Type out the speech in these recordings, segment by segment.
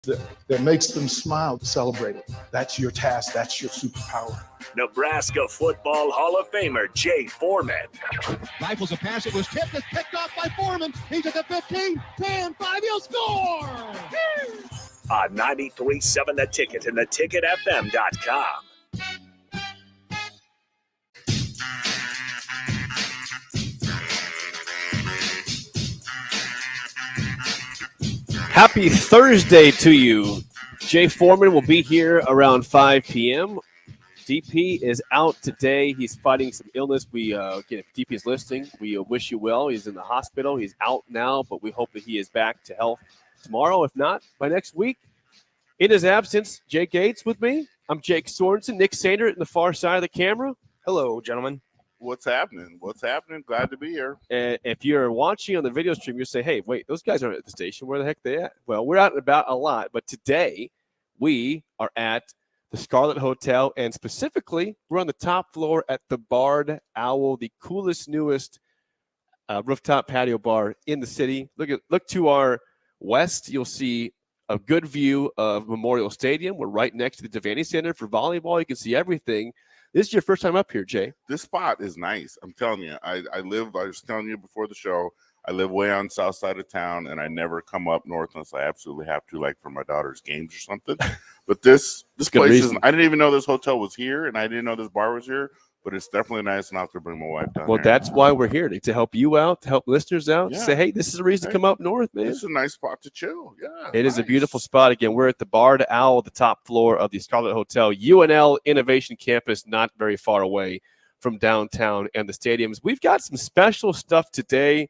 that makes them smile to celebrate it. That's your task. That's your superpower. Nebraska Football Hall of Famer Jay Foreman. Rifles a pass. It was tipped. It's picked off by Foreman. He's at the 15, 10, 5. He'll score! On 93.7 The Ticket and theticketfm.com. Happy Thursday to you. Jay Foreman will be here around 5 p.m. DP is out today. He's fighting some illness. Again, if DP is listening, we wish you well. He's in the hospital. He's out now, but we hope that he is back to health tomorrow. If not, by next week. In his absence, Jake Gates with me. I'm Jake Sorensen. Nick Sander in the far side of the camera. Hello, gentlemen. What's happening? Glad to be here. And if you're watching on the video stream, you say, hey, wait, those guys aren't at the station. Where the heck are they at? Well, we're out and about a lot, but today we are at the Scarlet Hotel, and specifically, we're on the top floor at the Barred Owl, the coolest, newest rooftop patio bar in the city. Look to our west. You'll see a good view of Memorial Stadium. We're right next to the Devaney Center for volleyball. You can see everything. This is your first time up here, Jay. This spot is nice. I'm telling you. I was telling you before the show, I live way on the south side of town, and I never come up north unless I absolutely have to, like for my daughter's games or something. But this place is, I didn't even know this hotel was here, and I didn't know this bar was here, but it's definitely nice enough to bring my wife down. Well, here. that's why we're here, to help you out, to help listeners out. Yeah. Say, hey, this is a reason to come up north, man. This is a nice spot to chill. Yeah, it is a beautiful spot. Again, we're at the Barred Owl, the top floor of the Scarlet Hotel, UNL Innovation Campus, not very far away from downtown and the stadiums. We've got some special stuff today.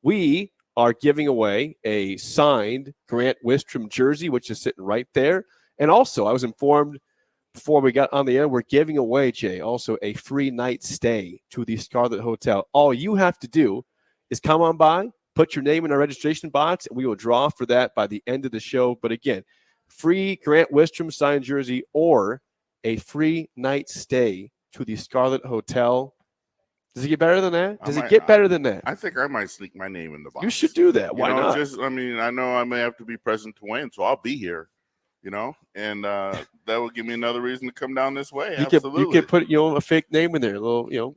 We are giving away a signed Grant Wistrom jersey, which is sitting right there. And also, I was informed before we got on the air, we're giving away, Jay, also a free night stay to the Scarlet Hotel. All you have to do is come on by, put your name in our registration box, and we will draw for that by the end of the show. But again, free Grant Wistrom signed jersey or a free night stay to the Scarlet Hotel. Does it get better than that? Does it get better than that? I think I might sneak my name in the box. You should do that. Why not? I know I may have to be present to win, so I'll be here. And that will give me another reason to come down this way. Absolutely. You could put a fake name in there, a little,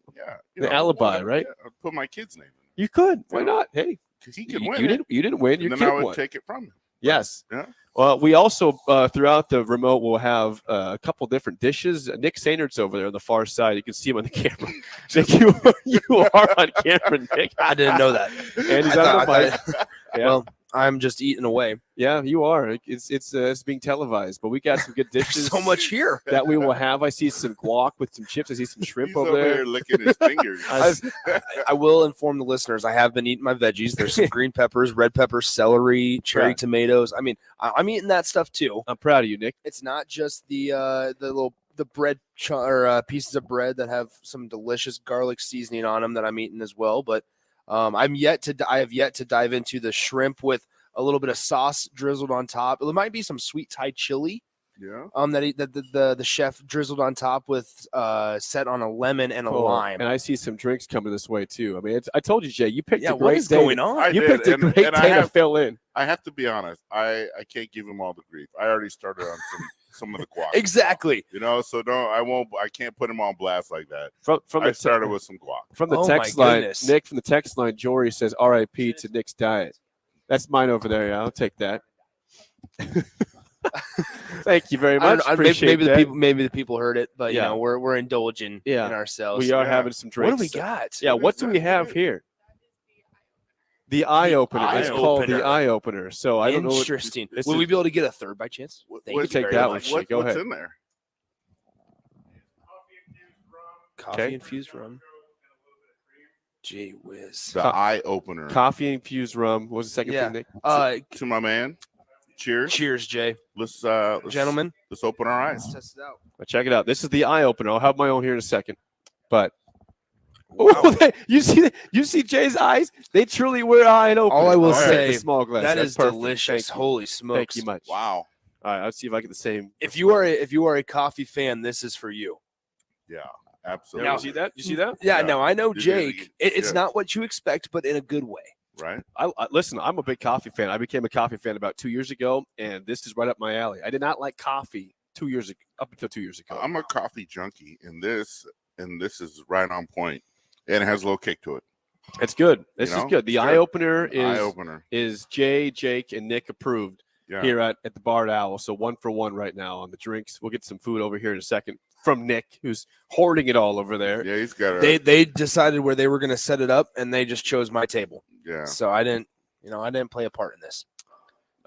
the alibi, right? Yeah, I'll put my kid's name in there. You could. Why not? Hey, he could win. You didn't win. Your and kid then I would won. take it from him. Yes. Yeah. Well, we also, throughout the remote, will have a couple different dishes. Nick Sainerd's over there on the far side. You can see him on the camera. Nick, you are on camera, Nick. I didn't know that. And he's on the mic. Yeah. Well, I'm just eating away. Yeah, you are. It's being televised, but we got some good dishes. So much here that we will have. I see some guac with some chips. I see some shrimp He's over there. Licking his fingers. I will inform the listeners. I have been eating my veggies. There's some green peppers, red peppers, celery, cherry tomatoes. I mean, I'm eating that stuff too. I'm proud of you, Nick. It's not just the bread pieces of bread that have some delicious garlic seasoning on them that I'm eating as well. But I have yet to dive into the shrimp with a little bit of sauce drizzled on top. It might be some sweet Thai chili. Yeah. That the chef drizzled on top with set on a lemon and a lime. And I see some drinks coming this way too. I mean, I told you, Jay, you picked a great what is day. going on? You picked a great day to fill in. I have to be honest. I can't give him all the grief. I already started on some of the guac. Exactly. So I can't put him on blast like that. I started with some guac. From the text line, Nick from the text line, Jory says R.I.P. to Nick's diet. That's mine over there. Yeah, I'll take that. Thank you very much. Maybe the people heard it, but we're indulging in ourselves. We are having some drinks. What do we got? Yeah, what do we have here? The eye opener. It's called the eye opener. So I don't know. Interesting. Will we be able to get a third by chance? You can take that one. Go ahead. What's in there? Coffee infused rum. Gee whiz. The eye opener. Coffee infused rum. What was the second thing, Nick? To my man. Cheers. Cheers, Jay. Let's gentlemen. Let's open our eyes. Let's test it out. Check it out. This is the eye opener. I'll have my own here in a second. But you see Jay's eyes? They truly were eye opener. All I will say, small glass. That is delicious. Holy smokes. Thank you much. Wow. All right, let's see if I get the same. If you are a coffee fan, this is for you. Yeah. Absolutely. Now, you see that? Yeah, no, I know Jake. It's not what you expect, but in a good way. right? Listen, I'm a big coffee fan. I became a coffee fan about 2 years ago, and this is right up my alley. I did not like coffee 2 years ago, up until 2 years ago. I'm a coffee junkie, and this is right on point, and it has a little kick to it. It's good. This is good. The eye opener is Jay, Jake, and Nick approved here at the Barred Owl. So 1 for 1 right now on the drinks. We'll get some food over here in a second from Nick, who's hoarding it all over there. Yeah, he's got They decided where they were going to set it up, and they just chose my table. Yeah. So I didn't play a part in this.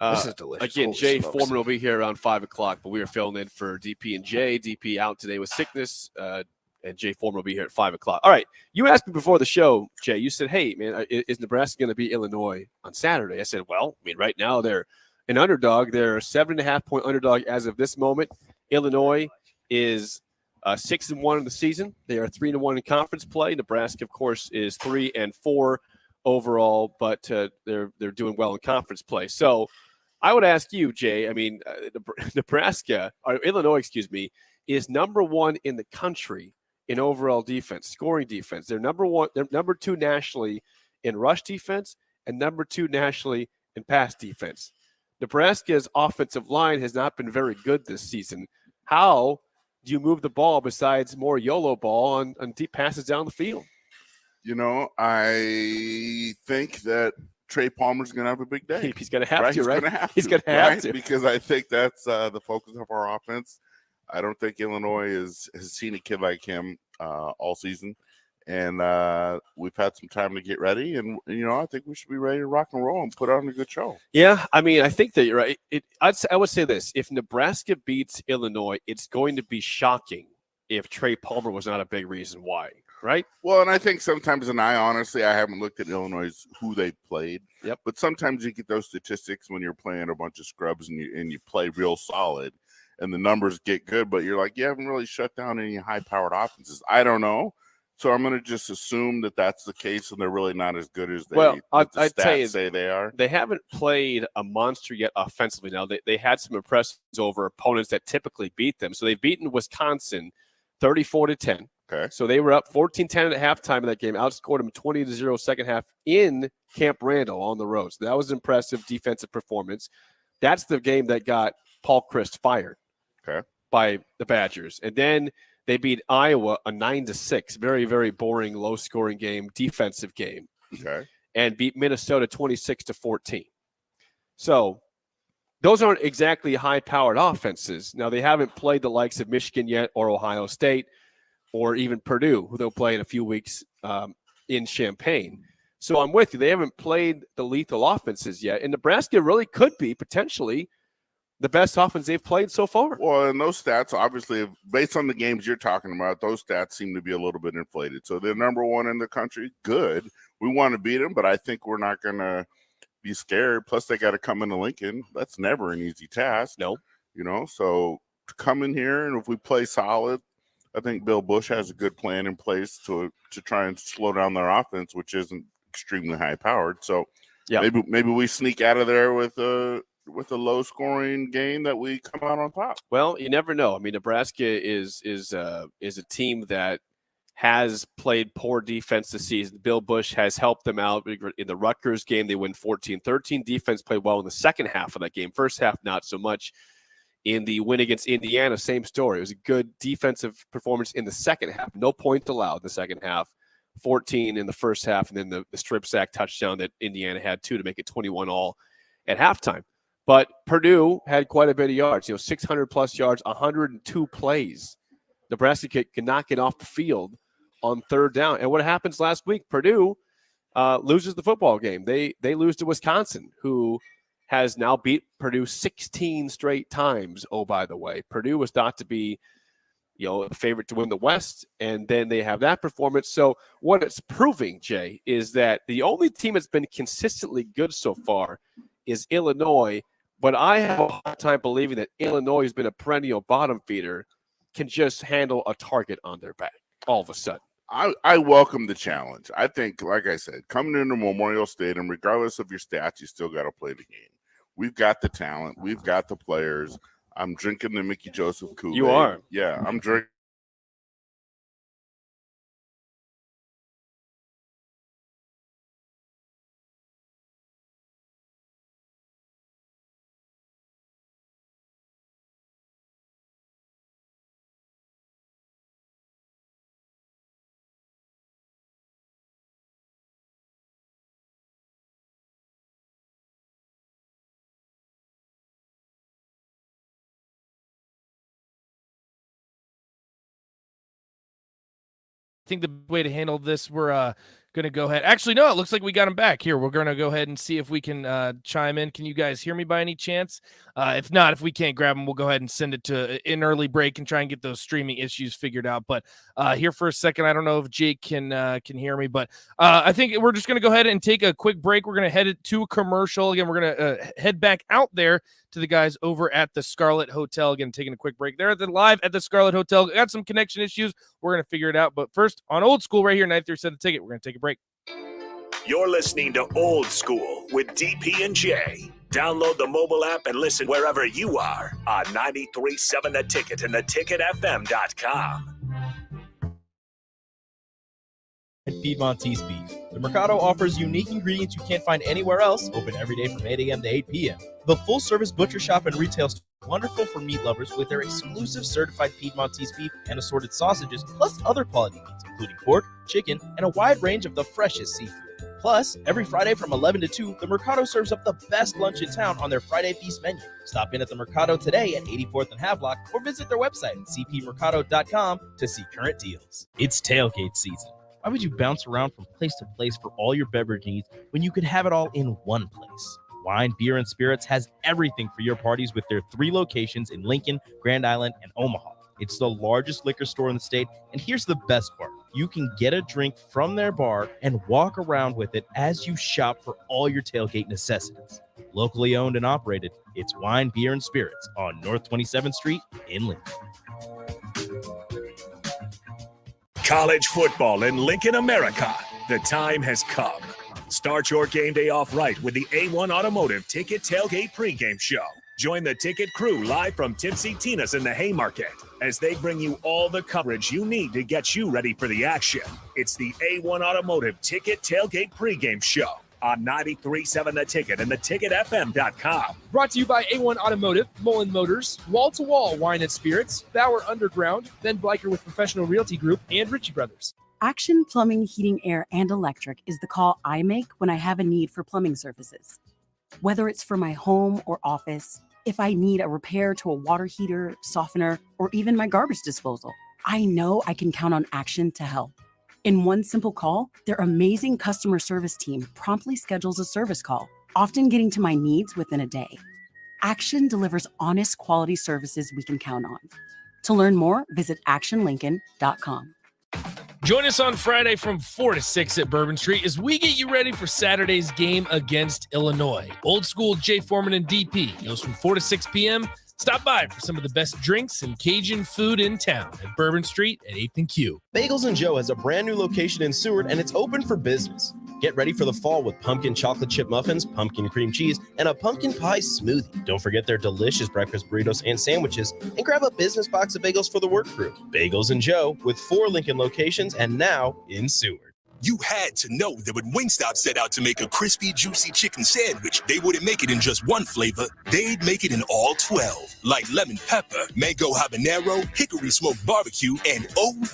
This is delicious. Again, Holy Jay smokes. Foreman will be here around 5 o'clock, but we are filling in for DP and Jay. DP out today with sickness, and Jay Foreman will be here at 5 o'clock. All right. You asked me before the show, Jay, you said, hey, man, is Nebraska going to beat Illinois on Saturday? I said, well, I mean, right now they're an underdog. They're a 7.5-point underdog as of this moment. Illinois is 6-1 in the season. They are 3-1 in conference play. Nebraska, of course, is 3-4 overall, but they're doing well in conference play. So I would ask you, Jay, I mean, Illinois, is number 1 in the country in overall defense, scoring defense. They're number 2 nationally in rush defense and number 2 nationally in pass defense. Nebraska's offensive line has not been very good this season. How do you move the ball besides more YOLO ball on deep passes down the field? You know, I think that Trey Palmer's going to have a big day. He's going to have to, right? He's going to have to. Because I think that's the focus of our offense. I don't think Illinois has seen a kid like him all season. And we've had some time to get ready. And, I think we should be ready to rock and roll and put on a good show. Yeah, I mean, I think that you're right. I would say this. If Nebraska beats Illinois, it's going to be shocking if Trey Palmer was not a big reason why, right? Well, and I think sometimes, and I haven't looked at Illinois who they played. Yep. But sometimes you get those statistics when you're playing a bunch of scrubs and you play real solid and the numbers get good, but you're like, you haven't really shut down any high-powered offenses. I don't know. So I'm going to just assume that that's the case, and they're really not as good as I'd say they are. They haven't played a monster yet offensively. Now, they had some impressions over opponents that typically beat them. So they've beaten Wisconsin 34-10. Okay. So they were up 14-10 at halftime in that game, outscored them 20-0 second half in Camp Randall on the road. So that was impressive defensive performance. That's the game that got Paul Chryst fired by the Badgers. And then they beat Iowa a 9-6, very, very boring, low-scoring game, defensive game. Okay. And beat Minnesota 26-14. So those aren't exactly high-powered offenses. Now, they haven't played the likes of Michigan yet or Ohio State or even Purdue, who they'll play in a few weeks in Champaign. So I'm with you. They haven't played the lethal offenses yet. And Nebraska really could be potentially the best offense they've played so far. Well, and those stats, obviously, based on the games you're talking about, those stats seem to be a little bit inflated. So they're number 1 in the country. Good. We want to beat them, but I think we're not going to be scared. Plus, they got to come into Lincoln. That's never an easy task. No. So to come in here, and if we play solid, I think Bill Bush has a good plan in place to try and slow down their offense, which isn't extremely high-powered. So maybe we sneak out of there with a low-scoring game that we come out on top. Well, you never know. I mean, Nebraska is a team that has played poor defense this season. Bill Bush has helped them out. In the Rutgers game, they win 14-13. Defense played well in the second half of that game. First half, not so much. In the win against Indiana, same story. It was a good defensive performance in the second half. No points allowed in the second half. 14 in the first half, and then the strip sack touchdown that Indiana had to make it 21-all at halftime. But Purdue had quite a bit of yards, 600-plus yards, 102 plays. Nebraska cannot get off the field on third down. And what happens last week? Purdue loses the football game. They lose to Wisconsin, who has now beat Purdue 16 straight times. Oh, by the way, Purdue was thought to be, a favorite to win the West, and then they have that performance. So what it's proving, Jay, is that the only team that's been consistently good so far is Illinois, but I have a hard time believing that Illinois has been a perennial bottom feeder, can just handle a target on their back all of a sudden. I welcome the challenge. I think, like I said, coming into Memorial Stadium, regardless of your stats, you still got to play the game. We've got the talent. We've got the players. I'm drinking the Mickey Joseph Kool-Aid. You are? Yeah, I'm drinking. think the way to handle this, we're going to go ahead. Actually, no, it looks like we got him back here. We're going to go ahead and see if we can chime in. Can you guys hear me by any chance? If not, if we can't grab him, we'll go ahead and send it to an early break and try and get those streaming issues figured out. But here for a second, I don't know if Jake can hear me, but I think we're just going to go ahead and take a quick break. We're going to head it to a commercial. Again, we're going to head back out there to the guys over at the Scarlet Hotel. Again, taking a quick break. They're live at the Scarlet Hotel. Got some connection issues. We're going to figure it out. But first, on Old School right here, 937 The Ticket, we're going to take a break. You're listening to Old School with DP and J. Download the mobile app and listen wherever you are on 93.7 The Ticket and theticketfm.com. Piedmontese beef. The Mercado offers unique ingredients you can't find anywhere else, open every day from 8 a.m. to 8 p.m. The full-service butcher shop and retail store is wonderful for meat lovers with their exclusive certified Piedmontese beef and assorted sausages, plus other quality meats, including pork, chicken, and a wide range of the freshest seafood. Plus, every Friday from 11 to 2, the Mercado serves up the best lunch in town on their Friday Feast menu. Stop in at the Mercado today at 84th and Havelock or visit their website at cpmercado.com to see current deals. It's tailgate season. Why would you bounce around from place to place for all your beverage needs when you could have it all in one place? Wine, Beer, and Spirits has everything for your parties with their 3 locations in Lincoln, Grand Island, and Omaha. It's the largest liquor store in the state, and here's the best part. You can get a drink from their bar and walk around with it as you shop for all your tailgate necessities. Locally owned and operated, it's Wine, Beer, and Spirits on North 27th Street in Lincoln. College football in Lincoln, America. The time has come. Start your game day off right with the A1 Automotive Ticket Tailgate pregame show. Join the Ticket crew live from Tipsy Tina's in the Haymarket as they bring you all the coverage you need to get you ready for the action. It's the A1 Automotive Ticket Tailgate pregame show on 93.7 The Ticket and theticketfm.com. Brought to you by A1 Automotive, Mullen Motors, Wall to Wall Wine and Spirits, Bauer Underground, Ben Bleicher with Professional Realty Group, and Ritchie Brothers. Action Plumbing, Heating, Air, and Electric is the call I make when I have a need for plumbing services. Whether it's for my home or office, if I need a repair to a water heater, softener, or even my garbage disposal, I know I can count on Action to help. In one simple call, their amazing customer service team promptly schedules a service call, often getting to my needs within a day. Action delivers honest quality services we can count on. To learn more, visit actionlincoln.com. Join us on Friday from 4 to 6 at Bourbon Street as we get you ready for Saturday's game against Illinois. Old School Jay Foreman and DP goes from 4 to 6 p.m. Stop by for some of the best drinks and Cajun food in town at Bourbon Street at 8th and Q. Bagels and Joe has a brand new location in Seward, and it's open for business. Get ready for the fall with pumpkin chocolate chip muffins, pumpkin cream cheese, and a pumpkin pie smoothie. Don't forget their delicious breakfast burritos and sandwiches, and grab a business box of bagels for the work crew. Bagels and Joe with 4 Lincoln locations and now in Seward. You had to know that when Wingstop set out to make a crispy, juicy chicken sandwich, they wouldn't make it in just one flavor. They'd make it in all 12, like lemon pepper, mango habanero, hickory smoked barbecue, and OG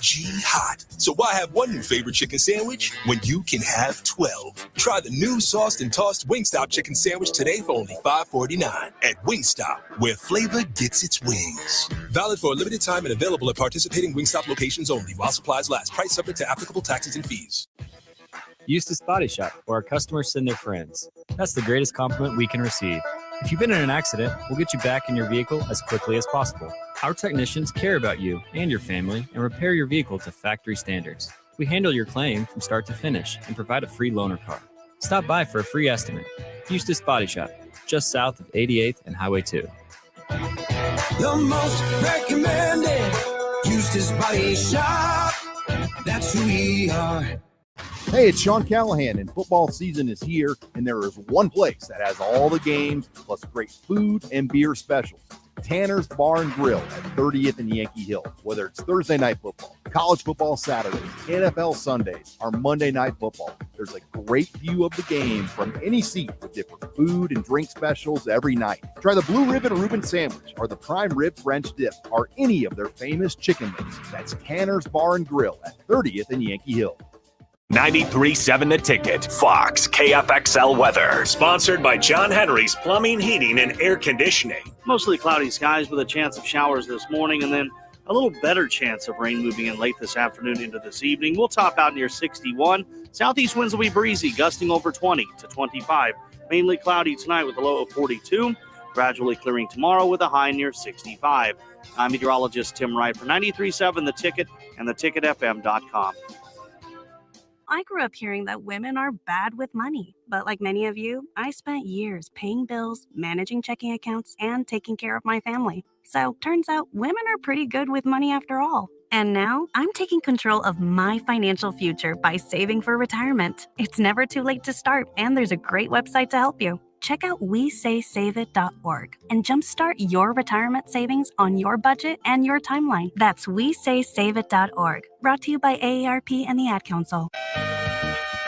hot. So why have one new favorite chicken sandwich when you can have 12? Try the new sauced and tossed Wingstop chicken sandwich today for only $5.49 at Wingstop, where flavor gets its wings. Valid for a limited time and available at participating Wingstop locations only while supplies last. Price subject to applicable taxes and fees. Eustace Body Shop, where our customers send their friends. That's the greatest compliment we can receive. If you've been in an accident, we'll get you back in your vehicle as quickly as possible. Our technicians care about you and your family and repair your vehicle to factory standards. We handle your claim from start to finish and provide a free loaner car. Stop by for a free estimate. Eustace Body Shop, just south of 88th and Highway 2. The most recommended Eustace Body Shop. That's who we are. Hey, it's Sean Callahan, and football season is here, and there is one place that has all the games, plus great food and beer specials. Tanner's Bar and Grill at 30th and Yankee Hill. Whether it's Thursday night football, college football Saturdays, NFL Sundays, or Monday night football, there's a great view of the game from any seat with different food and drink specials every night. Try the Blue Ribbon Reuben Sandwich or the Prime Rib French Dip or any of their famous chicken wings. That's Tanner's Bar and Grill at 30th and Yankee Hill. 93.7 The Ticket, Fox, KFXL weather. Sponsored by John Henry's Plumbing, Heating, and Air Conditioning. Mostly cloudy skies with a chance of showers this morning, and then a little better chance of rain moving in late this afternoon into this evening. We'll top out near 61. Southeast winds will be breezy, gusting over 20 to 25. Mainly cloudy tonight with a low of 42. Gradually clearing tomorrow with a high near 65. I'm meteorologist Tim Wright for 93.7 The Ticket and theticketfm.com. I grew up hearing that women are bad with money, but like many of you, I spent years paying bills, managing checking accounts, and taking care of my family. So turns out women are pretty good with money after all. And now I'm taking control of my financial future by saving for retirement. It's never too late to start, and there's a great website to help you. Check out WeSaySaveIt.org and jumpstart your retirement savings on your budget and your timeline. That's WeSaySaveIt.org. Brought to you by AARP and the Ad Council.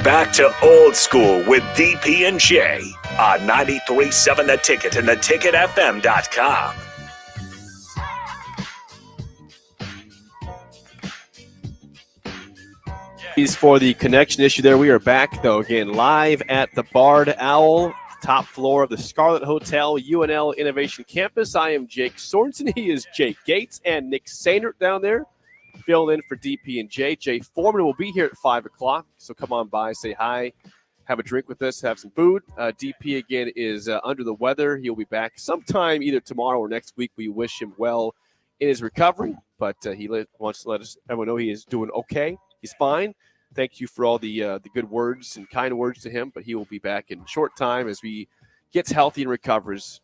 Back to old school with DP and J on 93.7 The Ticket and theticketfm.com. For the connection issue there, we are back, though, again, live at the Barred Owl, top floor of the Scarlet Hotel, UNL Innovation Campus. I am Jake Sorensen. He is Jake Gates and Nick Sainert down there, filling in for DP and J. Jay Foreman will be here at 5 o'clock, so come on by, say hi, have a drink with us, have some food. DP, again, is under the weather. He'll be back sometime either tomorrow or next week. We wish him well in his recovery, but he wants to let everyone know he is doing okay. He's fine. Thank you for all the good words and kind words to him, but he will be back in a short time as he gets healthy and recovers.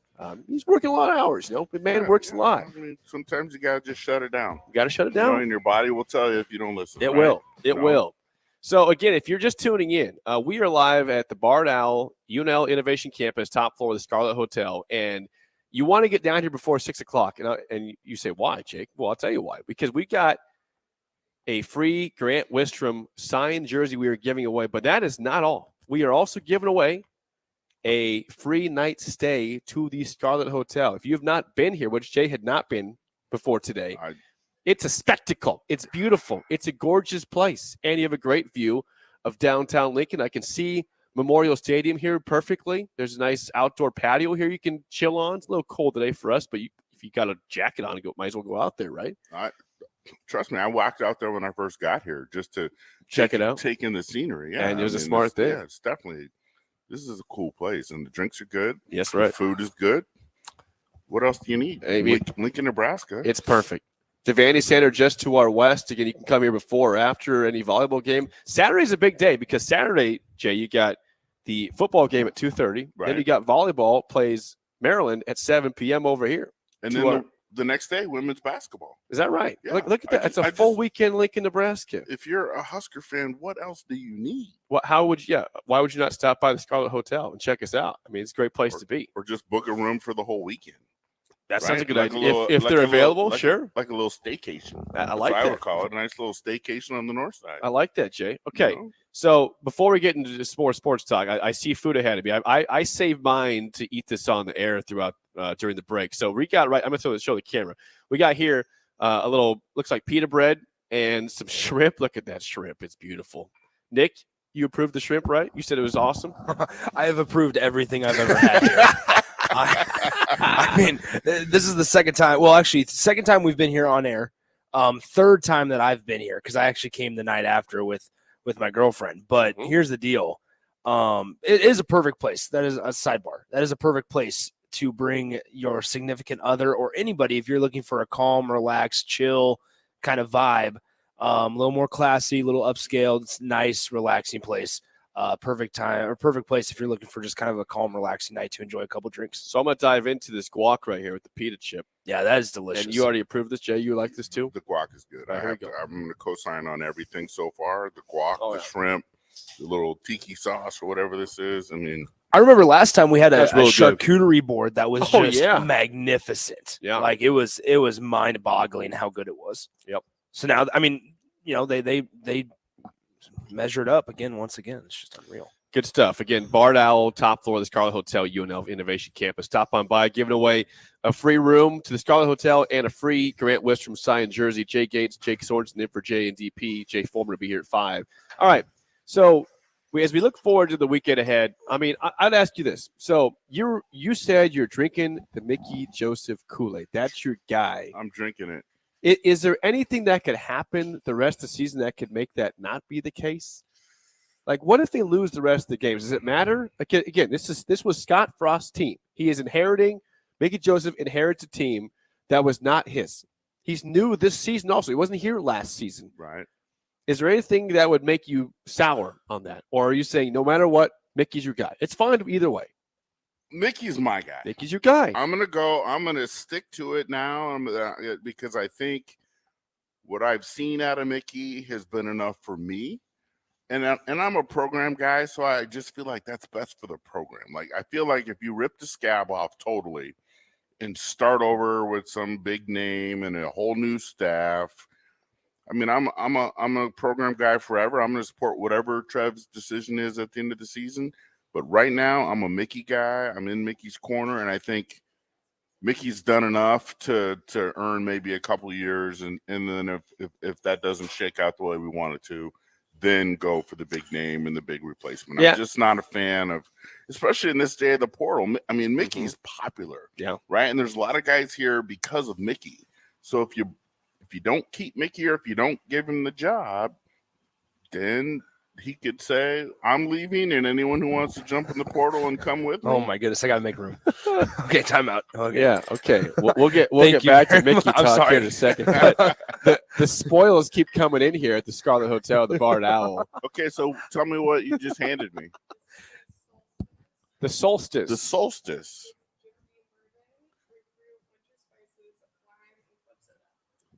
He's working a lot of hours, but man works a lot. I mean, sometimes you got to just shut it down. You got to shut it down. And your body will tell you if you don't listen. It will. It will. So, again, if you're just tuning in, we are live at the Barred Owl, UNL Innovation Campus, top floor of the Scarlet Hotel, and you want to get down here before 6 o'clock. And you say, why, Jake? Well, I'll tell you why. Because we got a free Grant Wistrom signed jersey we are giving away, but that is not all. We are also giving away a free night stay to the Scarlet Hotel. If you have not been here, which Jay had not been before today, it's a spectacle. It's beautiful. It's a gorgeous place, and you have a great view of downtown Lincoln. I can see Memorial Stadium here perfectly. There's a nice outdoor patio here you can chill on. It's a little cold today for us, but if you got a jacket on, might as well go out there, right? Trust me, I walked out there when I first got here just to check it out, take in the scenery. Yeah, and it was a smart thing. Yeah, it's definitely. This is a cool place, and the drinks are good. Yes, right. The food is good. What else do you need? Lincoln, Nebraska. It's perfect. Devaney Center just to our west. Again, you can come here before or after any volleyball game. Saturday's a big day because Saturday, Jay, you got the football game at 2:30. Right. Then you got volleyball plays Maryland at 7 p.m. over here. And then the next day, women's basketball. Is that right? Yeah. Look at that. It's a full weekend Lincoln, Nebraska. If you're a Husker fan, what else do you need? Why would you not stop by the Scarlet Hotel and check us out? I mean, it's a great place to be. Or just book a room for the whole weekend. That sounds a good idea. If they're available, sure. Like a little staycation. I like that. I would call it a nice little staycation on the north side. I like that, Jay. Okay. So before we get into this more sports talk, I see food ahead of me. I saved mine to eat this on the air throughout during the break. So we got I'm going to show the camera. We got here a little, looks like pita bread and some shrimp. Look at that shrimp. It's beautiful. Nick, you approved the shrimp, right? You said it was awesome. I have approved everything I've ever had here. I mean, this is the second time. Well, actually, second time we've been here on air. Third time that I've been here because I actually came the night after with my girlfriend. But here's the deal. It is a perfect place. That is a sidebar. That is a perfect place to bring your significant other or anybody if you're looking for a calm, relaxed, chill kind of vibe. A little more classy, a little upscale. It's a nice, relaxing place. Perfect time or perfect place if you're looking for just kind of a calm, relaxing night to enjoy a couple drinks. So I'm going to dive into this guac right here with the pita chip. Yeah, that is delicious. And you already approved this, Jay? You like this too? The guac is good. I'm going to co-sign on everything so far. The guac, the shrimp, the little tiki sauce or whatever this is. I mean, I remember last time we had a really charcuterie board that was just magnificent. Yeah. Like it was mind-boggling how good it was. Yep. So now, I mean, they measured up once again. It's just unreal. Good stuff. Again, Barred Owl, top floor of the Scarlet Hotel, UNL Innovation Campus. Stop on by, giving away a free room to the Scarlet Hotel and a free Grant Wistrom signed jersey. Jay Gates, Jake Sorensen in for Jay and DP. Jay Foreman will be here at 5. All right. So as we look forward to the weekend ahead, I mean, I'd ask you this. So you said you're drinking the Mickey Joseph Kool-Aid. That's your guy. I'm drinking it. Is there anything that could happen the rest of the season that could make that not be the case? Like, what if they lose the rest of the games? Does it matter? Again, this was Scott Frost's team. He is inheriting. Mickey Joseph inherits a team that was not his. He's new this season also. He wasn't here last season. Right. Is there anything that would make you sour on that? Or are you saying no matter what, Mickey's your guy? It's fine either way. Mickey's my guy. Mickey's your guy. I'm going to stick to it now because I think what I've seen out of Mickey has been enough for me. And I'm a program guy, so I just feel like that's best for the program. Like, I feel like if you rip the scab off totally and start over with some big name and a whole new staff, I mean, I'm a program guy forever. I'm going to support whatever Trev's decision is at the end of the season. But right now, I'm a Mickey guy. I'm in Mickey's corner, and I think Mickey's done enough to earn maybe a couple of years, and then if that doesn't shake out the way we want it to, then go for the big name and the big replacement. Yeah. I'm just not a fan of, especially in this day of the portal. I mean, Mickey's popular, right? And there's a lot of guys here because of Mickey. So if you don't keep Mickey or if you don't give him the job, then he could say, I'm leaving, and anyone who wants to jump in the portal and come with me. Oh my goodness, I gotta make room. Okay, timeout. Okay. Yeah, okay. We'll get back to Mickey talk here in a second. But the spoils keep coming in here at the Scarlet Hotel, the Barred Owl. Okay, so tell me what you just handed me. The solstice. The solstice.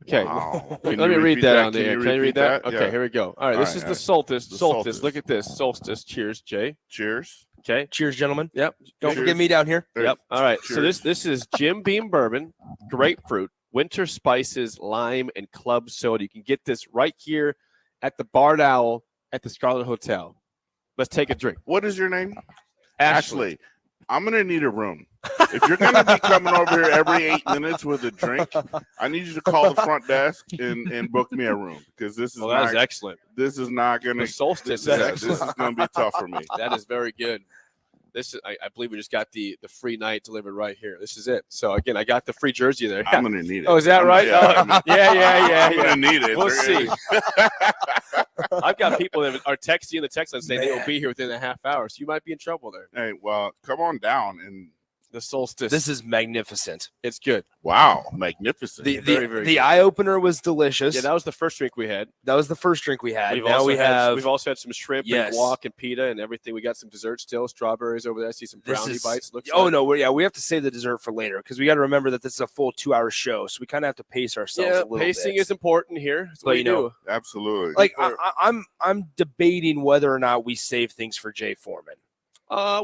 Okay, Wow. let me read that on the air. Can Can you read that? Okay, Yeah. here we go. All right, this is the solstice. The Solstice. Look at this. Solstice. Cheers, Jay. Cheers. Okay. Cheers, gentlemen. Yep. Don't Cheers. forget me down here. Yep. All right. So Cheers. this is Jim Beam bourbon, grapefruit, winter spices, lime, and club soda. You can get this right here at the Barred Owl at the Scarlet Hotel. Let's take a drink. What is your name? Ashley. I'm going to need a room. If you're going to be coming over here every 8 minutes with a drink, I need you to call the front desk and book me a room, because this is That is excellent. This is not going The to solstice. this is going to be tough for me. That is very good. This is, I believe we just got the free night delivered right here. This is it. So again, I got the free jersey there. I'm going to need it. Oh, is that right? Yeah. I'm going to need it. We'll see. I've got people that are texting in the text line saying they will be here within a half hour. So you might be in trouble there. Hey, well, come on down. And the solstice. This is magnificent. It's good. Wow, magnificent. The Very, very the good. eye opener was delicious. Yeah, that was the first drink we had. That was the first drink we had. We've Now also we had, have. we've also had some shrimp and guac and pita and everything. We got some dessert still, strawberries over there. I see some This brownie is- bites. Looks Oh like. no, we have to save the dessert for later, because we got to remember that this is a full 2-hour show, so we kind of have to pace ourselves Yeah, a little pacing bit. is important here. That's what But you do. Absolutely. Like I'm debating whether or not we save things for Jay Foreman.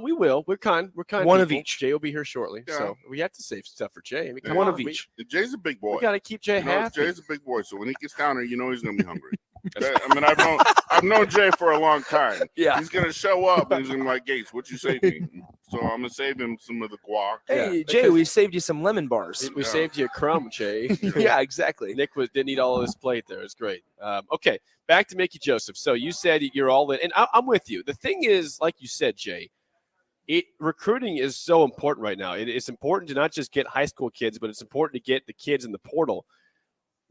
We will. We're kind. One of people. each. Jay will be here shortly, Yeah. so we have to save stuff for Jay. I mean, come One on, of each. Jay's a big boy. We got to keep Jay happy. Jay's a big boy, so when he gets down there, you know he's going to be hungry. I mean, I've known Jay for a long time. Yeah. He's going to show up and he's going to be like, Gates, what you save me? So I'm going to save him some of the guac. Hey Jay, we saved you some lemon bars. We saved you a crumb, Jay. Yeah, exactly. Nick didn't eat all of his plate there. It's great. Okay, back to Mickey Joseph. So you said you're all in, and I'm with you. The thing is, like you said, Jay, recruiting is so important right now. It's important to not just get high school kids, but it's important to get the kids in the portal.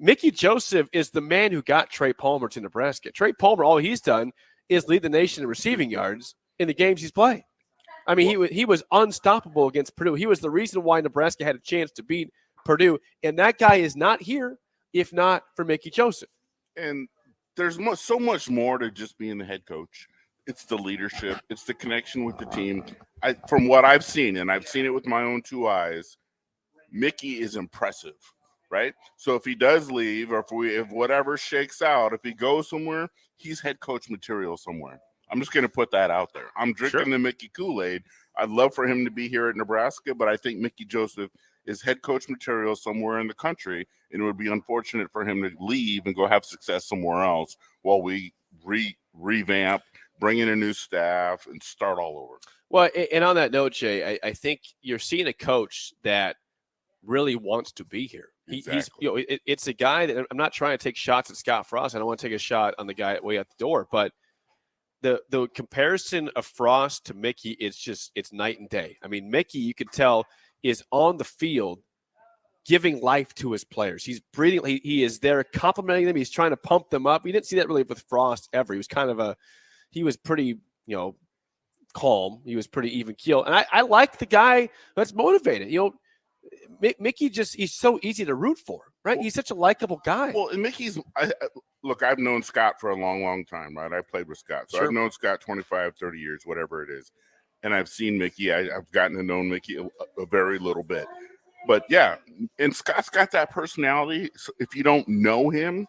Mickey Joseph is the man who got Trey Palmer to Nebraska. Trey Palmer, all he's done is lead the nation in receiving yards in the games he's played. I mean, he was unstoppable against Purdue. He was the reason why Nebraska had a chance to beat Purdue, and that guy is not here if not for Mickey Joseph. And there's so much more to just being the head coach. It's the leadership. It's the connection with the team. From what I've seen, and I've seen it with my own 2 eyes, Mickey is impressive, right? So if he does leave, or if whatever shakes out, if he goes somewhere, he's head coach material somewhere. I'm just going to put that out there. I'm drinking the Mickey Kool-Aid. I'd love for him to be here at Nebraska, but I think Mickey Joseph is head coach material somewhere in the country, and it would be unfortunate for him to leave and go have success somewhere else while we revamp, bring in a new staff, and start all over. Well, and on that note, Jay, I think you're seeing a coach that really wants to be here. Exactly. It's a guy that I'm not trying to take shots at Scott Frost. I don't want to take a shot on the guy way out the door, but the comparison of Frost to Mickey is it's night and day. I mean, Mickey, you could tell, is on the field giving life to his players. He's breathing. He is there complimenting them. He's trying to pump them up. We didn't see that really with Frost ever. He was kind of he was pretty, calm. He was pretty even keel. And I like the guy that's motivated. Mickey he's so easy to root for, right? He's such a likable guy. Well, and Mickey's, look, I've known Scott for a long, long time, right? I played with Scott. So Sure. I've known Scott 25, 30 years, whatever it is. And I've seen Mickey. I've gotten to know Mickey a very little bit. But yeah, and Scott's got that personality. So if you don't know him,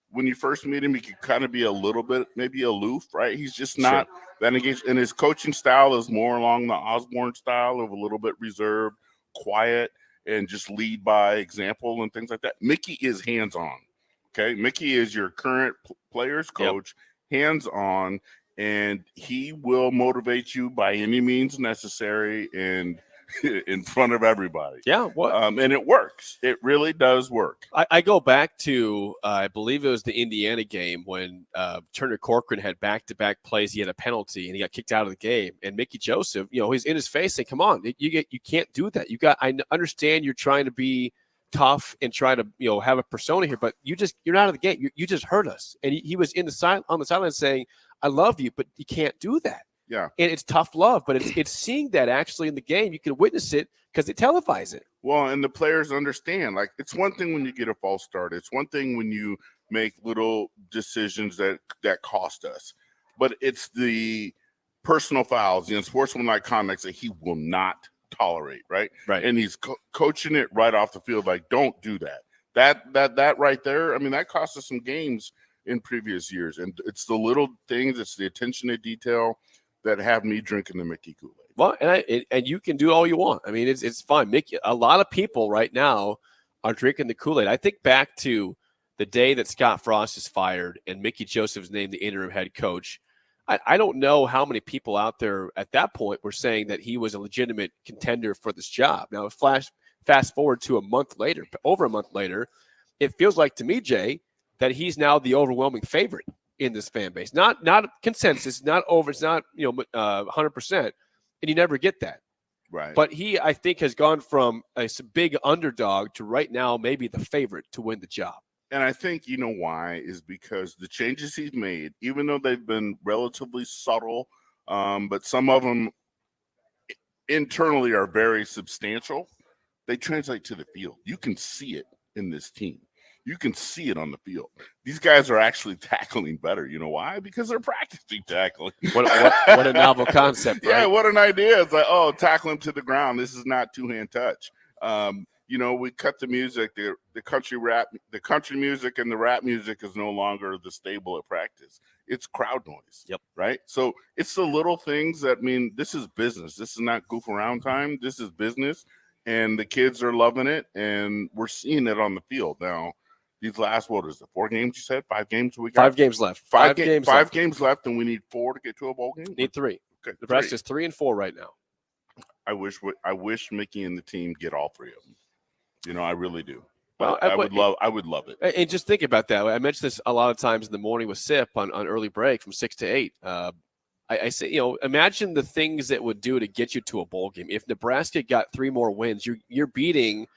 when you first meet him, he can kind of be a little bit maybe aloof, right? He's just not that engaged. And his coaching style is more along the Osborne style of a little bit reserved, quiet, and just lead by example and things like that. Mickey is hands-on, okay? Mickey is your current player's coach, hands-on, and he will motivate you by any means necessary and in front of everybody. Yeah. And it works. It really does work. I go back to, I believe it was the Indiana game when Turner Corcoran had back-to-back plays. He had a penalty and he got kicked out of the game. And Mickey Joseph, he's in his face saying, come on, you can't do that. I understand you're trying to be tough and try to, have a persona here, but you're not out of the game. You just hurt us. And he was on the sideline saying, I love you, but you can't do that. Yeah. And it's tough love, but it's seeing that actually in the game. You can witness it because they televise it. Well, and the players understand. Like, it's one thing when you get a false start. It's one thing when you make little decisions that cost us. But it's the personal fouls, the unsportsmanlike conduct that he will not tolerate, right? Right. And he's coaching it right off the field, like, don't do that. That right there, I mean, that cost us some games in previous years. And it's the little things, it's the attention to detail that have me drinking the Mickey Kool-Aid. Well, and you can do all you want. I mean, it's fine. Mickey, a lot of people right now are drinking the Kool-Aid. I think back to the day that Scott Frost is fired and Mickey Joseph's named the interim head coach. I don't know how many people out there at that point were saying that he was a legitimate contender for this job. Now, fast forward to over a month later, it feels like to me, Jay, that he's now the overwhelming favorite in this fan base. Not consensus, not over, it's not 100%, and you never get that. Right. But he, I think, has gone from a big underdog to right now maybe the favorite to win the job. And I think you know why is because the changes he's made, even though they've been relatively subtle, but some of them internally are very substantial, they translate to the field. You can see it in this team. You can see it on the field. These guys are actually tackling better. You know why? Because they're practicing tackling. What a novel concept, right? Yeah, what an idea. It's like, tackle him to the ground. This is not two-hand touch. We cut the music. The country music and the rap music is no longer the stable at practice. It's crowd noise. Yep. Right? So it's the little things that mean this is business. This is not goof around time. This is business. And the kids are loving it, and we're seeing it on the field now. These last, 4 games you said? 5 games we got? 5 games left. Five games left, and we need 4 to get to a bowl game? Need 3. Okay, Nebraska's 3 and 4 right now. I wish Mickey and the team get all 3 of them. I really do. Well, I would love it. And just think about that. I mentioned this a lot of times in the morning with Sip on early break from 6 to 8. I say, imagine the things that would do to get you to a bowl game. If Nebraska got 3 more wins, you're beating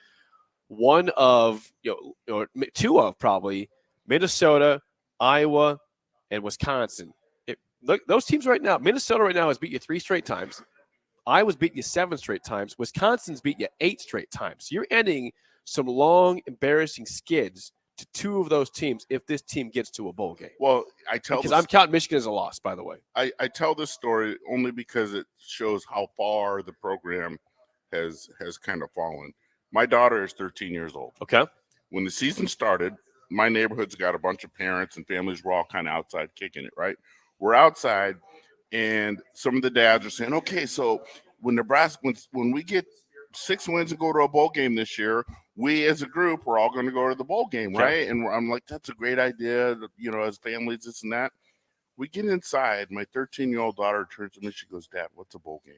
one of, or 2 of probably Minnesota, Iowa, and Wisconsin. Look, those teams right now, Minnesota right now has beat you 3 straight times. Iowa's beaten you 7 straight times. Wisconsin's beat you 8 straight times. So you're ending some long, embarrassing skids to 2 of those teams if this team gets to a bowl game. Well, I'm counting Michigan as a loss, by the way. I tell this story only because it shows how far the program has kind of fallen. My daughter is 13 years old. Okay. When the season started, my neighborhood's got a bunch of parents and families. We're all kind of outside kicking it, right? We're outside, and some of the dads are saying, okay, so when we get 6 wins and go to a bowl game this year, we as a group, we're all going to go to the bowl game, right? And I'm like, that's a great idea, as families, this and that. We get inside. My 13-year-old daughter turns to me. She goes, Dad, what's a bowl game?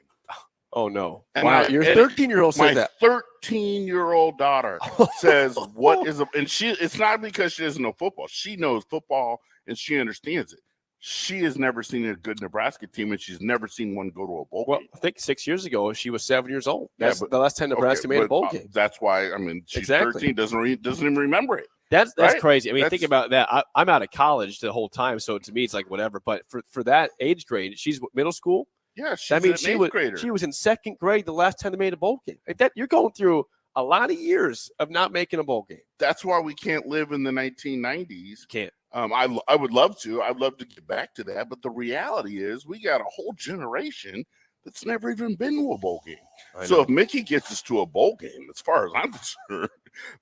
Oh, no. And wow, your 13-year-old said that. My 13-year-old daughter says, what is a – and it's not because she doesn't know football. She knows football, and she understands it. she has never seen a good Nebraska team, and she's never seen one go to a bowl game. I think 6 years ago she was 7 years old. Yeah, That's but- the last time Nebraska made a bowl game. That's why, I mean, she's Exactly. 13, doesn't even remember it. That's right? crazy. I mean, think That's- about that. I'm out of college the whole time, so to me it's like whatever. But for that age grade, she's middle school. Yeah, she's That means an eighth grader. she was in second grade the last time they made a bowl game. Like that, you're going through a lot of years of not making a bowl game. That's why we can't live in the 1990s. Can't. I would love to. I'd love to get back to that. But the reality is we got a whole generation that's never even been to a bowl game. So if Mickey gets us to a bowl game, as far as I'm concerned,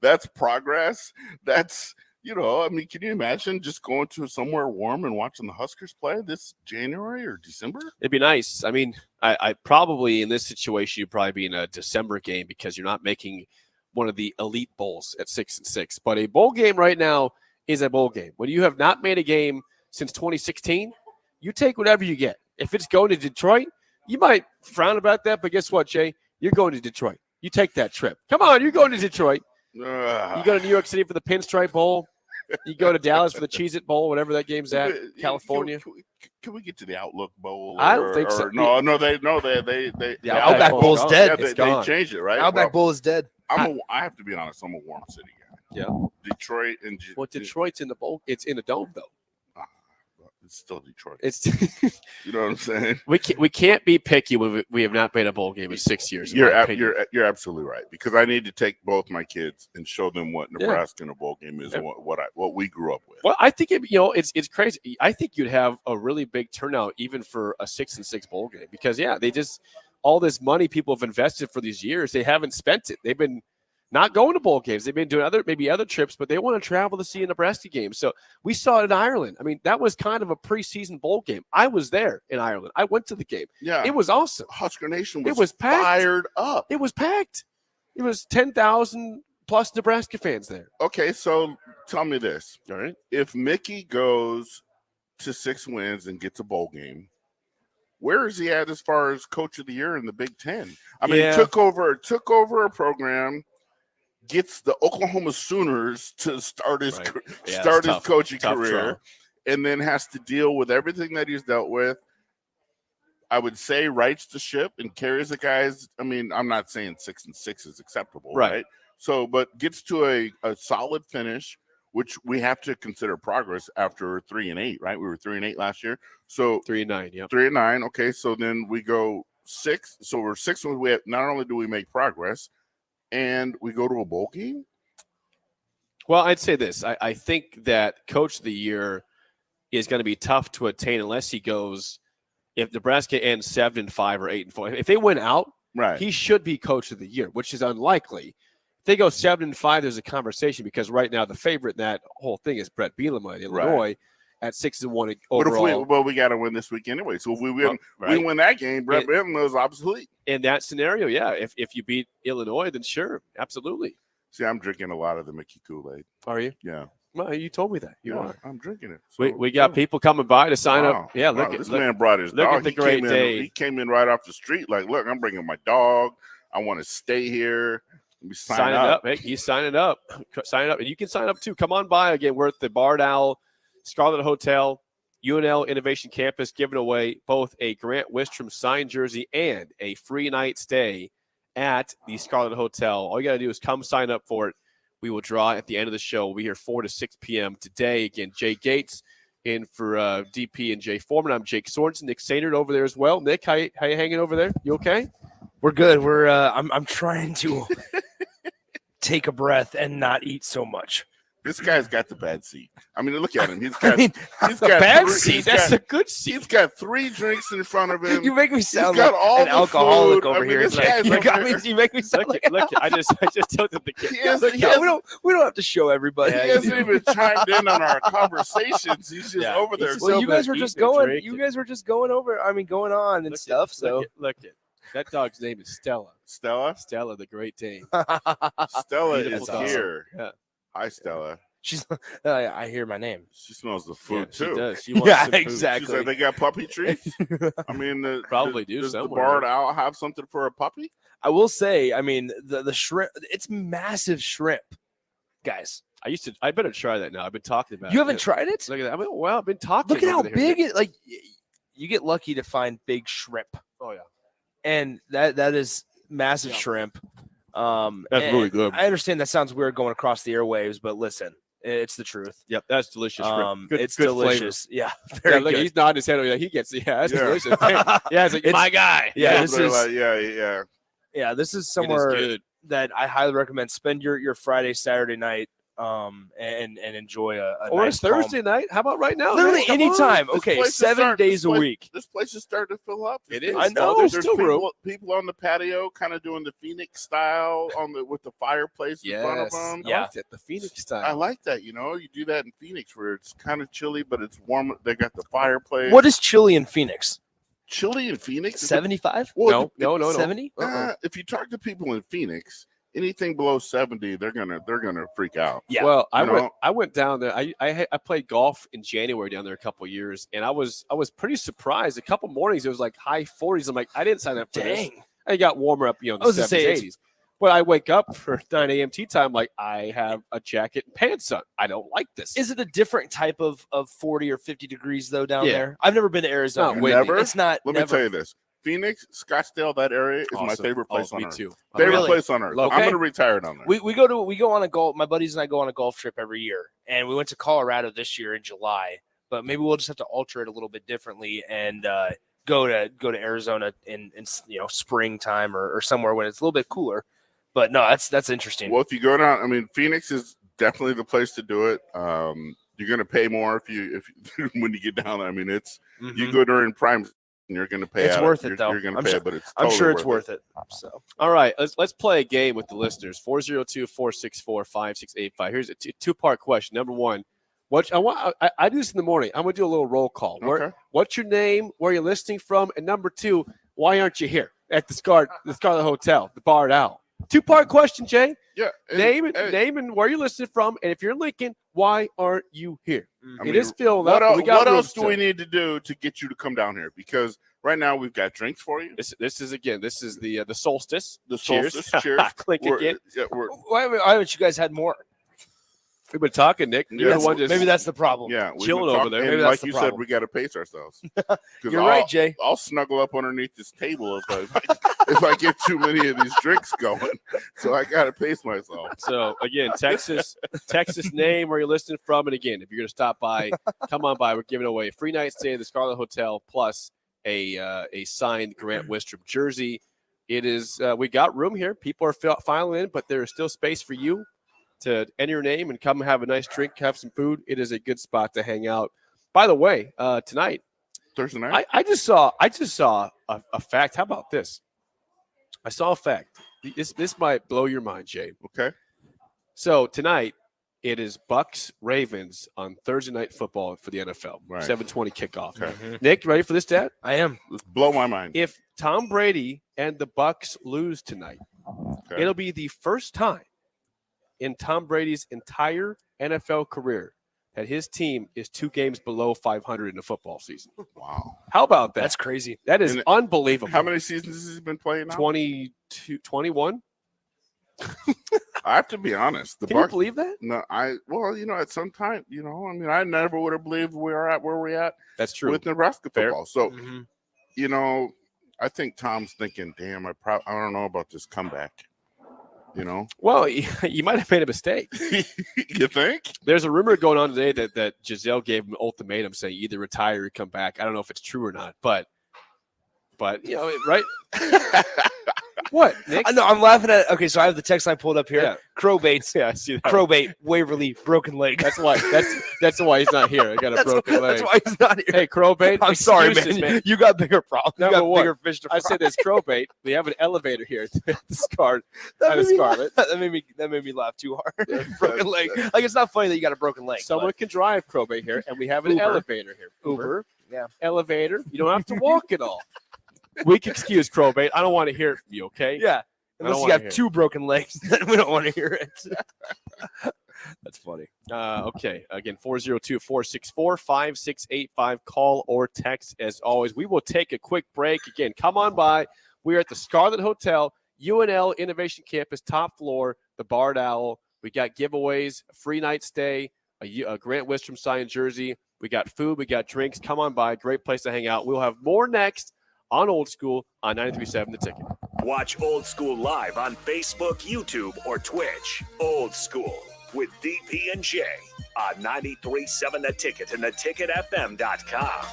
that's progress. That's, I mean, can you imagine just going to somewhere warm and watching the Huskers play this January or December? It'd be nice. I mean, I probably in this situation you'd probably be in a December game because you're not making one of the elite bowls at 6-6. But a bowl game right now is a bowl game. When you have not made a game since 2016, you take whatever you get. If it's going to Detroit, you might frown about that, but guess what, Jay? You're going to Detroit. You take that trip. Come on, you're going to Detroit. You go to New York City for the Pinstripe Bowl. You go to Dallas for the Cheez-It Bowl, whatever that game's at, California. Can we get to the Outlook Bowl? I don't think so. No, they The Outback Bowl's dead. Yeah, they changed it, right? Outback Bowl is dead. I have to be honest. I'm a warm city guy. Yeah. Detroit and Well, Detroit's in the bowl. It's in the dome, though. It's still Detroit. It's you know what I'm saying. We can't be picky when we have not made a bowl game in 6 years. in my opinion. You're absolutely right, because I need to take both my kids and show them what Nebraska in a bowl game is and what we grew up with. Well, I think it's crazy. I think you'd have a really big turnout even for a 6-6 bowl game because they just all this money people have invested for these years, they haven't spent it. They've been not going to bowl games. They've been doing other trips, but they want to travel to see a Nebraska game. So we saw it in Ireland. I mean, that was kind of a preseason bowl game. I was there in Ireland. I went to the game. Yeah, it was awesome. Husker Nation was packed. fired up. It was packed. It was 10,000 plus Nebraska fans there. Okay, so tell me this. All right. If Mickey goes to 6 wins and gets a bowl game, where is he at as far as coach of the year in the Big Ten? I mean, he took over a program, gets the Oklahoma Sooners to start his coaching career, and then has to deal with everything that he's dealt with. I would say rights the ship and carries the guys. I mean, I'm not saying 6-6 is acceptable, right? So, but gets to a solid finish, which we have to consider progress after 3-8, right? We were 3-8 last year. So 3-9, yeah. 3-9. Okay. So then we go 6. So we're 6 when we have, not only do we make progress and we go to a bowl game. Well, I'd say this. I think that coach of the year is going to be tough to attain unless he goes, if Nebraska ends 7-5 or 8-4, if they win out, he should be coach of the year, which is unlikely. If they go 7-5, there's a conversation because right now the favorite in that whole thing is Brett Bielema in Illinois at 6-1 overall. But we got to win this week anyway. So if we win, we win that game, Brett Bielema is obsolete. In that scenario, if you beat Illinois, then sure, absolutely. See, I'm drinking a lot of the Mickey Kool-Aid. Are you? Yeah. Well, you told me that. You are. I'm drinking it. So, we got people coming by to sign up. Yeah, look at this man brought his look dog. at the great day. He came in right off the street. Like, look, I'm bringing my dog. I want to stay here. Let me sign up. Hey, he's signing up. Sign up, and you can sign up too. Come on by again. We're at the Bard Owl Scarlet Hotel, UNL Innovation Campus, giving away both a Grant Wistrom signed jersey and a free night stay at the Scarlet Hotel. All you got to do is come sign up for it. We will draw at the end of the show. We'll be here 4 to 6 p.m. today. Again, Jay Gates in for DP and Jay Foreman. I'm Jake Sorensen. Nick Sainert over there as well. Nick, how you hanging over there? You okay? We're good. We're I'm trying to take a breath and not eat so much. This guy's got the bad seat. I mean, look at him. He's got, he's got bad seat. That's a good seat. He's got 3 drinks in front of him. You make me sound like an alcoholic over here. You make me sound like I just told the kid. We don't have to show everybody. He hasn't even chimed in on our conversations. He's just over there. Well, you guys were just going. You guys were just going over. I mean, going on and stuff. So look at that dog's name is Stella. Stella, the Great Dane. Stella is Beautiful here. Yeah. Hi, Stella. She's. I hear my name. She smells the food too. She does. She wants some food. Exactly. She's like, they got puppy treats. I mean, probably does the somewhere. Bard Owl have something for a puppy? I will say, I mean, the shrimp. It's massive shrimp, guys. I better try that now. I've been talking about it. You haven't tried it? Look at that. Well, I've been talking. Look at how over there. big it like. You get lucky to find big shrimp. Oh yeah, and that is massive shrimp. That's really good. I understand that sounds weird going across the airwaves, but listen, it's the truth. Yep, that's delicious shrimp. Good, it's good delicious. flavor. Yeah, very look, good. he's nodding his head. He gets. Yeah, that's delicious. Yeah, it's like my guy. Yeah, this is. Like, yeah. This is somewhere good. that I highly recommend. Spend your Friday, Saturday night, and enjoy a or nice a Thursday night. How about right now? Literally man? Come anytime. This Okay, place is 7 days a this place- week. This place is starting to fill up. It is. I know. There's still room. People on the patio, kind of doing the Phoenix style with the fireplace in front of them. I like that, the Phoenix style. I like that. You do that in Phoenix where it's kind of chilly, but it's warm. They got the fireplace. What is chili in Phoenix? Chili in Phoenix? 75? Well, no. 70? If you talk to people in Phoenix, anything below 70, they're gonna freak out. Yeah. Well, I went down there. I played golf in January down there a couple of years, and I was pretty surprised. A couple mornings it was like high 40s. I'm like, I didn't sign up for this. Dang. I got warmer up, in the 70s, 80s. But I wake up for 9 a.m. tea time, like I have a jacket and pants on. I don't like this. Is it a different type of 40 or 50 degrees though down Yeah. there? I've never been to Arizona. Never? It's not. Let me tell you this. Phoenix, Scottsdale, that area is my Awesome. favorite place Oh, on me earth. too. Favorite Really? place on earth. Okay. I'm gonna retire down there. We go on a golf. My buddies and I go on a golf trip every year, and we went to Colorado this year in July. But maybe we'll just have to alter it a little bit differently and go to Arizona in springtime or somewhere when it's a little bit cooler. But no, that's interesting. Well, if you go down, I mean, Phoenix is definitely the place to do it. You're gonna pay more if you when you get down there. I mean, it's you go during prime. You're going to pay. It's worth it, though. You're going to I'm pay, sure- but it's. I'm Totally sure it's worth it. So, All right, let's play a game with the listeners. 402-464-5685. Here's a two-part question. Number one, I do this in the morning. I'm going to do a little roll call. Okay. What's your name? Where are you listening from? And number two, why aren't you here at the Scarlet Hotel, the Barred Owl? Two-part question, Jay. Yeah. Name and where you're listening from, and if you're in Lincoln, why aren't you here? I It mean, is filled what up. el- We got what room else do still. we need to do to get you to come down here? Because right now we've got drinks for you. This is the solstice. The Cheers. solstice. Cheers. Clink again. why haven't you guys had more? We've been talking, Nick. You're the one just Maybe that's the problem. Yeah, we've chilling been over talking- there. and Maybe like that's the you said, problem. we got to pace ourselves. 'Cause You're right, Jay. I'll snuggle up underneath this table if I get too many of these drinks going. So I got to pace myself. So again, Texas name, where you're listening from, and again, if you're going to stop by, come on by. We're giving away a free night stay at the Scarlet Hotel plus a signed Grant Wistrom jersey. It is we got room here. People are filing in, but there is still space for you to enter your name and come have a nice drink, have some food. It is a good spot to hang out. By the way, tonight, Thursday night. I just saw a fact. How about this? I saw a fact. This might blow your mind, Jay. Okay. So tonight it is Bucks Ravens on Thursday Night Football for the NFL. Right. 7:20 kickoff. Okay. Nick, ready for this, Dad? I am. Let's blow my mind. If Tom Brady and the Bucks lose tonight, Okay. it'll be the first time in Tom Brady's entire NFL career that his team is 2 games below 500 in the football season. Wow. How about that? That's crazy. That is And unbelievable. How many seasons has he been playing now? 22, 21? I have to be honest. The Can you Bucs. believe that? No, at some time, I never would have believed we're at where we're at That's true. with Nebraska Fair. football. So, I think Tom's thinking, damn, I don't know about this comeback. Well, you might have made a mistake. You think? There's a rumor going on today that Giselle gave him an ultimatum saying either retire or come back. I don't know if it's true or not, but right? What, Nick? I know. I'm laughing at. Okay, so I have the text line pulled up here. Yeah. Crowbaits. Yeah, I see that. Crowbait. Waverly. Broken leg. That's why he's not here. I got a broken leg. That's why he's not here. Hey, Crowbait. I'm sorry, excuses, man. You got bigger problems. You Number got one, bigger fish to fry. I said this Crowbait. We have an elevator here at the Scarlet. That made me Scarlet. laugh. That made me laugh too hard. Broken leg. Like, it's not funny that you got a broken leg. Someone can drive Crowbait here, and we have an Uber. elevator here. Uber. Yeah. Elevator. You don't have to walk at all. We can excuse Crowbait. I don't want to hear it from you, okay? Yeah. I don't Unless you wanna have hear it. 2 broken legs, then we don't want to hear it. That's funny. Okay. Again, 402-464-5685. Call or text as always. We will take a quick break. Again, come on by. We are at the Scarlet Hotel, UNL Innovation Campus, top floor, the Barred Owl. We got giveaways, a free night stay, a Grant Wistrom signed jersey. We got food. We got drinks. Come on by. Great place to hang out. We'll have more next on Old School on 93.7 The Ticket. Watch Old School live on Facebook, YouTube, or Twitch. Old School with DP and J on 93.7 The Ticket and theticketfm.com.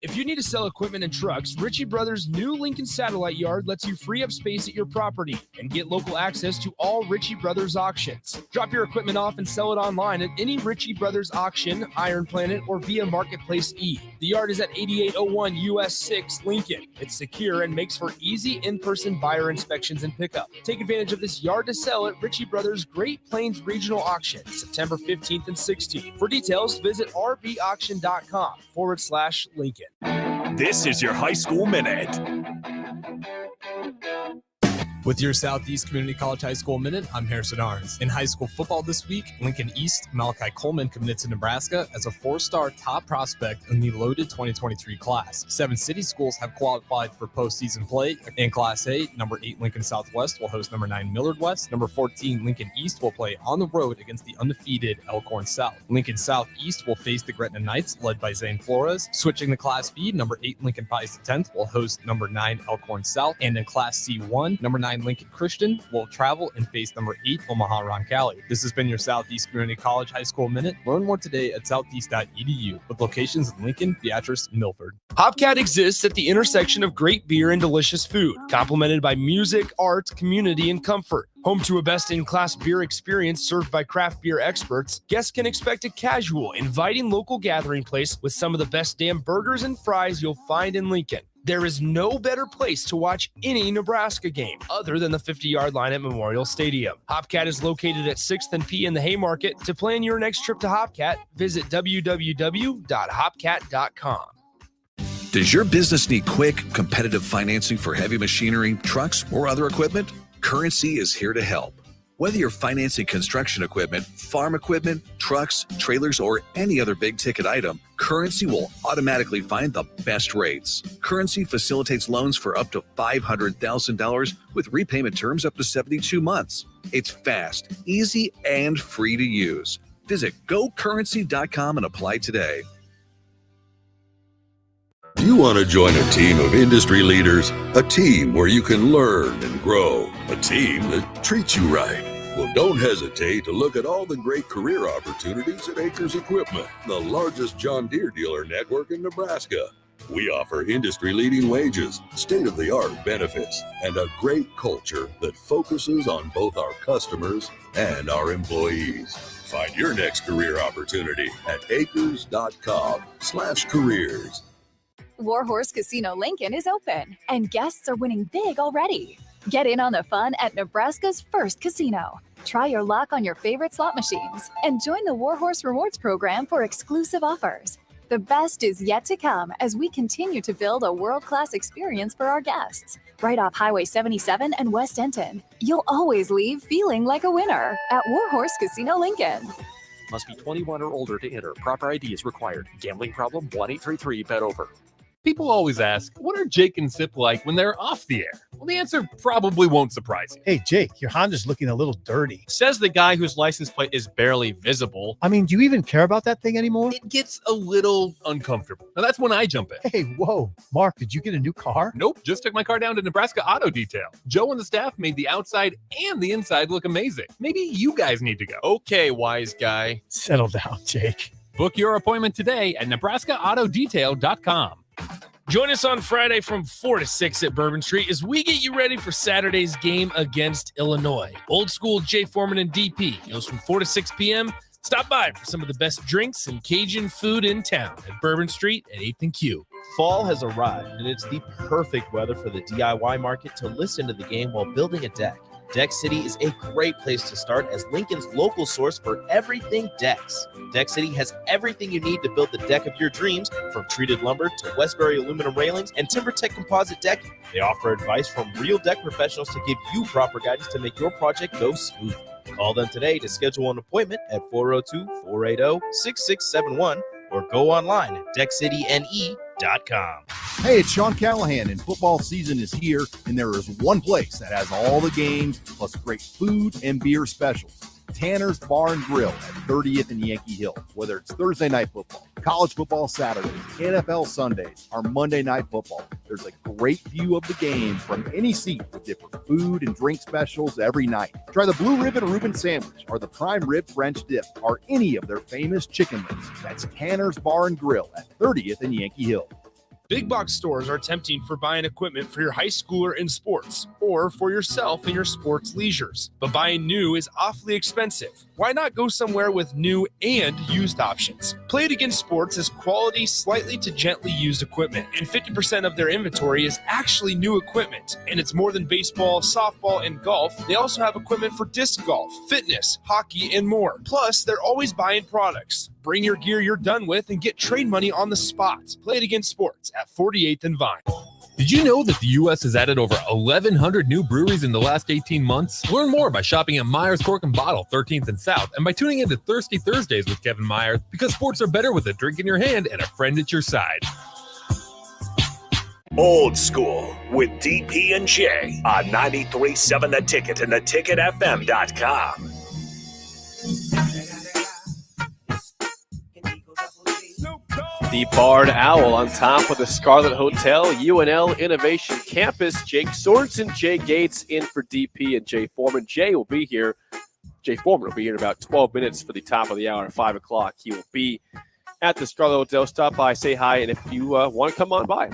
If you need to sell equipment and trucks, Ritchie Brothers' new Lincoln Satellite Yard lets you free up space at your property and get local access to all Ritchie Brothers auctions. Drop your equipment off and sell it online at any Ritchie Brothers auction, Iron Planet, or via Marketplace E. The yard is at 8801 US 6 Lincoln. It's secure and makes for easy in-person buyer inspections and pickup. Take advantage of this yard to sell at Ritchie Brothers' Great Plains Regional Auction, September 15th and 16th. For details, visit rbauction.com/Lincoln. This is your High School Minute. With your Southeast Community College High School Minute, I'm Harrison Arns. In high school football this week, Lincoln East Malachi Coleman committed to Nebraska as a 4-star top prospect in the loaded 2023 class. 7 city schools have qualified for postseason play. In Class A, number 8 Lincoln Southwest will host number 9 Millard West. Number 14 Lincoln East will play on the road against the undefeated Elkhorn South. Lincoln Southeast will face the Gretna Knights, led by Zane Flores. Switching to Class B, number 8 Lincoln Pius X will host number 9 Elkhorn South. And in Class C1, number 9 Lincoln Christian will travel and face number 8 Omaha Roncalli. This has been your Southeast Community College High School Minute. Learn more today at southeast.edu with locations in Lincoln, Beatrice, and Milford. Hopcat exists at the intersection of great beer and delicious food, complemented by music, art, community, and comfort. Home to a best-in-class beer experience served by craft beer experts, guests can expect a casual, inviting local gathering place with some of the best damn burgers and fries you'll find in Lincoln. There is no better place to watch any Nebraska game other than the 50-yard line at Memorial Stadium. Hopcat is located at 6th and P in the Haymarket. To plan your next trip to Hopcat, visit www.hopcat.com. Does your business need quick, competitive financing for heavy machinery, trucks, or other equipment? Currency is here to help. Whether you're financing construction equipment, farm equipment, trucks, trailers, or any other big-ticket item, Currency will automatically find the best rates. Currency facilitates loans for up to $500,000 with repayment terms up to 72 months. It's fast, easy, and free to use. Visit gocurrency.com and apply today. You want to join a team of industry leaders, a team where you can learn and grow, a team that treats you right. Well, don't hesitate to look at all the great career opportunities at Acres Equipment, the largest John Deere dealer network in Nebraska. We offer industry-leading wages, state-of-the-art benefits, and a great culture that focuses on both our customers and our employees. Find your next career opportunity at acres.com/careers. Warhorse Casino Lincoln is open, and guests are winning big already. Get in on the fun at Nebraska's first casino. Try your luck on your favorite slot machines and join the Warhorse Rewards program for exclusive offers. The best is yet to come as we continue to build a world-class experience for our guests. Right off Highway 77 and West Denton. You'll always leave feeling like a winner at Warhorse Casino Lincoln. Must be 21 or older to enter. Proper ID is required. Gambling problem? 1-833-BET-OVER. People always ask, what are Jake and Sip like when they're off the air? Well, the answer probably won't surprise you. Hey, Jake, your Honda's looking a little dirty. Says the guy whose license plate is barely visible. I mean, do you even care about that thing anymore? It gets a little uncomfortable. Now, that's when I jump in. Hey, whoa. Mark, did you get a new car? Nope, just took my car down to Nebraska Auto Detail. Joe and the staff made the outside and the inside look amazing. Maybe you guys need to go. Okay, wise guy. Settle down, Jake. Book your appointment today at nebraskaautodetail.com. Join us on Friday from 4 to 6 at Bourbon Street as we get you ready for Saturday's game against Illinois. Old School Jay Foreman and DP goes from 4 to 6 p.m. Stop by for some of the best drinks and Cajun food in town at Bourbon Street at 8th and Q. Fall has arrived, and it's the perfect weather for the DIY market to listen to the game while building a deck. Deck City is a great place to start as Lincoln's local source for everything decks. Deck City has everything you need to build the deck of your dreams, from treated lumber to Westbury aluminum railings and TimberTech composite decking. They offer advice from real deck professionals to give you proper guidance to make your project go smooth. Call them today to schedule an appointment at 402-480-6671 or go online at deckcityne.com. TicketTailgate.com. Hey, it's Sean Callahan, and football season is here, and there is one place that has all the games, plus great food and beer specials. Tanner's Bar and Grill at 30th and Yankee Hill. Whether it's Thursday night football, college football Saturdays, NFL Sundays, or Monday night football, there's a great view of the game from any seat with different food and drink specials every night. Try the Blue Ribbon Reuben Sandwich or the Prime Rib French Dip or any of their famous chicken wings. That's Tanner's Bar and Grill at 30th and Yankee Hill. Big box stores are tempting for buying equipment for your high schooler in sports or for yourself in your sports leisures. But buying new is awfully expensive. Why not go somewhere with new and used options? Play It Again Sports has quality, slightly to gently used equipment, and 50% of their inventory is actually new equipment. And it's more than baseball, softball, and golf. They also have equipment for disc golf, fitness, hockey, and more. Plus, they're always buying products. Bring your gear you're done with and get trade money on the spot. Play It Again Sports at 48th and Vine. Did you know that the U.S. has added over 1,100 new breweries in the last 18 months? Learn more by shopping at Myers Cork and Bottle, 13th and South, and by tuning into Thirsty Thursdays with Kevin Myers, because sports are better with a drink in your hand and a friend at your side. Old School with DP and J on 93.7 The Ticket and theticketfm.com. The Barred Owl on top of the Scarlet Hotel, UNL Innovation Campus. Jake Sorensen, Jay Gates in for DP and Jay Foreman. Jay Foreman will be here in about 12 minutes for the top of the hour at 5 o'clock. He will be at the Scarlet Hotel. Stop by, say hi, and if you want to come on by,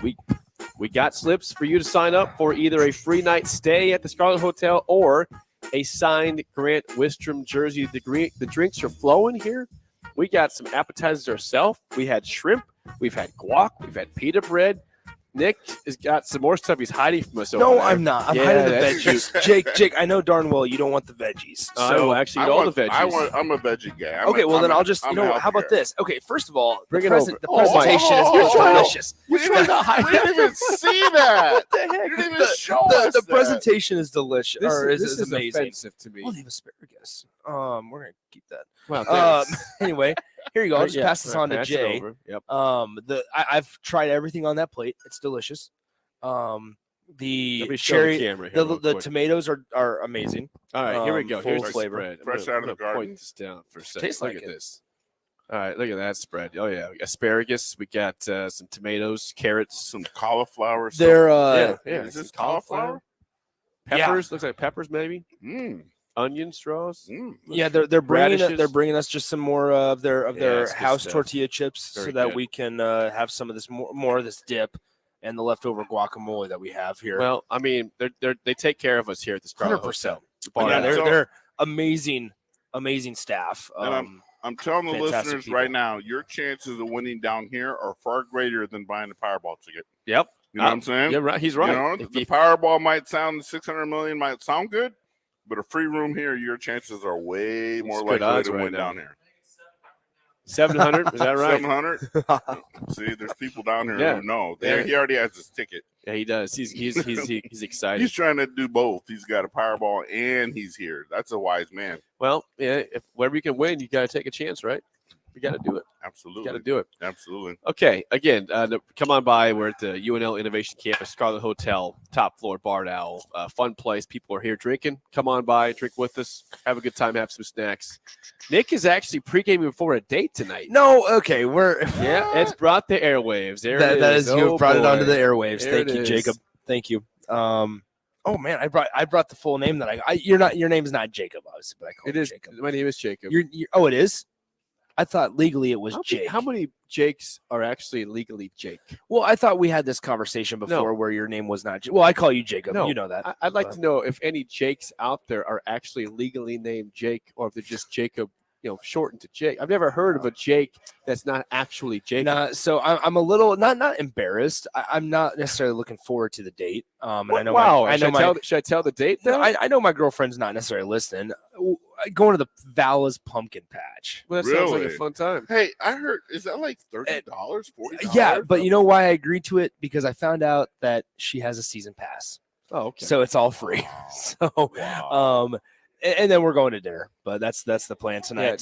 we got slips for you to sign up for either a free night stay at the Scarlet Hotel or a signed Grant Wistrom jersey. The drinks are flowing here. We got some appetizers ourselves. We had shrimp. We've had guac. We've had pita bread. Nick has got some more stuff he's hiding from us over there. No, I'm not. I'm hiding the veggies. Jake, I know darn well you don't want the veggies. I will actually eat all the veggies. I'm a veggie guy. I'll just, how about this? Okay, first of all, Bring it over. The presentation is delicious. We didn't even see that. What the heck? You didn't even show us The presentation is delicious. This is is amazing. offensive to me. Oh, they have asparagus. We're gonna keep that. Well, anyway, here you go. I'll just pass this on to Jay. Yep. I've tried everything on that plate. It's delicious. The me show the cherry, camera here real the quick. tomatoes are amazing. All right, here we go. Full Here's the flavor. spread. I'm Fresh gonna- out of I'm the gonna garden. Point this down for a second. Tastes Look like at it. this. All right, look at that spread. Oh yeah, asparagus. We got some tomatoes, carrots, some cauliflower. They're is this cauliflower? peppers. Looks like peppers, maybe. Mm. Onion straws. Yeah, they're bringing Radishes. they're bringing us just some more of their it's good house stuff. tortilla chips, Very so that good. we can have some of this more of this dip and the leftover guacamole that we have here. Well, I mean, they take care of us here at the Scarlet 100%. Hotel. Yeah, So- they're amazing staff. And I'm telling the fantastic listeners people. right now, your chances of winning down here are far greater than buying a Powerball ticket. Yep. You know what I'm saying? Yeah, right. He's right. You know, the Powerball might sound 600 million might sound good, but a free room here, your chances are way more good likely odds to right win now. down here. 700. Is that right? 700. See, there's people down here Yeah. who know. Yeah. He already has his ticket. Yeah, he does. He's excited. He's trying to do both. He's got a Powerball and he's here. That's a wise man. Well, yeah. If wherever you can win, you got to take a chance, right? You got to do it. Absolutely. Got to do it. Absolutely. Okay. Again, come on by. We're at the UNL Innovation Campus, Scarlet Hotel, top floor, Barred Owl. Fun place. People are here drinking. Come on by, drink with us, have a good time, have some snacks. Nick is actually pre-gaming before a date tonight. No, okay, Yeah, it's brought the airwaves. There that, it that is. is you Oh, brought it onto boy. the airwaves. There Thank it you, is. Jacob. Thank you. Oh man, I brought the full name that your name's not Jacob, obviously, but I call It you is. Jacob. My name is Jacob. Oh, it is. I thought legally it was Jake. How many Jakes are actually legally Jake? Well, I thought we had this conversation before where your name was not Jake. Well, I call you Jacob. No, You know that. I'd like to know if any Jakes out there are actually legally named Jake, or if they're just Jacob, shortened to Jake. I've never heard of a Jake that's not actually Jacob. Nah, so I'm a little not embarrassed. I'm not necessarily looking forward to the date. And I know Should I tell the date No, though? I know my girlfriend's not necessarily listening. Going to the Vala's pumpkin patch. Well, that sounds like a fun time. Hey, I heard, is that like $30, $40? Yeah, but you know why I agreed to it? Because I found out that she has a season pass. Oh, okay. So it's all free. So, and then we're going to dinner. But that's the plan tonight.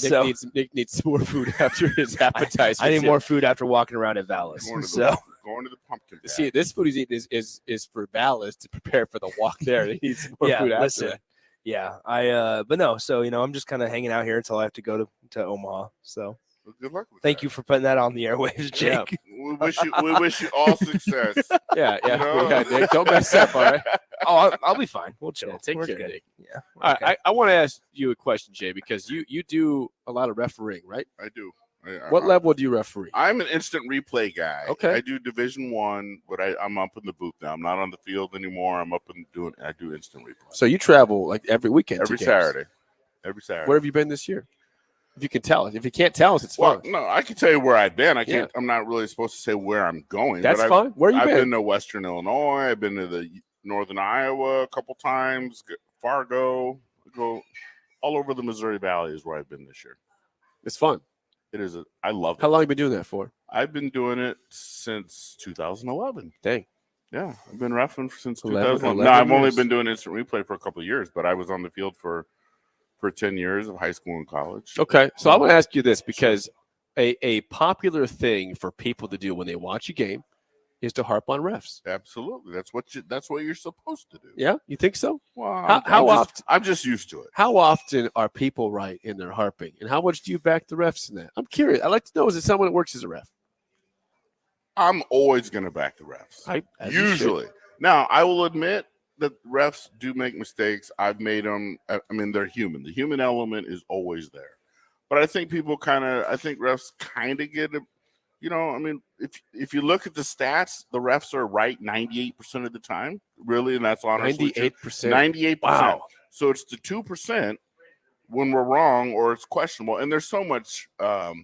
Nick needs more food after his appetizer. I need more food after walking around at Vala's. So going to the pumpkin patch. See, this food he's eating is for Dallas to prepare for the walk there. He needs some more food after listen. that. Yeah, but no. So I'm just kind of hanging out here until I have to go to Omaha. So Well, good luck with thank you for putting that on the airwaves, Jake. We wish you all success. Yeah. You know? Yeah, Nick, don't mess up, all right? Oh, I'll be fine. We'll chill. Yeah, take We're care, good. Nick. Yeah. All right, I want to ask you a question, Jay, because you do a lot of refereeing, right? I do. What level do you referee? I'm an instant replay guy. Okay. I do Division I, but I'm up in the booth now. I'm not on the field anymore. I'm up and I do instant replay. So you travel like every weekend? Every to games. Saturday. Every Saturday. Where have you been this year? If you can tell us. If you can't tell us, it's fine. No, I can tell you where I've been. I Yeah. can't. I'm not really supposed to say where I'm going. That's but fine. Where you I've been? been to Western Illinois. I've been to the Northern Iowa a couple times. Fargo. Go all over the Missouri Valley is where I've been this year. It's fun. It is. I love it. How long have you been doing that for? I've been doing it since 2011. Dang. Yeah, I've been reffing since 11 2011. No, I've only years. been doing instant replay for a couple of years, but I was on the field for 10 years of high school and college. Okay, so I want to ask you this because a popular thing for people to do when they watch a game is to harp on refs. Absolutely, that's what you're supposed to do. Yeah, you think so? Well, How often? I'm just used to it. How often are people right in their harping, and how much do you back the refs in that? I'm curious. I'd like to know: is it someone that works as a ref? I'm always going to back the refs. As you Usually. Now, I will admit that refs do make mistakes. I've made them. I mean, they're human. The human element is always there. But I think refs kind of get it. I mean, if you look at the stats, the refs are right 98% of the time. Really, and that's honestly 98%. 98%. Wow. So it's the 2% when we're wrong or it's questionable. And there's so much that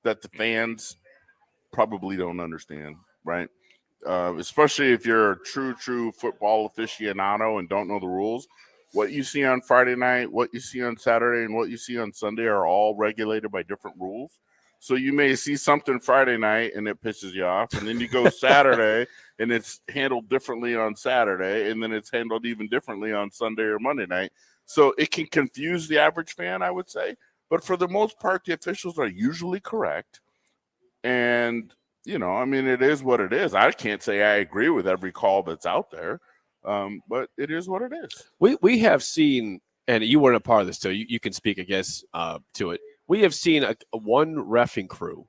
the fans probably don't understand, right? Especially if you're a true football aficionado and don't know the rules. What you see on Friday night, what you see on Saturday, and what you see on Sunday are all regulated by different rules. So you may see something Friday night and it pisses you off, and then you go Saturday and it's handled differently on Saturday, and then it's handled even differently on Sunday or Monday night. So it can confuse the average fan, I would say. But for the most part, the officials are usually correct. And, I mean, it is what it is. I can't say I agree with every call that's out there, but it is what it is. We have seen, and you weren't a part of this, so you can speak, I guess, to it. We have seen one reffing crew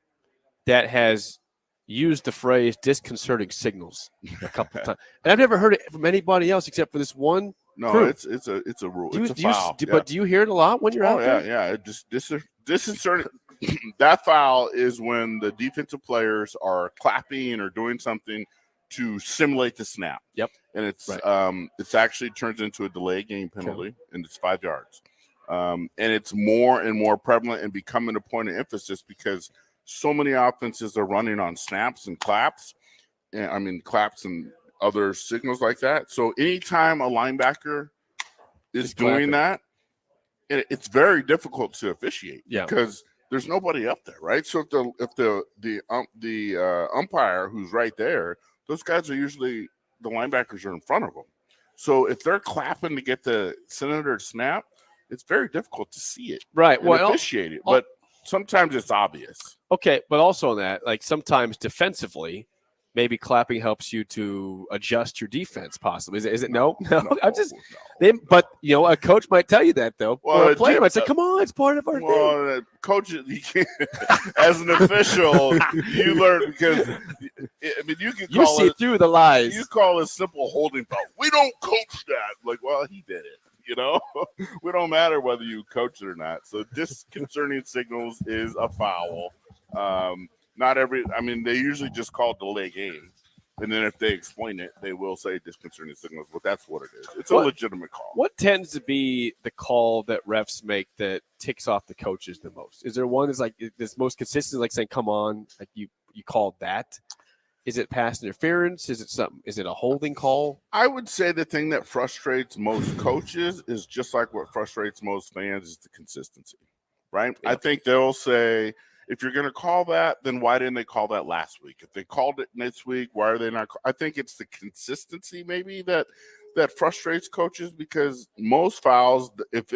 that has used the phrase disconcerting signals a couple of times. And I've never heard it from anybody else except for this one crew. It's a rule. It's a foul. But do you hear it a lot when you're out there? Yeah. It just disconcerting. That foul is when the defensive players are clapping or doing something to simulate the snap. Yep. And it's actually turns into a delay game penalty, and it's 5 yards. And it's more and more prevalent and becoming a point of emphasis because so many offenses are running on snaps and claps. Claps and other signals like that. So anytime a linebacker is doing that, it's very difficult to officiate because there's nobody up there, right? So if the umpire who's right there, those guys are usually the linebackers are in front of them. So if they're clapping to get the senator to snap, it's very difficult to see it, right? And well, officiate it, but sometimes it's obvious. Okay, but also on that, like sometimes defensively, maybe clapping helps you to adjust your defense. Possibly, is it? No. I'm just. But a coach might tell you that though. Well, or a player might say, "Come on, it's part of our thing." Coach, as an official, you learn because you can call see it through the lies. You call it simple holding foul. We don't coach that. Like, well, he did it. We don't matter whether you coach it or not. So disconcerting signals is a foul. They usually just call it delay game. And then if they explain it, they will say disconcerting signals, but that's what it is. It's a legitimate call. What tends to be the call that refs make that ticks off the coaches the most? Is there one that's like this most consistent, like saying, come on, like you called that? Is it pass interference? Is it something? Is it a holding call? I would say the thing that frustrates most coaches is just like what frustrates most fans is the consistency, right? Yeah. I think they'll say, if you're going to call that, then why didn't they call that last week? If they called it next week, why are they not? I think it's the consistency maybe that frustrates coaches because most fouls, if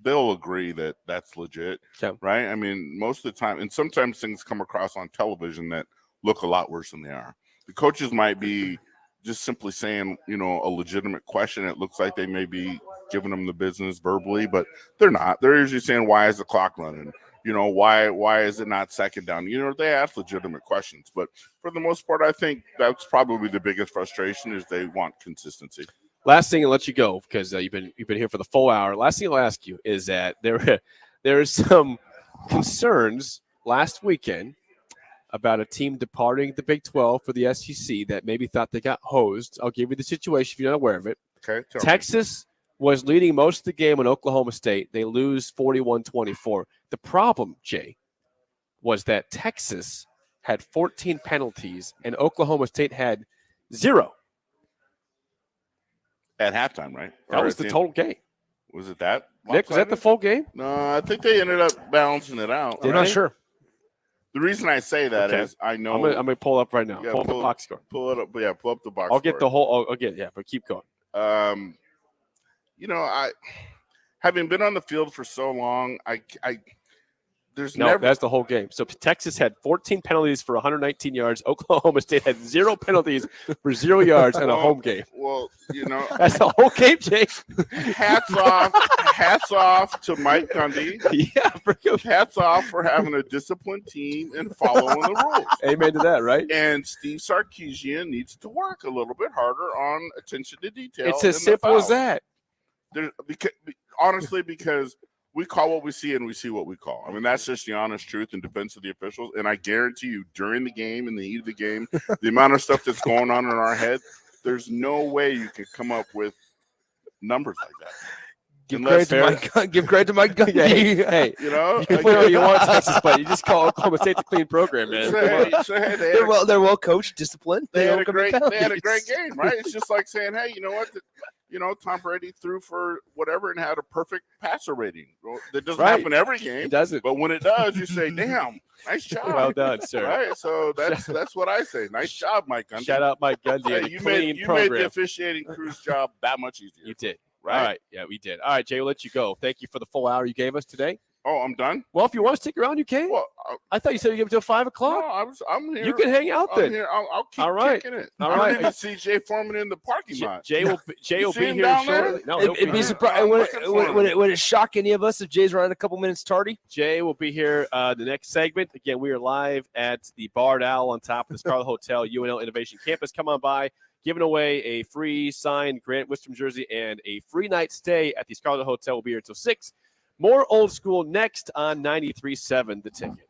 they'll agree that that's legit, right? I mean, most of the time, and sometimes things come across on television that look a lot worse than they are. the coaches might be just simply saying, a legitimate question. It looks like they may be giving them the business verbally, but they're not. They're usually saying, why is the clock running? Why is it not second down? They ask legitimate questions, but for the most part, I think that's probably the biggest frustration is they want consistency. Last thing, I'll let you go because you've been here for the full hour. Last thing I'll ask you is that there are some concerns last weekend about a team departing the Big 12 for the SEC that maybe thought they got hosed. I'll give you the situation if you're not aware of it. Okay. Texas was leading most of the game in Oklahoma State. They lose 41-24. The problem, Jay, was that Texas had 14 penalties and Oklahoma State had 0. At halftime, right? That was the total game. Was it that? Nick, was that the full game? No, I think they ended up balancing it out. I'm not sure. The reason I say that is I know. I'm going to pull up right now. Yeah, pull up the box score. Pull it up. Yeah, pull up the box I'll get score. the whole. But keep going. I having been on the field for so long, That's the whole game. So Texas had 14 penalties for 119 yards. Oklahoma State had 0 penalties for 0 yards in a home game. Well, that's the whole game, Jake. Hats off to Mike Gundy. Yeah, hats off for having a disciplined team and following the rules. Amen to that, right? And Steve Sarkisian needs to work a little bit harder on attention to detail. It's as simple as that. Because we call what we see and we see what we call. I mean, that's just the honest truth in defense of the officials. And I guarantee you, during the game, in the heat of the game, the amount of stuff that's going on in our head, there's no way you could come up with numbers like that. Give credit to Mike Gundy. Hey, you know, you can play all you want, Texas, but you just call Oklahoma State the clean program, man. They're well coached, disciplined. They had a great game, right? It's just like saying, hey, you know what? Tom Brady threw for whatever and had a perfect passer rating. Well, that doesn't happen every game. It doesn't. But when it does, you say, damn, nice job. Well done, sir. Right? So that's what I say. Nice job, Mike Gundy. Shout out Mike Gundy. Hey, you made the officiating crew's job that much easier. You did. Right? All right. Yeah, we did. All right, Jay, we'll let you go. Thank you for the full hour you gave us today. Oh, I'm done? Well, if you want to stick around, you can. Well, I thought you said you gave it till 5 o'clock. No, I'm here. You can hang out then. I'm here. I'll keep kicking it. All I right. didn't even see Jay Foreman in the parking lot. Jay will be here down shortly. there? No, It'd be surprising. Would it shock any of us if Jay's running a couple minutes tardy? Jay will be here the next segment. Again, we are live at the Barred Owl on top of the Scarlet Hotel, UNL Innovation Campus. Come on by. Giving away a free signed Grant Wistrom jersey and a free night stay at the Scarlet Hotel. We'll be here until 6. More Old School next on 93.7 The Ticket.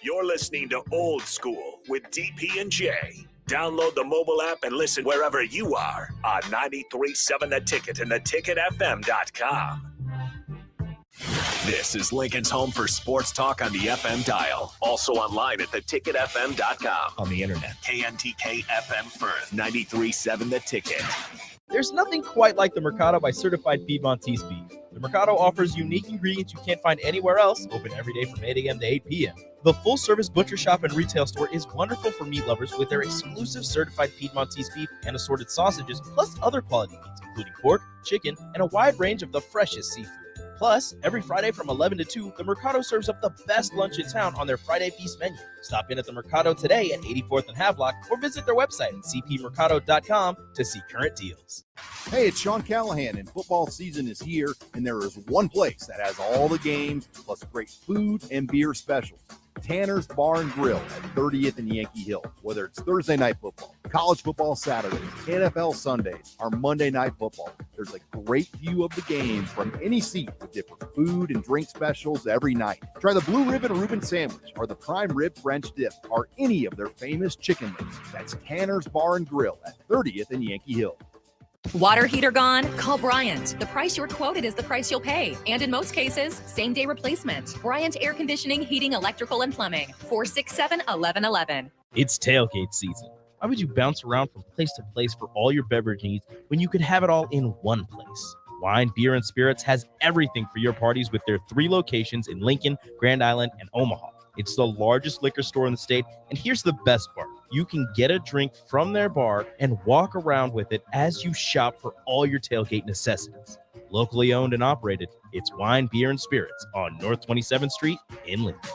You're listening to Old School with DP and J. Download the mobile app and listen wherever you are on 93.7 The Ticket and theticketfm.com. This is Lincoln's home for sports talk on the FM dial. Also online at theticketfm.com. On the internet, KNTK FM Firth, 93.7 The Ticket. There's nothing quite like the Mercado by Certified Piedmontese beef. The Mercado offers unique ingredients you can't find anywhere else, open every day from 8 a.m. to 8 p.m. The full-service butcher shop and retail store is wonderful for meat lovers with their exclusive Certified Piedmontese beef and assorted sausages, plus other quality meats, including pork, chicken, and a wide range of the freshest seafood. Plus, every Friday from 11 to 2, the Mercado serves up the best lunch in town on their Friday Feast menu. Stop in at the Mercado today at 84th and Havelock or visit their website at cpmercado.com to see current deals. Hey, it's Sean Callahan, and football season is here, and there is one place that has all the games, plus great food and beer specials. Tanner's Bar and Grill at 30th and Yankee Hill. Whether it's Thursday night football, college football Saturdays, NFL Sundays, or Monday night football, there's a great view of the game from any seat with different food and drink specials every night. Try the Blue Ribbon Reuben Sandwich or the Prime Rib French Dip or any of their famous chicken wings. That's Tanner's Bar and Grill at 30th and Yankee Hill. Water heater gone? Call Bryant. The price you're quoted is the price you'll pay. And in most cases, same-day replacement. Bryant Air Conditioning, Heating, Electrical, and Plumbing. 467-1111. It's tailgate season. Why would you bounce around from place to place for all your beverage needs when you could have it all in one place? Wine, Beer, and Spirits has everything for your parties with their 3 locations in Lincoln, Grand Island, and Omaha. It's the largest liquor store in the state, and here's the best part. You can get a drink from their bar and walk around with it as you shop for all your tailgate necessities. Locally owned and operated, it's Wine, Beer, and Spirits on North 27th Street in Lincoln.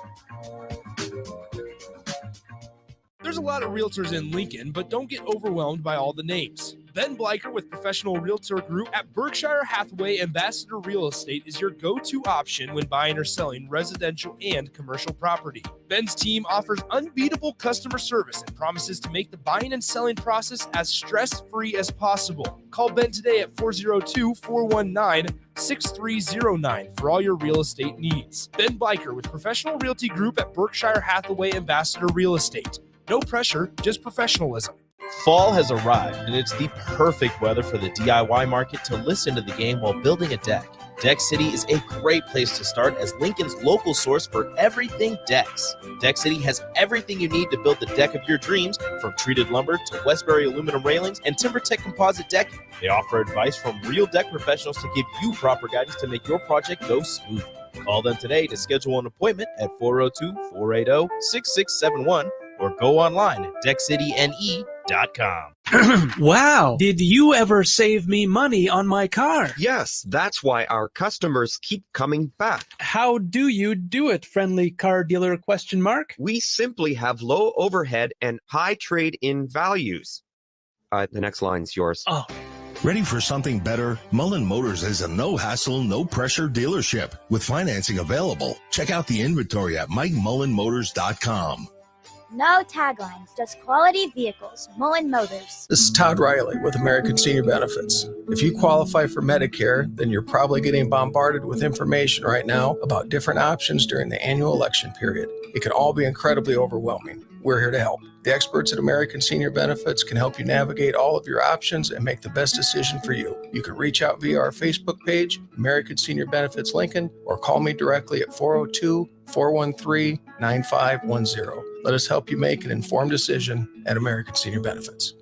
There's a lot of realtors in Lincoln, but don't get overwhelmed by all the names. Ben Bleicher with Professional Realtor Group at Berkshire Hathaway Ambassador Real Estate is your go-to option when buying or selling residential and commercial property. Ben's team offers unbeatable customer service and promises to make the buying and selling process as stress-free as possible. Call Ben today at 402-419-6309 for all your real estate needs. Ben Bleicher with Professional Realty Group at Berkshire Hathaway Ambassador Real Estate. No pressure, just professionalism. Fall has arrived, and it's the perfect weather for the DIY market to listen to the game while building a deck. Deck City is a great place to start as Lincoln's local source for everything decks. Deck City has everything you need to build the deck of your dreams, from treated lumber to Westbury aluminum railings and TimberTech composite decking. They offer advice from real deck professionals to give you proper guidance to make your project go smooth. Call them today to schedule an appointment at 402-480-6671 or go online at deckcityne.com. Wow. Did you ever save me money on my car? Yes, that's why our customers keep coming back. How do you do it, friendly car dealer ? We simply have low overhead and high trade-in values. The next line's yours. Oh. Ready for something better? Mullen Motors is a no-hassle, no-pressure dealership with financing available. Check out the inventory at MikeMullenMotors.com. No taglines, just quality vehicles. Mullen Motors. This is Todd Riley with American Senior Benefits. If you qualify for Medicare, then you're probably getting bombarded with information right now about different options during the annual election period. It can all be incredibly overwhelming. We're here to help. The experts at American Senior Benefits can help you navigate all of your options and make the best decision for you. You can reach out via our Facebook page, American Senior Benefits Lincoln, or call me directly at 402-413-9510. Let us help you make an informed decision at American Senior Benefits.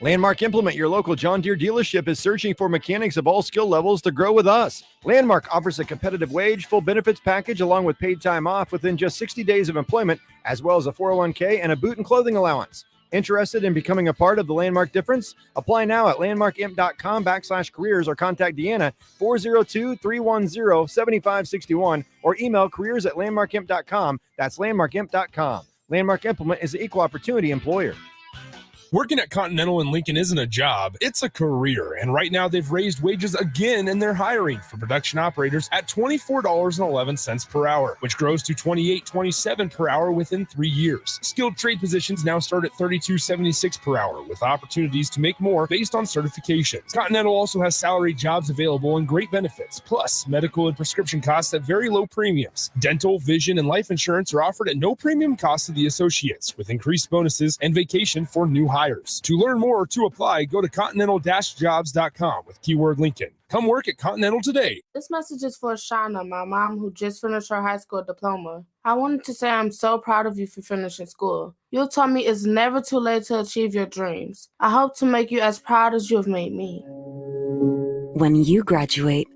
Landmark Implement, your local John Deere dealership, is searching for mechanics of all skill levels to grow with us. Landmark offers a competitive wage, full benefits package, along with paid time off within just 60 days of employment, as well as a 401k and a boot and clothing allowance. Interested in becoming a part of the Landmark difference? Apply now at landmarkimp.com/careers or contact Deanna 402-310-7561 or email careers@landmarkimp.com. That's landmarkimp.com. Landmark Implement is an equal opportunity employer. Working at Continental in Lincoln isn't a job, it's a career. And right now they've raised wages again and they're hiring for production operators at $24.11 per hour, which grows to $28.27 per hour within 3 years. Skilled trade positions now start at $32.76 per hour with opportunities to make more based on certifications. Continental also has salary jobs available and great benefits, plus medical and prescription costs at very low premiums. Dental, vision, and life insurance are offered at no premium cost to the associates with increased bonuses and vacation for new hires. To learn more or to apply, go to continental-jobs.com with keyword Lincoln. Come work at Continental today. This message is for Shauna, my mom who just finished her high school diploma. I wanted to say I'm so proud of you for finishing school. You told me it's never too late to achieve your dreams. I hope to make you as proud as you have made me. When you graduate,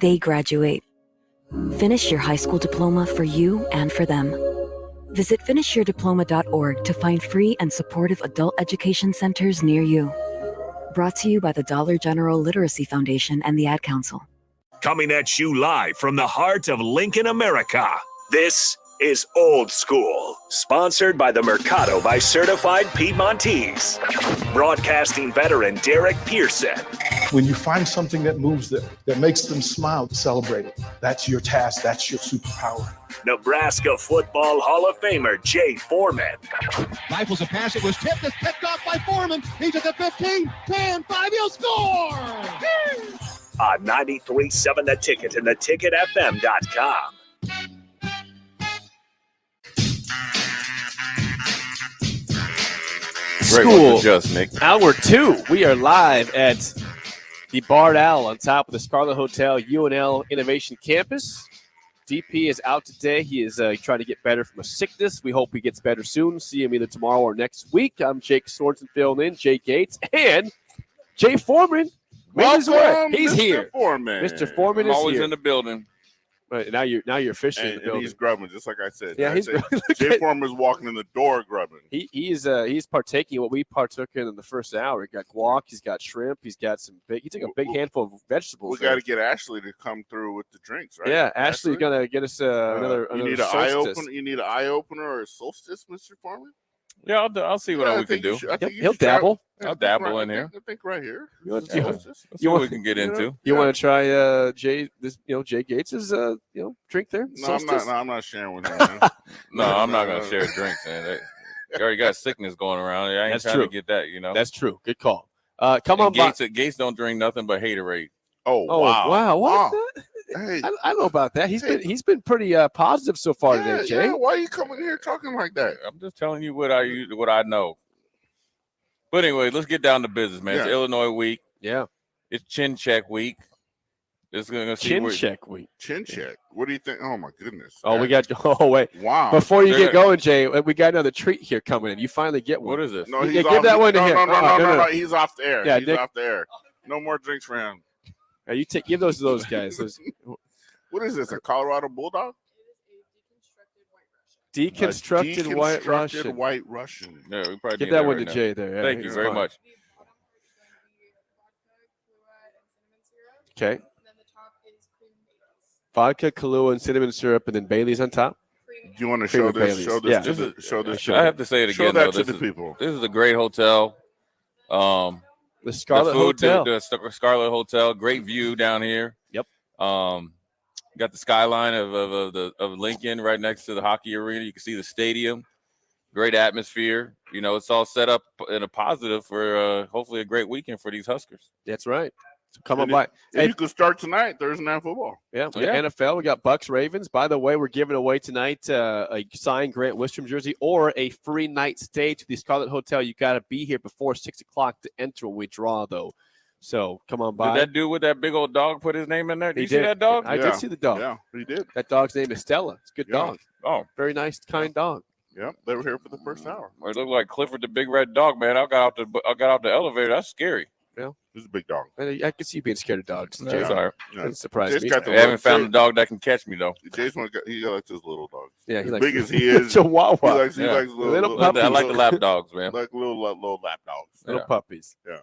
they graduate. Finish your high school diploma for you and for them. Visit finishyourdiploma.org to find free and supportive adult education centers near you. Brought to you by the Dollar General Literacy Foundation and the Ad Council. Coming at you live from the heart of Lincoln, America. This is Old School, sponsored by the Mercado by Certified Piedmontese. Broadcasting veteran Derek Pearson. When you find something that moves them, that makes them smile, celebrate it. That's your task. That's your superpower. Nebraska Football Hall of Famer Jay Foreman. Rifles a pass. It was tipped. It's picked off by Foreman. He's at the 15, 10, 5. He'll score! On 93.7 The Ticket and theticketfm.com. School, Hour 2. We are live at the Bard Owl on top of the Scarlet Hotel UNL Innovation Campus. DP is out today. He is trying to get better from a sickness. We hope he gets better soon. See him either tomorrow or next week. I'm Jake Sorensen filling in, Jake Gates, and Jay Foreman. Welcome, He's Mr. here. Foreman. Mr. Foreman is always here. in the building. Right, now you're officially in the building. And he's grubbing, just like I said. Yeah, he's Jay Foreman's walking in the door grubbing. He's partaking in what we partook in the first hour. He got guac, he's got shrimp, he took a big handful of vegetables. We got to get Ashley to come through with the drinks, right? Yeah, Ashley's gonna get us another you need an solstice. eye opener. You need an eye opener or a solstice, Mr. Foreman? Yeah, I'll see what we can do. He'll dabble. I'll dabble in here. I think right here. Let's see what we can get into. You want to try Jay Gates's drink there? No, I'm not sharing with him. Man. No, I'm not gonna share drinks, man. You already got sickness going around. I ain't trying to get that. That's true. Good call. Come on, Gates don't drink nothing but Haterade. Oh wow! What? Hey. I don't know about that. He's been pretty positive so far today, Jay. Yeah. Why are you coming here talking like that? I'm just telling you what I know. But anyway, let's get down to business, man. It's Illinois week. Yeah. It's chin check week. It's gonna see chin check week. Chin check. What do you think? Oh my goodness. Oh, we got. Oh wait. Wow. Before you get going, Jay, we got another treat here coming in. You finally get one. What is this? No, he's give that one to him. No. He's off the air. Yeah, he's off the air. No more drinks for him. You give those to those guys. What is this? A Colorado Bulldog? Deconstructed White Russian. White Russian. Yeah, we probably give that one to Jay there. Yeah, thank you very much. Okay. Vodka, Kahlua, and cinnamon syrup, and then Bailey's on top. Do you want to show this? Show this. I have to say it again. Show that though. to the people. This is a great hotel. The Scarlet Hotel. The Scarlet Hotel. Great view down here. Yep. Got the skyline of Lincoln right next to the hockey arena. You can see the stadium. Great atmosphere. It's all set up in a positive for hopefully a great weekend for these Huskers. That's right. So come on by. And you can start tonight, Thursday Night Football. Yeah, NFL. We got Bucks Ravens. By the way, we're giving away tonight a signed Grant Wistrom jersey or a free night stay to the Scarlet Hotel. You got to be here before 6 o'clock to enter when we draw, though. So come on by. Did that dude with that big old dog put his name in there? Did you see did. that dog? I did see the dog. Yeah, he did. That dog's name is Stella. It's a good dog. Oh, very nice, kind dog. Yep, they were here for the first hour. It looked like Clifford the Big Red Dog, man. I got out the elevator. That's scary. Yeah, he's a big dog. I can see you being scared of dogs. Yeah, it's all right. Doesn't surprise me. I haven't found a dog that can catch me though. Jason, he likes his little dogs. Yeah, as big as he is. Chihuahua. He likes little puppies. I like the lap dogs, man. Like little lap dogs. Little puppies. Yeah.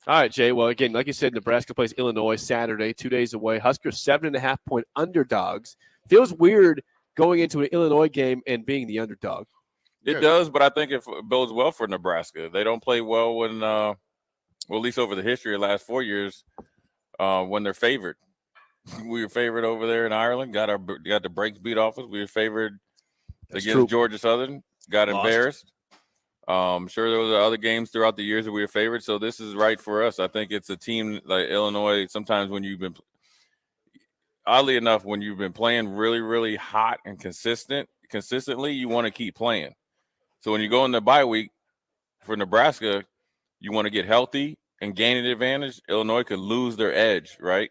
All right, Jay. Well, again, like you said, Nebraska plays Illinois Saturday, 2 days away. Huskers 7.5-point underdogs. Feels weird going into an Illinois game and being the underdog. It does, but I think it bodes well for Nebraska. They don't play well when, well, at least over the history of the last 4 years, when they're favored. We were favored over there in Ireland. Got the brakes beat off us. We were favored against Georgia Southern. Got embarrassed. Sure, there was other games throughout the years that we were favored. So this is right for us. I think it's a team like Illinois. Sometimes when you've been, oddly enough, when you've been playing really, really hot and consistently, you want to keep playing. So when you go in the bye week for Nebraska, you want to get healthy and gain an advantage. Illinois could lose their edge, right?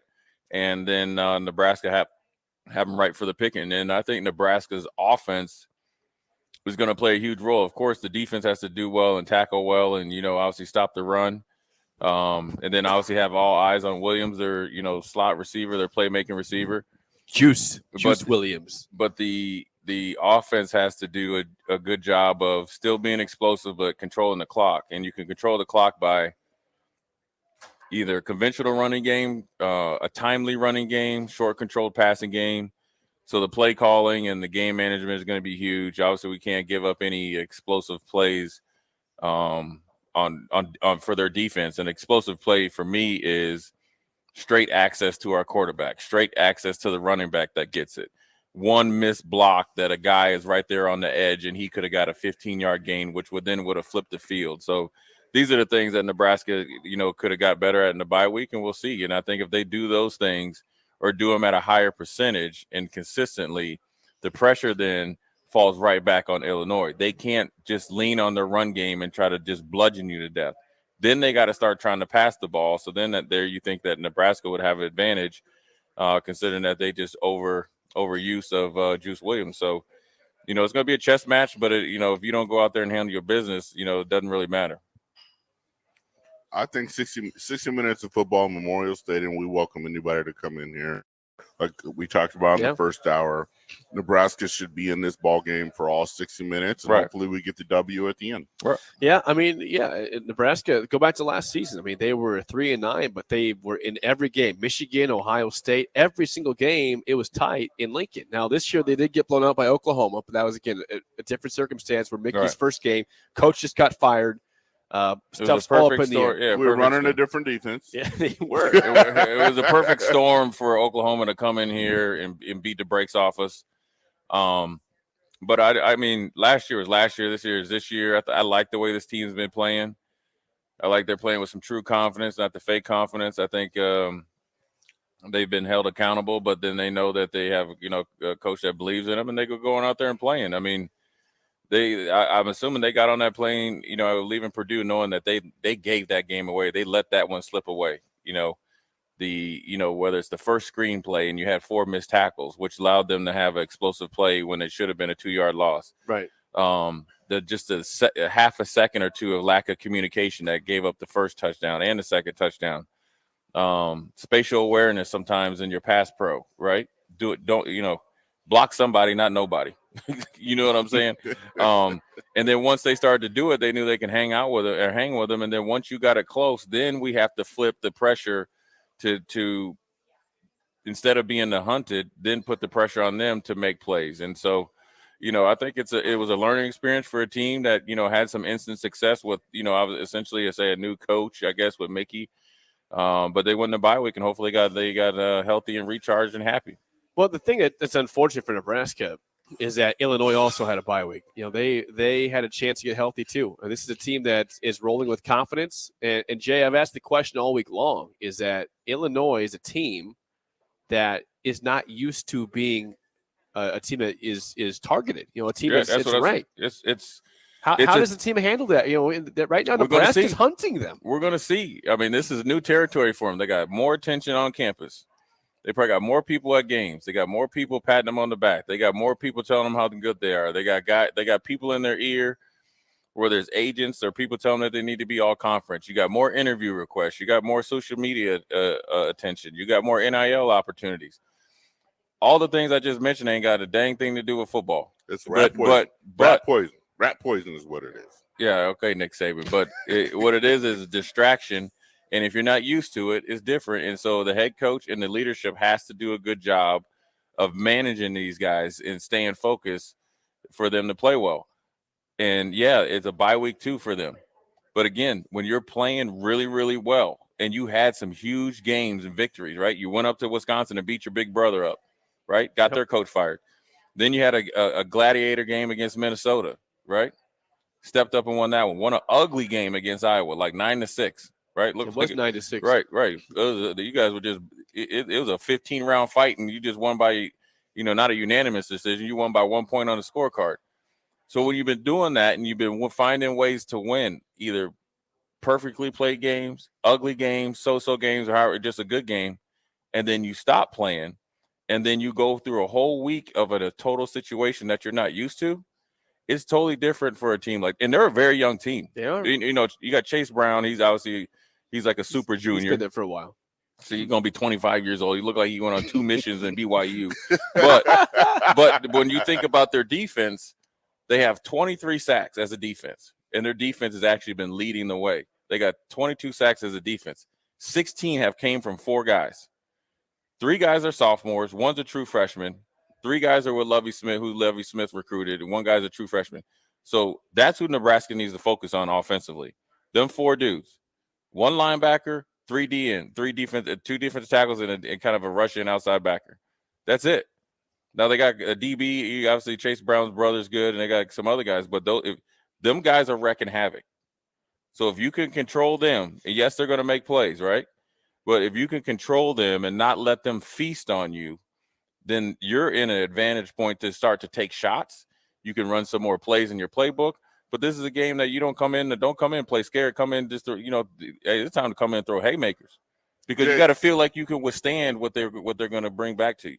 And then Nebraska have them right for the picking. And I think Nebraska's offense is going to play a huge role. Of course, the defense has to do well and tackle well and, obviously stop the run. And then obviously have all eyes on Williams, their, slot receiver, their playmaking receiver. Juice Williams. But the offense has to do a good job of still being explosive but controlling the clock. And you can control the clock by either a conventional running game, a timely running game, short controlled passing game. So the play calling and the game management is going to be huge. Obviously, we can't give up any explosive plays on for their defense. An explosive play for me is straight access to our quarterback, straight access to the running back that gets it. One missed block that a guy is right there on the edge and he could have got a 15-yard gain, which would have flipped the field. So these are the things that Nebraska, could have got better at in the bye week, and we'll see. And I think if they do those things or do them at a higher percentage and consistently, the pressure then falls right back on Illinois. They can't just lean on their run game and try to just bludgeon you to death. Then they got to start trying to pass the ball. So then you think that Nebraska would have an advantage, considering that they just overuse of Juice Williams. So, it's going to be a chess match, but if you don't go out there and handle your business, it doesn't really matter. I think 60 minutes of football in Memorial Stadium, we welcome anybody to come in here. Like we talked about in the first hour, Nebraska should be in this ball game for all 60 minutes, and Right. hopefully we get the W at the end. Yeah, I mean, Nebraska, go back to last season. I mean, they were 3-9, but they were in every game. Michigan, Ohio State, every single game, it was tight in Lincoln. Now, this year they did get blown out by Oklahoma, but that was, again, a different circumstance where Mickey's first game, coach just got fired. Stuff's all up in the air. Yeah, we were running a different defense. Yeah, they were. It was a perfect storm for Oklahoma to come in here and beat the brakes off us. But I mean, last year was last year. This year is this year. I like the way this team's been playing. I like they're playing with some true confidence, not the fake confidence. I think they've been held accountable, but then they know that they have, a coach that believes in them, and they go going out there and playing. I mean, I'm assuming they got on that plane, leaving Purdue knowing that they gave that game away. They let that one slip away. Whether it's the first screenplay and you had 4 missed tackles, which allowed them to have an explosive play when it should have been a 2-yard loss. Right. Just a half a second or two of lack of communication that gave up the first touchdown and the second touchdown. Spatial awareness sometimes in your pass pro, right? Block somebody, not nobody. You know what I'm saying? And then once they started to do it, they knew they can hang with them. And then once you got it close, then we have to flip the pressure to instead of being the hunted, then put the pressure on them to make plays. And so, I think it was a learning experience for a team that, had some instant success with, I was essentially, a new coach, I guess, with Mickey. But they won the bye week, and hopefully they got healthy and recharged and happy. Well, the thing that's unfortunate for Nebraska is that Illinois also had a bye week. They had a chance to get healthy too. And this is a team that is rolling with confidence. And Jay, I've asked the question all week long, is that Illinois is a team that is not used to being a team that is targeted. A team that's ranked. How does the team handle that? That right now Nebraska is hunting them. We're going to see. I mean, this is new territory for them. They got more attention on campus. They probably got more people at games. They got more people patting them on the back. They got more people telling them how good they are. They got people in their ear, whether it's agents or people telling them that they need to be all conference. You got more interview requests. You got more social media attention. You got more NIL opportunities. All the things I just mentioned ain't got a dang thing to do with football. It's rat poison. Rat poison. Rat poison is what it is. Yeah, okay, Nick Saban. But what it is a distraction. And if you're not used to it, it's different. And so the head coach and the leadership has to do a good job of managing these guys and staying focused for them to play well. And, it's a bye week too for them. But, again, when you're playing really, really well and you had some huge games and victories, right? You went up to Wisconsin and beat your big brother up, right? Got their coach fired. Then you had a gladiator game against Minnesota, right? Stepped up and won that one. Won an ugly game against Iowa, like 9-6. Right, it was 9-6. Right. You guys were just it was a 15-round fight, and you just won by, not a unanimous decision. You won by 1 point on the scorecard. So when you've been doing that and you've been finding ways to win, either perfectly played games, ugly games, so-so games, or just a good game, and then you stop playing, and then you go through a whole week of a total situation that you're not used to. It's totally different for a team and they're a very young team. They are. You got Chase Brown. He's like a super junior. He's been there for a while. So he's gonna be 25 years old. He looked like he went on 2 missions in BYU. But when you think about their defense, they have 23 sacks as a defense, and their defense has actually been leading the way. They got 22 sacks as a defense. 16 have came from 4 guys. 3 guys are sophomores. 1's a true freshman. 3 guys are with Lovie Smith, who Lovie Smith recruited, and 1 guy's a true freshman. So that's who Nebraska needs to focus on offensively. Them 4 dudes, 1 linebacker, 3 DN, 2 defensive tackles, and kind of a rush-in outside backer. That's it. Now they got a DB. Obviously, Chase Brown's brother's good, and they got some other guys. But them guys are wrecking havoc. So if you can control them, and yes, they're going to make plays, right? But if you can control them and not let them feast on you, then you're in an advantage point to start to take shots. You can run some more plays in your playbook. But this is a game that you don't come in play scared. Come in just to, hey, it's time to come in and throw haymakers, because you got to feel like you can withstand what they're going to bring back to you.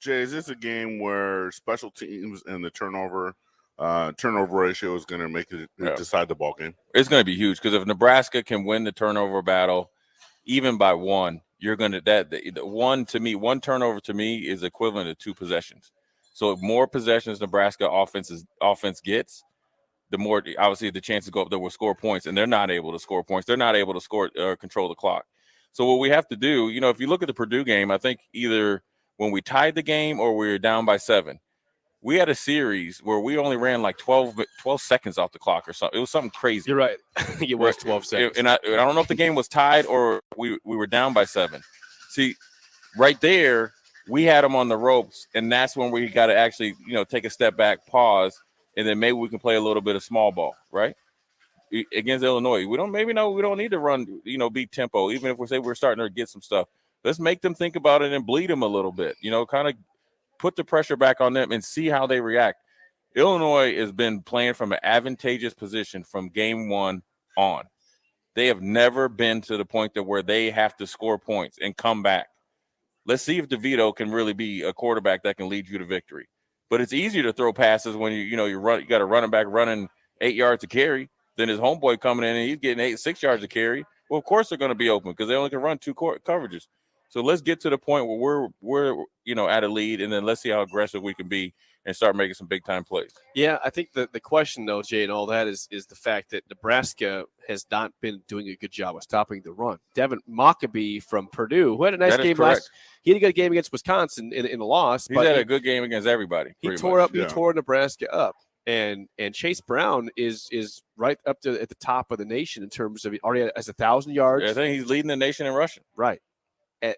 Jay, is this a game where special teams and the turnover ratio is going to make it decide the ball game? It's going to be huge, because if Nebraska can win the turnover battle, even by 1, you're going to one turnover to me is equivalent to 2 possessions. So more possessions Nebraska offense gets, the more obviously the chances go up that we'll score points, and they're not able to score points. They're not able to score or control the clock. So what we have to do, if you look at the Purdue game, I think either when we tied the game or we were down by 7, we had a series where we only ran like 12 seconds off the clock or something. It was something crazy. You're right. I think it was 12 seconds. And I don't know if the game was tied or we were down by 7. See, right there, we had them on the ropes, and that's when we got to actually, take a step back, pause, and then maybe we can play a little bit of small ball, right? Against Illinois. We don't need to run, beat tempo, even if we say we're starting to get some stuff. Let's make them think about it and bleed them a little bit, kind of put the pressure back on them and see how they react. Illinois has been playing from an advantageous position from game 1 on. They have never been to the point that where they have to score points and come back. Let's see if DeVito can really be a quarterback that can lead you to victory. But it's easier to throw passes when you got a running back running 8 yards to carry than his homeboy coming in and he's getting 6 yards to carry. Well, of course they're going to be open because they only can run 2 coverages. So let's get to the point where we're at a lead, and then let's see how aggressive we can be and start making some big time plays. Yeah, I think the question though, Jay, and all that is the fact that Nebraska has not been doing a good job of stopping the run. Devin Mockabee from Purdue, who had a nice game last. He had a good game against Wisconsin in a loss. He's had a good game against everybody. He tore Nebraska up, and Chase Brown is right up at the top of the nation in terms of already has 1,000 yards. Yeah, I think he's leading the nation in rushing. Right.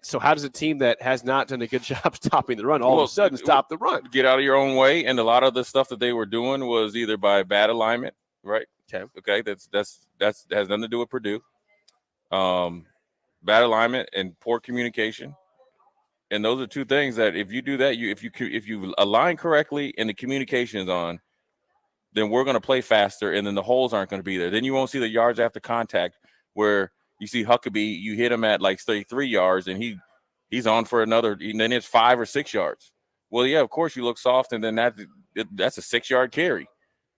So how does a team that has not done a good job stopping the run all of a sudden stop the run? Get out of your own way, and a lot of the stuff that they were doing was either by bad alignment, right? Okay, that has nothing to do with Purdue. Bad alignment and poor communication, and those are two things that if you do that, if you align correctly and the communication is on, then we're going to play faster, and then the holes aren't going to be there. Then you won't see the yards after contact where you see Huckabee, you hit him at like 33 yards, and he's on for another, and then it's 5 or 6 yards. Well, yeah, of course you look soft, and then that's a 6-yard carry.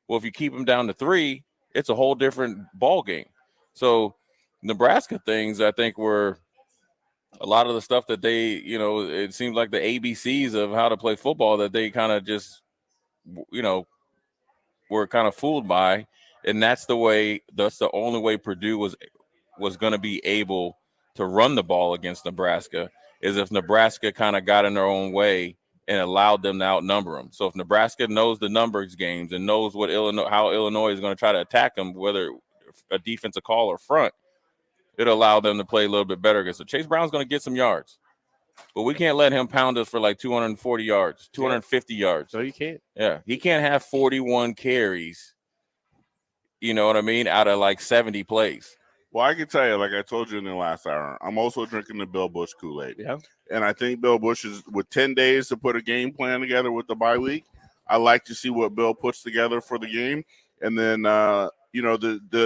Well, if you keep him down to 3, it's a whole different ball game. So Nebraska things, I think, were a lot of the stuff that they, it seems like the ABCs of how to play football that they kind of just, were kind of fooled by, and that's the only way Purdue was going to be able to run the ball against Nebraska is if Nebraska kind of got in their own way and allowed them to outnumber them. So if Nebraska knows the numbers games and knows how Illinois is going to try to attack them, whether a defensive call or front, it'll allow them to play a little bit better against them. Chase Brown's going to get some yards, but we can't let him pound us for like 240 yards, 250 yards. No, you can't. Yeah, he can't have 41 carries, you know what I mean, out of like 70 plays. Well, I can tell you, like I told you in the last hour, I'm also drinking the Bill Busch Kool-Aid. Yeah. And I think Bill Busch is, with 10 days to put a game plan together with the bye week, I like to see what Bill puts together for the game. And then, the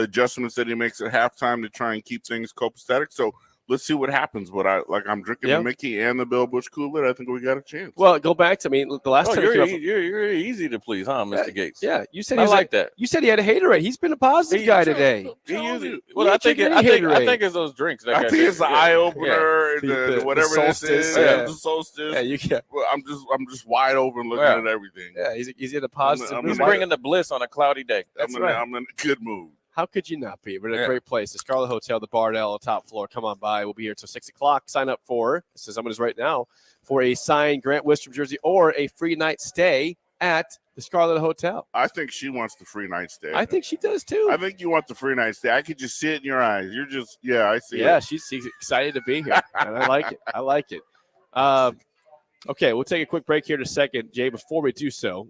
adjustments that he makes at halftime to try and keep things copacetic. So let's see what happens. But I'm drinking the Mickey and the Bill Busch Kool-Aid. I think we got a chance. Well, go back to the last time. You're easy to please, huh, Mr. Gates? Yeah, you said I like that. You said he had a haterade. He's been a positive guy today. I think it's those drinks. I think it's the eye opener, the whatever this is. The solstice. Yeah, Well, I'm just wide open looking at everything. Yeah, he's in a positive. He's bringing the bliss on a cloudy day. I'm in a good mood. How could you not be? We're in a great place. The Scarlet Hotel, the Bardell, top floor. Come on by. We'll be here till 6 o'clock. Sign up this is right now, for a signed Grant Wistrom jersey or a free night stay at the Scarlet Hotel. I think she wants the free night stay. I think she does too. I think you want the free night stay. I could just see it in your eyes. You're just, I see it. Yeah, she's excited to be here, and I like it. Okay, we'll take a quick break here in a second. Jay, before we do so,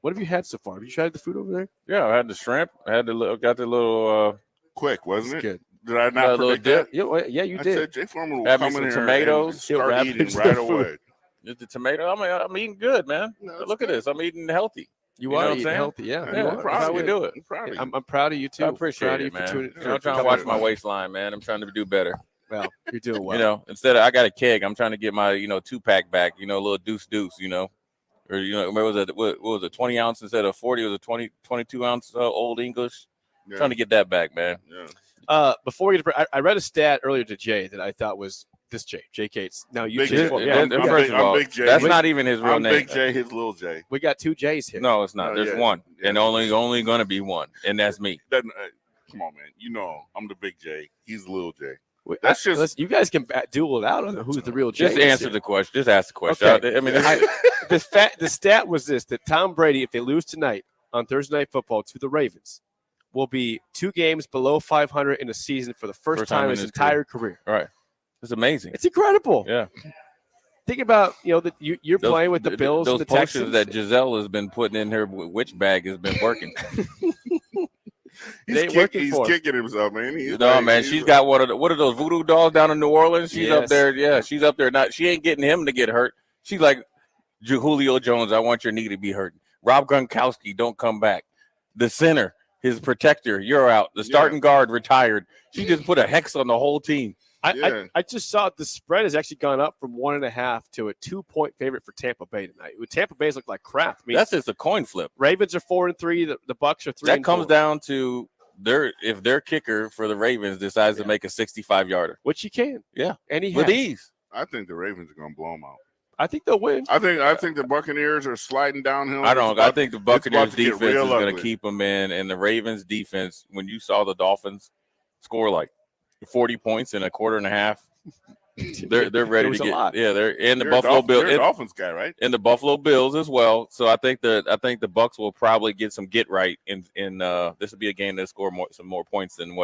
what have you had so far? Have you tried the food over there? Yeah, I had the shrimp. I had got the little quick, wasn't it? Good. Did I not predict that? Yeah, you did. I said Jay Foreman will have come me in some here tomatoes. and start eating right away. The tomato. I'm eating good, man. Look at this. I'm eating healthy. You are eating healthy, yeah. That's how we do it. I'm proud of you too. I appreciate it, man. I'm trying to watch my waistline, man. I'm trying to do better. Well, you're doing well. Instead of I got a keg, I'm trying to get my 2-pack back. A little deuce. Or what was it 20 ounce instead of 40? It was a 22 ounce Old English. Trying to get that back, man. Yeah. Before we get to break, I read a stat earlier to Jay that I thought was This Jay Cates. Now you Big two. J. Yeah, I'm Big J. That's not even his real I'm name. Big J, his little J. We got 2 J's here. No, it's not. No, There's yeah. one, Yeah. and only going to be one, and that's me. Come on, man. You know I'm the Big J. He's the little J. That's just you guys can duel it out on who's the real J. Just answer the question. Just ask the question. Okay. I mean, the stat was this: that Tom Brady, if they lose tonight on Thursday Night Football to the Ravens, will be 2 games below 500 in a season for the first time in his entire career. Right. It's amazing. It's incredible. Yeah. Think about that you're playing with the Bills, those and the posters Texans. that Giselle has been putting in her which bag has been working. He's kicking himself, man. She's got what are those voodoo dolls down in New Orleans? She's up there. Yeah, she's up there. She ain't getting him to get hurt. She's like, Julio Jones, I want your knee to be hurt. Rob Gronkowski, don't come back. The center, his protector, you're out. The starting guard retired. She just put a hex on the whole team. I just saw the spread has actually gone up from 1.5 to a 2-point favorite for Tampa Bay tonight. Tampa Bay's look like crap. I mean, That's just a coin flip. Ravens are 4-3. The Bucks are 3. That comes down to if their kicker for the Ravens decides to make a 65-yarder, which he can. Yeah, and he with has. ease. I think the Ravens are going to blow them out. I think they'll win. I think the Buccaneers are sliding downhill. I think the Buccaneers to get defense is real going to ugly. keep them in, and the Ravens defense. When you saw the Dolphins score like 40 points in a quarter and a half, they're ready to get. Yeah, they're in the Buffalo Bills. You're a Dolphins guy, right? And the Buffalo Bills as well. So I think the Bucks will probably get some get right in this will be a game that score some more points than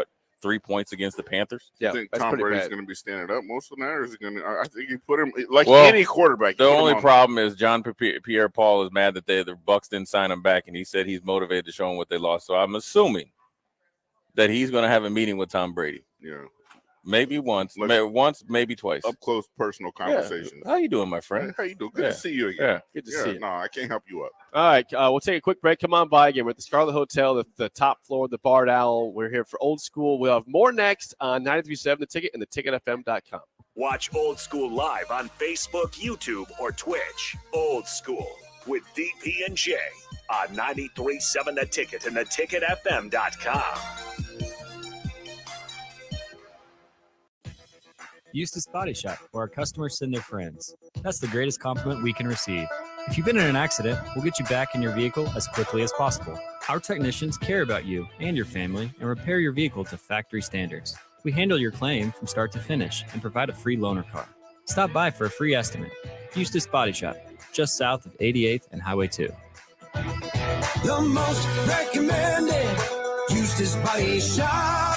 3 points against the Panthers. Yeah, I think Tom Brady's going to be standing up most of the night, or is he going to? I think you put him like any quarterback. The only problem is John Pierre-Paul is mad that the Bucks didn't sign him back, and he said he's motivated to show him what they lost. So I'm assuming that he's going to have a meeting with Tom Brady. Yeah. Maybe once, maybe twice. Up close, personal conversations. Yeah. How you doing, my friend? Hey, how you doing? Good to see you again. Yeah, good to see you. No, I can't help you up. All right, we'll take a quick break. Come on by again. We're at the Scarlet Hotel, the top floor of the Barred Owl. We're here for Old School. We'll have more next on 93.7 The Ticket and theticketfm.com. Watch Old School live on Facebook, YouTube, or Twitch. Old School with DP and J on 93.7 The Ticket and theticketfm.com. Eustace Body Shop, where our customers send their friends. That's the greatest compliment we can receive. If you've been in an accident, we'll get you back in your vehicle as quickly as possible. Our technicians care about you and your family and repair your vehicle to factory standards. We handle your claim from start to finish and provide a free loaner car. Stop by for a free estimate. Eustace Body Shop, just south of 88th and Highway 2. The most recommended Eustace Body Shop.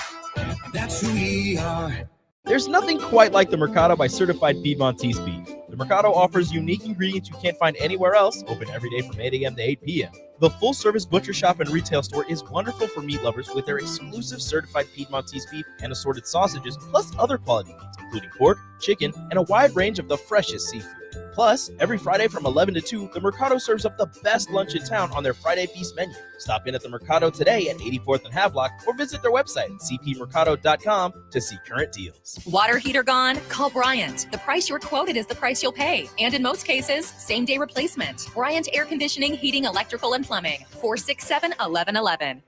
That's who we are. There's nothing quite like the Mercado by Certified Piedmontese beef. The Mercado offers unique ingredients you can't find anywhere else, open every day from 8 a.m. to 8 p.m. The full-service butcher shop and retail store is wonderful for meat lovers with their exclusive certified Piedmontese beef and assorted sausages, plus other quality meats, including pork, chicken, and a wide range of the freshest seafood. Plus, every Friday from 11 to 2, the Mercado serves up the best lunch in town on their Friday Feast menu. Stop in at the Mercado today at 84th and Havelock or visit their website at cpmercado.com to see current deals. Water heater gone? Call Bryant. The price you're quoted is the price you'll pay. And in most cases, same-day replacement. Bryant Air Conditioning, Heating, Electrical, and Plumbing. 467-1111.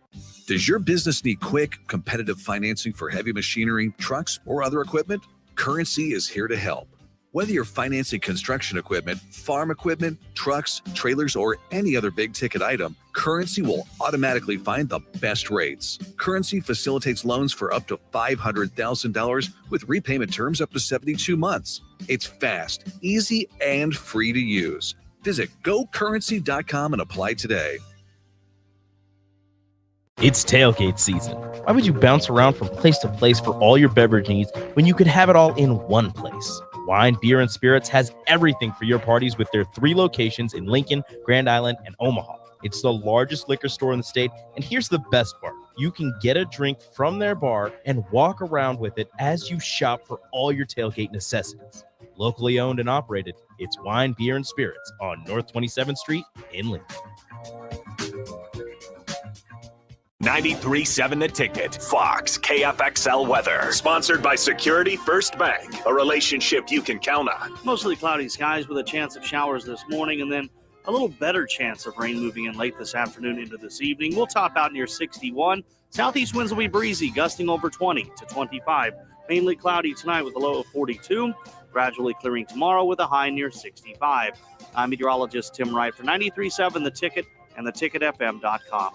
Does your business need quick, competitive financing for heavy machinery, trucks, or other equipment? Currency is here to help. Whether you're financing construction equipment, farm equipment, trucks, trailers, or any other big-ticket item, Currency will automatically find the best rates. Currency facilitates loans for up to $500,000 with repayment terms up to 72 months. It's fast, easy, and free to use. Visit gocurrency.com and apply today. It's tailgate season. Why would you bounce around from place to place for all your beverage needs when you could have it all in one place? Wine, Beer, and Spirits has everything for your parties with their 3 locations in Lincoln, Grand Island, and Omaha. It's the largest liquor store in the state, and here's the best part. You can get a drink from their bar and walk around with it as you shop for all your tailgate necessities. Locally owned and operated, it's Wine, Beer, and Spirits on North 27th Street in Lincoln. 93.7 The Ticket. Fox KFXL weather. Sponsored by Security First Bank. A relationship you can count on. Mostly cloudy skies with a chance of showers this morning and then a little better chance of rain moving in late this afternoon into this evening. We'll top out near 61. Southeast winds will be breezy, gusting over 20 to 25. Mainly cloudy tonight with a low of 42. Gradually clearing tomorrow with a high near 65. I'm meteorologist Tim Wright for 93.7 The Ticket and theticketfm.com.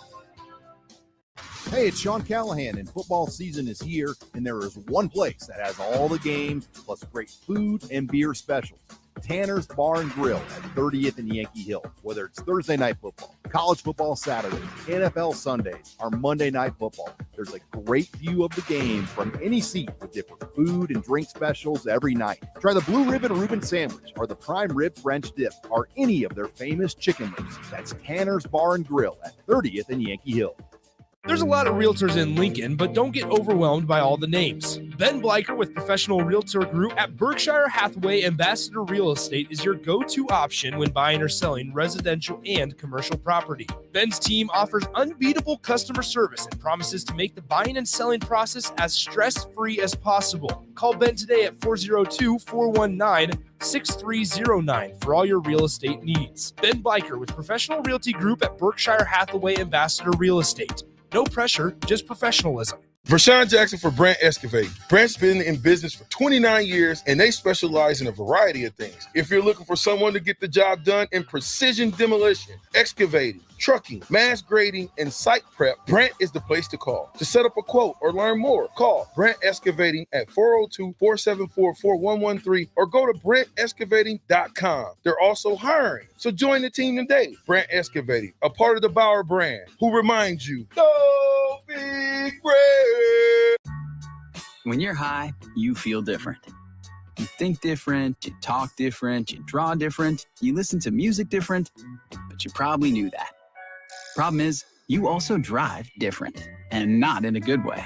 Hey, it's Sean Callahan, and football season is here, and there is one place that has all the games, plus great food and beer specials. Tanner's Bar and Grill at 30th and Yankee Hill. Whether it's Thursday night football, college football Saturdays, NFL Sundays, or Monday night football, there's a great view of the game from any seat with different food and drink specials every night. Try the Blue Ribbon Reuben Sandwich or the Prime Rib French Dip or any of their famous chicken wings. That's Tanner's Bar and Grill at 30th and Yankee Hill. There's a lot of realtors in Lincoln, but don't get overwhelmed by all the names. Ben Bleicher with Professional Realtor Group at Berkshire Hathaway Ambassador Real Estate is your go-to option when buying or selling residential and commercial property. Ben's team offers unbeatable customer service and promises to make the buying and selling process as stress-free as possible. Call Ben today at 402-419-6309 for all your real estate needs. Ben Bleicher with Professional Realty Group at Berkshire Hathaway Ambassador Real Estate. No pressure, just professionalism. Vershawn Jackson for Brandt Excavating. Brandt's been in business for 29 years, and they specialize in a variety of things. If you're looking for someone to get the job done in precision demolition, excavating, trucking, mass grading, and site prep, Brandt is the place to call. To set up a quote or learn more, call Brandt Excavating at 402-474-4113 or go to BrandtExcavating.com. They're also hiring, so join the team today. Brandt Excavating, a part of the Bauer brand, who reminds you, go big Brandt. When you're high, you feel different. You think different, you talk different, you draw different, you listen to music different, but you probably knew that. Problem is, you also drive different, and not in a good way.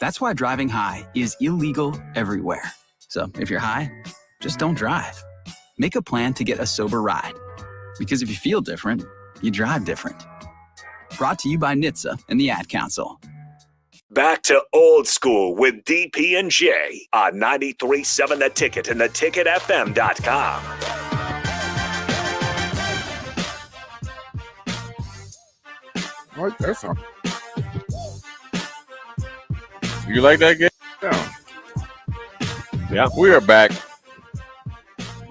That's why driving high is illegal everywhere. So if you're high, just don't drive. Make a plan to get a sober ride. Because if you feel different, you drive different. Brought to you by NHTSA and the Ad Council. Back to old school with DP and J on 93.7 The Ticket and theticketfm.com. I like that song. You like that game? Yeah. Yeah. We are back.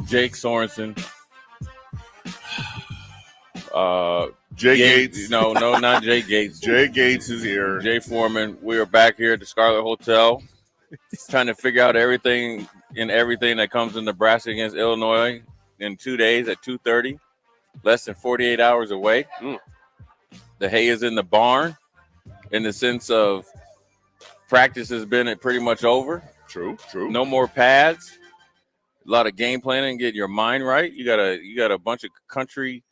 Jake Sorensen. Jay Gates. No, not Jay Gates. Jay Gates is here. Jay Foreman. We are back here at the Scarlet Hotel, trying to figure out everything that comes in Nebraska against Illinois in 2 days at 2:30, less than 48 hours away. The hay is in the barn, in the sense of practice has been pretty much over. True. No more pads. A lot of game planning, get your mind right. You got a bunch of country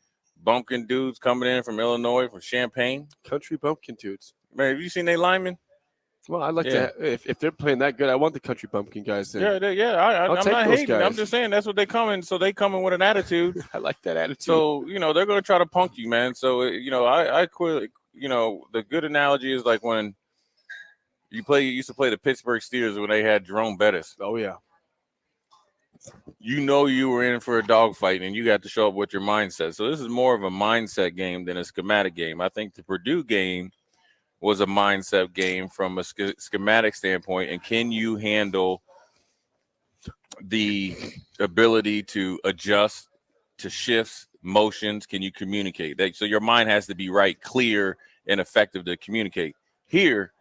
bumpkin dudes coming in from Illinois, from Champaign. Country bumpkin dudes. Man, have you seen they linemen? Well, I'd like to. If they're playing that good, I want the country bumpkin guys. Yeah. I'm not hating. Guys. I'm just saying that's what they come in. So they come in with an attitude. I like that attitude. So they're going to try to punk you, man. So I quit. The good analogy is like when you used to play the Pittsburgh Steelers when they had Jerome Bettis. Oh yeah. You were in for a dogfight, and you got to show up with your mindset. So this is more of a mindset game than a schematic game. I think the Purdue game was a mindset game from a schematic standpoint, and can you handle the ability to adjust to shifts, motions? Can you communicate? So your mind has to be right, clear, and effective to communicate. Here,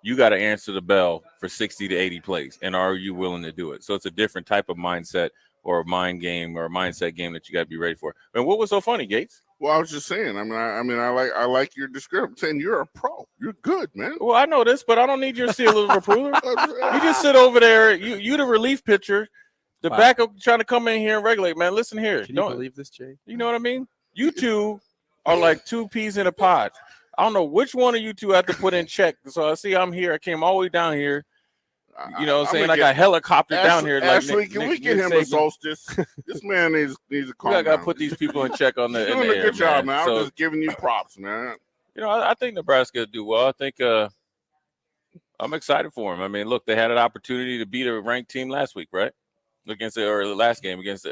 you got to answer the bell for 60 to 80 plays, and are you willing to do it? So it's a different type of mindset or a mind game or a mindset game that you got to be ready for. And what was so funny, Gates? Well, I was just saying. I like your description. Saying you're a pro. You're good, man. Well, I know this, but I don't need your seal of approval. You just sit over there. You the relief pitcher, the backup trying to come in here and regulate. Man, listen here. Can you believe this, Jay? You know what I mean? You two are like two peas in a pod. I don't know which one of you two I have to put in check. So I see I'm here. I came all the way down here. I got helicopter down here. Ashley, can we get him a solstice? This man needs to calm down. I got to put these people in check on the. You're doing a good job, man. I'm just giving you props, man. I think Nebraska will do well. I think I'm excited for him. I mean, look, they had an opportunity to beat a ranked team last week, right? The last game against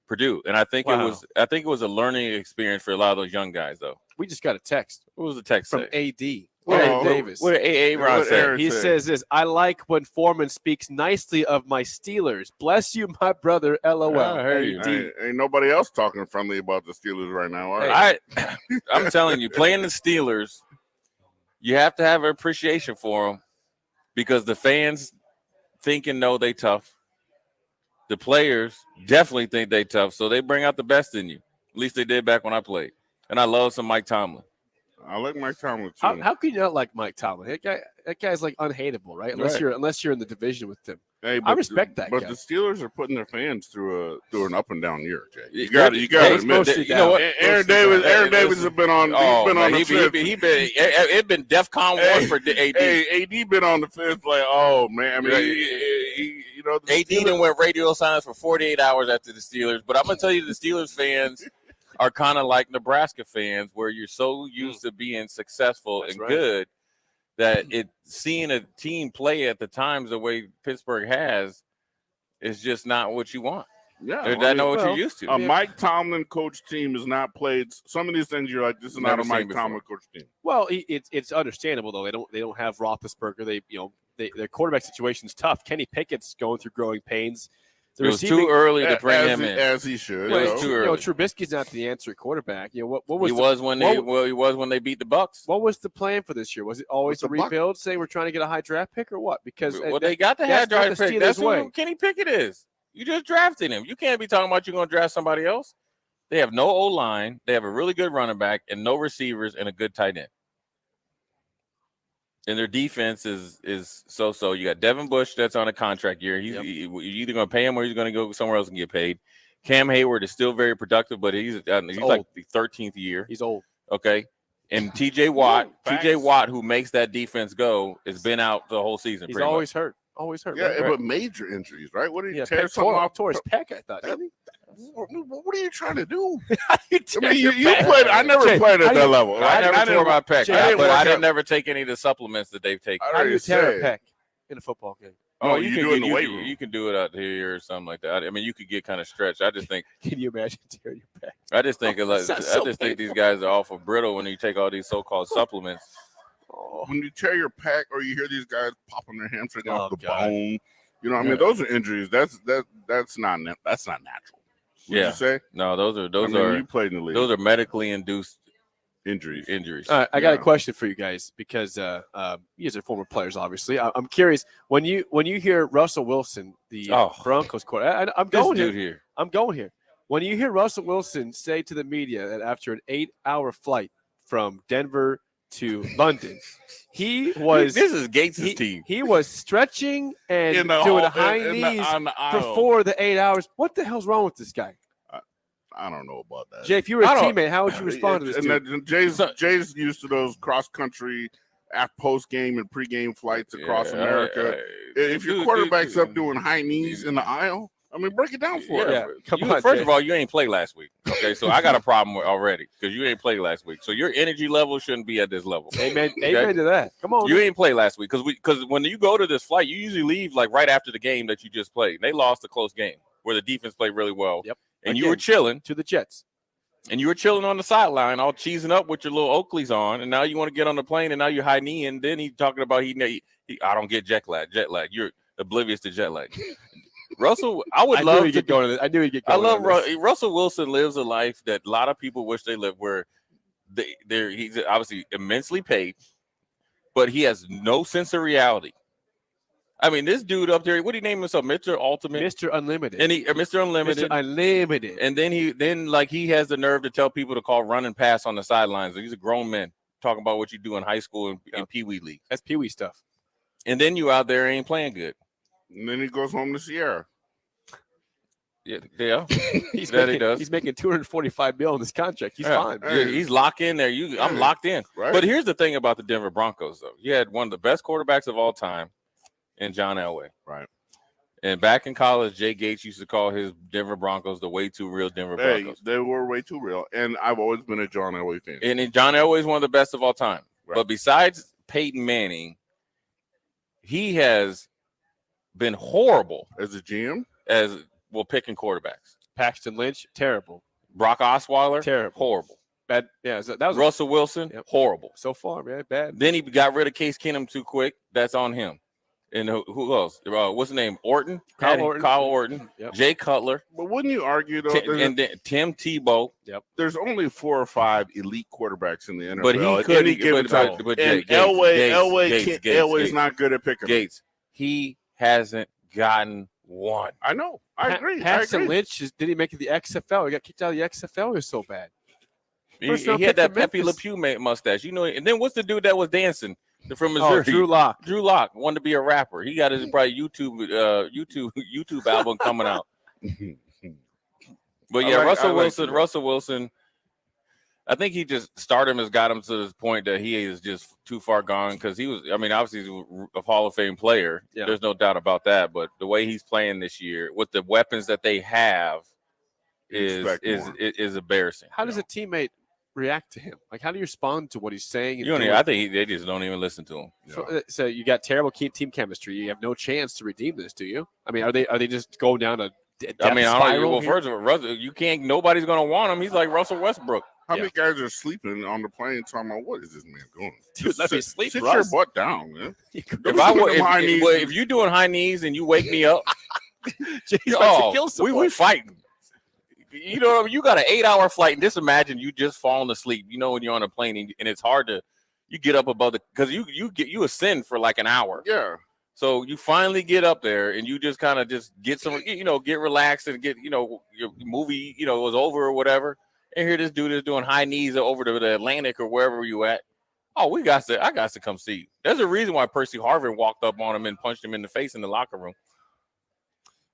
Purdue, and I think it was a learning experience for a lot of those young guys, though. We just got a text. What was the text from say? AD? Davis. What did A.A. Ron say? He says this: I like when Foreman speaks nicely of my Steelers. Bless you, my brother. LOL. I heard you. Ain't nobody else talking friendly about the Steelers right now. I'm telling you, playing the Steelers, you have to have an appreciation for them because the fans think and know they tough. The players definitely think they tough, so they bring out the best in you. At least they did back when I played. And I love some Mike Tomlin. I like Mike Tomlin too. How can you not like Mike Tomlin? That guy's like unhateable, right? Unless you're in the division with him. Hey, I respect that. But guy. the Steelers are putting their fans through an up and down year, Jay. You got to admit it. You know what? Aaron Davis has been on. He's been on the fence. It's been DEFCON 1 for AD. Hey, AD been on the fence like, oh man. I mean, AD didn't went radio silence for 48 hours after the Steelers. But I'm gonna tell you, the Steelers fans are kind of like Nebraska fans, where you're so used to being successful and good that seeing a team play at the times the way Pittsburgh has is just not what you want. Yeah, I know what you're used to. A Mike Tomlin coach team has not played some of these things. You're like, this is not a Mike Tomlin coach team. Well, it's understandable though. They don't have Roethlisberger. Their quarterback situation's tough. Kenny Pickett's going through growing pains. It was too early to bring him in, as he should. Well, it's too early. Trubisky's not the answer at quarterback. What was he was when they beat the Bucks. What was the plan for this year? Was it always a rebuild, saying we're trying to get a high draft pick, or what? Because they got the high draft pick. That's who Kenny Pickett is. You just drafted him. You can't be talking about you're going to draft somebody else. They have no O-line. They have a really good running back and no receivers and a good tight end. And their defense is so-so. You got Devin Bush that's on a contract year. You're either going to pay him or he's going to go somewhere else and get paid. Cam Hayward is still very productive, but he's like the 13th year. He's old. Okay. And T.J. Watt, who makes that defense go, has been out the whole season. He's always hurt. Always hurt. Yeah, right? but major injuries, right? What did he tear something off? Tore his pec, I thought. What are you trying to do? I mean, you played. I never played at that level. I never tore my pec, but I didn't never take any of the supplements that they've taken. How do you tear a pec in a football game? Oh, you can do it in the weight room. You can do it out here or something like that. I mean, you could get kind of stretched. I just think. Can you imagine tearing your pec? I just think think these guys are awful brittle when you take all these so-called supplements. When you tear your pec, or you hear these guys popping their hamstring off the bone, you know, I mean, those are injuries. That's not natural. Would you say? No, those are you played in the league. Those are medically induced injuries. All right, I got a question for you guys because you guys are former players, obviously. I'm curious when you hear Russell Wilson, the Broncos quarterback. I'm going here. I'm going here. When you hear Russell Wilson say to the media that after an 8-hour flight from Denver to London, he was. This is Gates' team. He was stretching and doing high knees before the 8 hours. What the hell's wrong with this guy? I don't know about that. Jay, if you were a teammate, how would you respond to this? Jay's used to those cross country post game and pre game flights across America. If your quarterback's up doing high knees in the aisle, I mean, break it down for us. First of all, you ain't played last week. Okay, so I got a problem already because you ain't played last week. So your energy level shouldn't be at this level. Amen. Okay? Amen to that. Come on. You ain't played last week because when you go to this flight, you usually leave like right after the game that you just played. They lost a close game where the defense played really well. Yep. And you were chilling to the Jets. And you were chilling on the sideline, all cheesing up with your little Oakleys on, and now you want to get on the plane, and now you're high knee, and then he's talking about I don't get jet lag. You're oblivious to jet lag. Russell, I love to get going. I knew he'd get going. I love Russell Wilson lives a life that a lot of people wish they lived, where he's obviously immensely paid, but he has no sense of reality. I mean, this dude up there, what do you name himself? Mr. Ultimate? Mr. Unlimited. And Mr. Unlimited. Mr. Unlimited. And then he has the nerve to tell people to call run and pass on the sidelines. These are grown men talking about what you do in high school and Pee Wee League. That's Pee Wee stuff. And then you out there ain't playing good. And then he goes home to Sierra. Yeah. He's making $245 million in this contract. He's fine. Yeah, he's locked in there. I'm locked in. Right. But here's the thing about the Denver Broncos, though. You had one of the best quarterbacks of all time in John Elway. Right. And back in college, Jay Gates used to call his Denver Broncos the way too real Denver Broncos. They were way too real. And I've always been a John Elway fan. And John Elway is one of the best of all time. Right. But besides Peyton Manning, he has been horrible as a GM, picking quarterbacks. Paxton Lynch, terrible. Brock Osweiler, terrible. Horrible. Bad. Yeah, that was Russell Wilson. Yep. Horrible. So far, man, bad. Then he got rid of Case Keenum too quick. That's on him. And who else? What's his name? Orton? Kyle Orton. Yep. Jay Cutler. But wouldn't you argue, though? And then Tim Tebow. Yep. There's only 4 or 5 elite quarterbacks in the NFL. But he could. Elway's not good at picking. Gates. He hasn't gotten one. I know. I agree. Paxton Lynch, did he make it the XFL? He got kicked out of the XFL. He was so bad. He had that Pepe Le Pew mustache. You know, and then what's the dude that was dancing from Missouri? Drew Lock. Drew Lock wanted to be a rapper. He got his probably YouTube album coming out. But yeah, Russell Wilson. I think he just stardom has got him to this point that he is just too far gone because he was. I mean, obviously he's a Hall of Fame player. Yeah. There's no doubt about that. But the way he's playing this year with the weapons that they have is embarrassing. How does a teammate react to him? Like, how do you respond to what he's saying? I think they just don't even listen to him. So you got terrible team chemistry. You have no chance to redeem this, do you? I mean, are they just going down a death spiral? Well, first of all, Russell, you can't. Nobody's going to want him. He's like Russell Westbrook. How many guys are sleeping on the plane talking about what is this man doing? Dude, let me sleep. Sit your butt down, man. If you're doing high knees and you wake me up, we fighting. You know, you got an 8-hour flight, and just imagine you just falling asleep. You know, when you're on a plane, and it's hard to you get up above because you ascend for like an hour. Yeah. So you finally get up there, and you just kind of just get some, get relaxed and get, your movie, was over or whatever. And here this dude is doing high knees over to the Atlantic or wherever you at. Oh, I got to come see you. There's a reason why Percy Harvin walked up on him and punched him in the face in the locker room.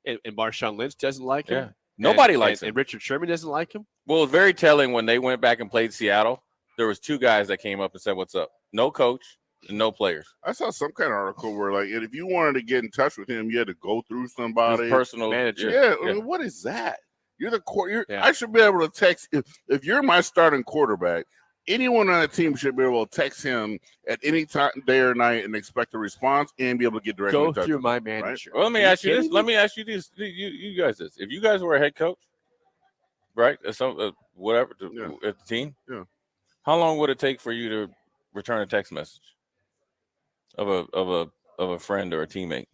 And Marshawn Lynch doesn't like him. Yeah. Nobody likes him. And Richard Sherman doesn't like him. Well, it's very telling when they went back and played Seattle. There was 2 guys that came up and said, "What's up?" No coach and no players. I saw some kind of article where, like, if you wanted to get in touch with him, you had to go through somebody. His personal manager. Yeah. I mean, what is that? You're the I should be able to text if you're my starting quarterback. Anyone on the team should be able to text him at any time, day or night, and expect a response and be able to get directly in touch. Go through my manager. Right? Well, let me ask you this. Let me ask you this. You guys this. If you guys were a head coach, right? Whatever at the team. Yeah. How long would it take for you to return a text message of a friend or a teammate?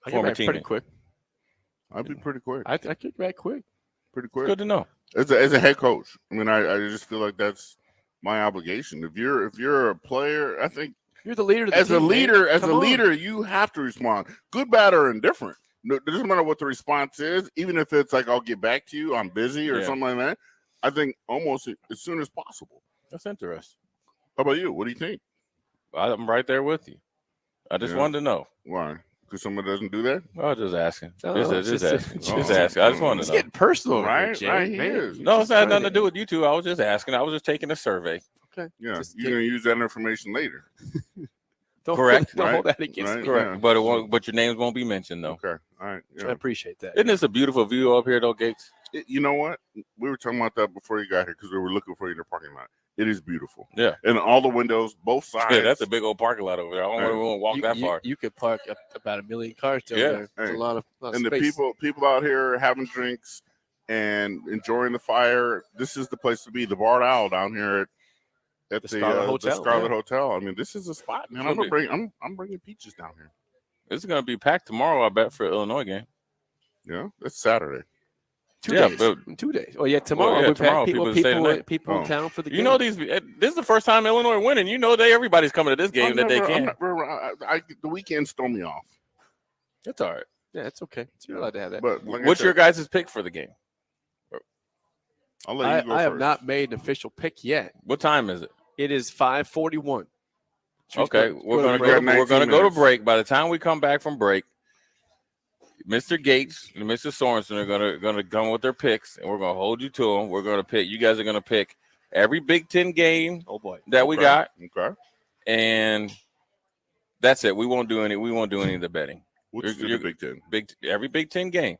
Former teammate. Pretty quick. I'd be pretty quick. I kick back quick. Pretty quick. Good to know. As a head coach, I mean, I just feel like that's my obligation. If you're a player, I think you're the leader. As a leader, you have to respond. Good, bad, or indifferent. No, it doesn't matter what the response is. Even if it's like, "I'll get back to you, I'm busy" or something like that. I think almost as soon as possible. That's interesting. How about you? What do you think? I'm right there with you. I just wanted to know why. Because someone doesn't do that? Oh, just asking. Just asking. I just wanted to know. It's getting personal, right? No, it's not nothing to do with you two. I was just asking. I was just taking a survey. Okay. Yeah, you're gonna use that information later. Correct. Don't hold that against me. Correct. Yeah. But it won't. But your names won't be mentioned, though. Okay. All right. Yeah. I appreciate that. Isn't this a beautiful view up here, though, Gates? You know what? We were talking about that before you got here because we were looking for you in the parking lot. It is beautiful. Yeah. And all the windows, both sides. Yeah, that's a big old parking lot over there. I don't want to walk that far. You could park about 1 million cars there. There's a lot of and space. the people out here having drinks and enjoying the fire. This is the place to be. The Barred Owl down here at the Scarlet Hotel. The Scarlet Hotel. I mean, this is a spot, man. I'm bringing peaches down here. It's going to be packed tomorrow, I bet, for the Illinois game. Yeah, it's Saturday. 2 days. 2 days. Oh yeah, tomorrow. Tomorrow people in town for the game. This is the first time Illinois winning. Everybody's coming to this game they can. The weekends throw me off. That's all right. Yeah, it's okay. You're allowed to have that. But what's your guys' pick for the game? I'll let you go I first. have not made an official pick yet. What time is it? It is 5:41. Okay, we're gonna go to break. By the time we come back from break, Mr. Gates and Mr. Sorensen are gonna come with their picks, and we're gonna hold you to them. We're gonna pick. You guys are gonna pick every Big Ten game. That we got. Okay. And that's it. We won't do any of the betting. What's the Big Ten? Every Big Ten game.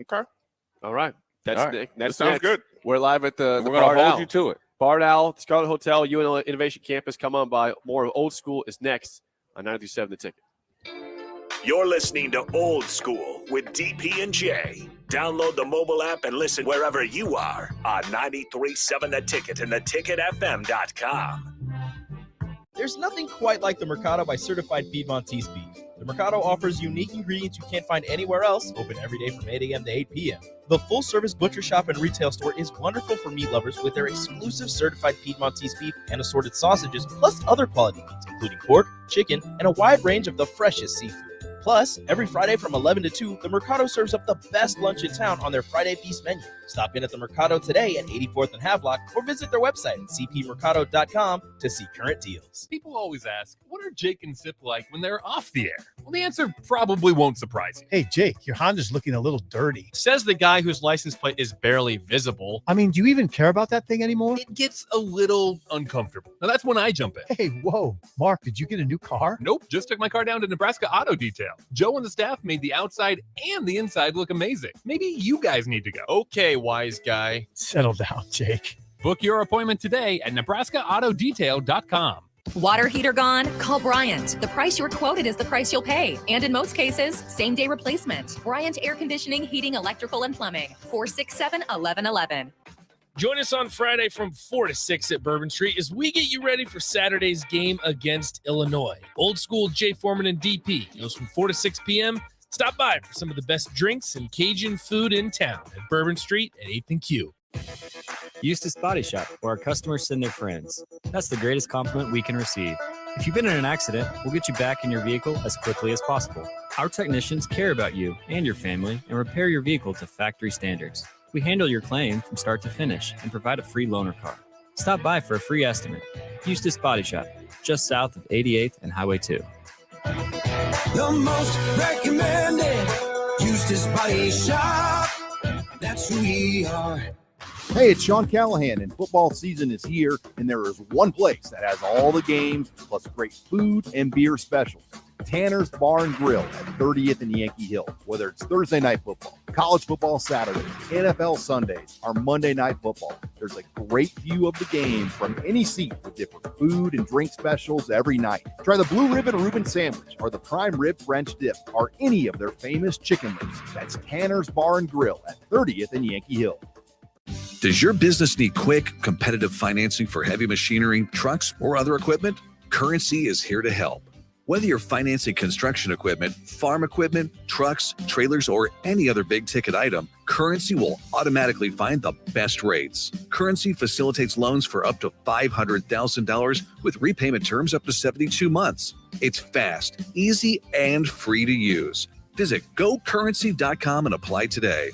Okay. All right. That sounds good. We're live at the We're gonna hold you to it. Barred Owl, Scarlet Hotel, UNL Innovation Campus. Come on by. More Old School is next on 93.7 The Ticket. You're listening to Old School with DP and J. Download the mobile app and listen wherever you are on 93.7 The Ticket and theticketfm.com. There's nothing quite like the Mercado by Certified Piedmontese beef. The Mercado offers unique ingredients you can't find anywhere else, open every day from 8 a.m. to 8 p.m. The full-service butcher shop and retail store is wonderful for meat lovers with their exclusive Certified Piedmontese beef and assorted sausages, plus other quality meats, including pork, chicken, and a wide range of the freshest seafood. Plus, every Friday from 11 to 2, the Mercado serves up the best lunch in town on their Friday Feast menu. Stop in at the Mercado today at 84th and Havelock or visit their website at cpmercado.com to see current deals. People always ask, what are Jake and Sip like when they're off the air? Well, the answer probably won't surprise you. Hey, Jake, your Honda's looking a little dirty. Says the guy whose license plate is barely visible. I mean, do you even care about that thing anymore? It gets a little uncomfortable. Now, that's when I jump in. Hey, whoa. Mark, did you get a new car? Nope, just took my car down to Nebraska Auto Detail. Joe and the staff made the outside and the inside look amazing. Maybe you guys need to go. Okay, wise guy. Settle down, Jake. Book your appointment today at nebraskaautodetail.com. Water heater gone? Call Bryant. The price you're quoted is the price you'll pay. And in most cases, same-day replacement. Bryant Air Conditioning, Heating, Electrical, and Plumbing. 467-1111. Join us on Friday from 4 to 6 at Bourbon Street as we get you ready for Saturday's game against Illinois. Old School Jay Foreman and DP goes from 4 to 6 p.m. Stop by for some of the best drinks and Cajun food in town at Bourbon Street at 8th and Q. Eustace Body Shop, where our customers send their friends. That's the greatest compliment we can receive. If you've been in an accident, we'll get you back in your vehicle as quickly as possible. Our technicians care about you and your family and repair your vehicle to factory standards. We handle your claim from start to finish and provide a free loaner car. Stop by for a free estimate. Eustace Body Shop, just south of 88th and Highway 2. The most recommended Eustace Body Shop. That's who we are. Hey, it's Sean Callahan, and football season is here, and there is one place that has all the games, plus great food and beer specials. Tanner's Bar and Grill at 30th and Yankee Hill. Whether it's Thursday night football, college football Saturdays, NFL Sundays, or Monday night football, there's a great view of the game from any seat with different food and drink specials every night. Try the Blue Ribbon Reuben Sandwich or the Prime Rib French Dip or any of their famous chicken wings. That's Tanner's Bar and Grill at 30th and Yankee Hill. Does your business need quick, competitive financing for heavy machinery, trucks, or other equipment? Currency is here to help. Whether you're financing construction equipment, farm equipment, trucks, trailers, or any other big-ticket item, Currency will automatically find the best rates. Currency facilitates loans for up to $500,000 with repayment terms up to 72 months. It's fast, easy, and free to use. Visit gocurrency.com and apply today.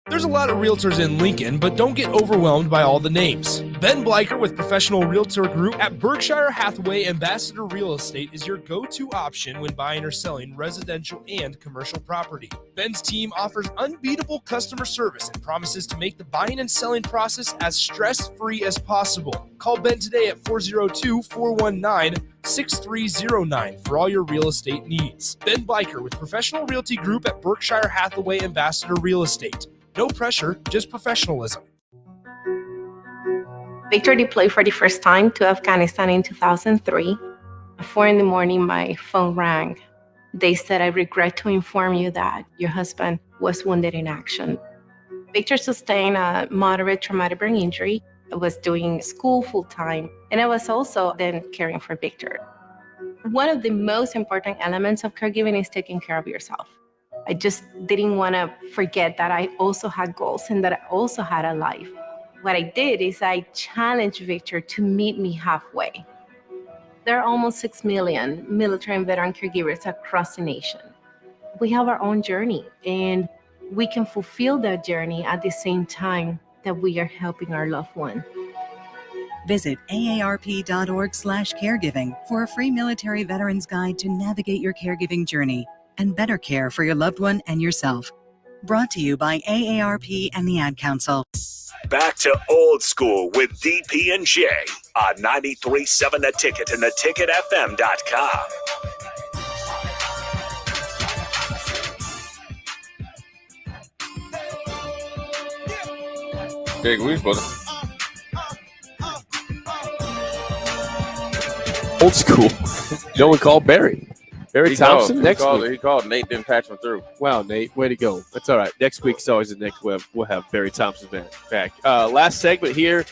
There's a lot of realtors in Lincoln, but don't get overwhelmed by all the names. Ben Bleicher with Professional Realtor Group at Berkshire Hathaway Ambassador Real Estate is your go-to option when buying or selling residential and commercial property. Ben's team offers unbeatable customer service and promises to make the buying and selling process as stress-free as possible. Call Ben today at 402-419-6309 for all your real estate needs. Ben Bleicher with Professional Realty Group at Berkshire Hathaway Ambassador Real Estate. No pressure, just professionalism. Victor deployed for the first time to Afghanistan in 2003. At 4 in the morning, my phone rang. They said, "I regret to inform you that your husband was wounded in action." Victor sustained a moderate traumatic brain injury. I was doing school full-time, and I was also then caring for Victor. One of the most important elements of caregiving is taking care of yourself. I just didn't want to forget that I also had goals and that I also had a life. What I did is I challenged Victor to meet me halfway. There are almost 6 million military and veteran caregivers across the nation. We have our own journey, and we can fulfill that journey at the same time that we are helping our loved one. Visit aarp.org/caregiving for a free military veterans guide to navigate your caregiving journey and better care for your loved one and yourself. Brought to you by AARP and the Ad Council. Back to Old School with DP and J on 93.7 The Ticket and theticketfm.com. Big, we supposed Old School. No one called Barry. Barry Thompson next week. He called. Nate didn't patch him through. Wow, Nate, way to go. That's all right. Next week's always the next web. We'll have Barry Thompson back. Last segment here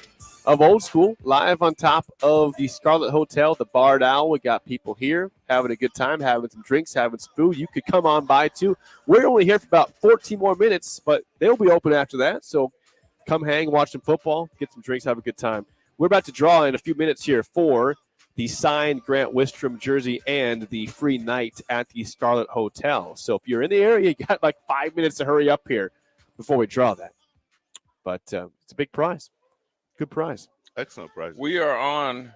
of Old School, live on top of the Scarlet Hotel, the Barred Owl. We got people here having a good time, having some drinks, having some food. You could come on by, too. We're only here for about 14 more minutes, but they'll be open after that. So come hang, watch some football, get some drinks, have a good time. We're about to draw in a few minutes here for the signed Grant Wistrom jersey and the free night at the Scarlet Hotel. So if you're in the area, you got like 5 minutes to hurry up here before we draw that. But it's a big prize. Good prize. Excellent prize. We are on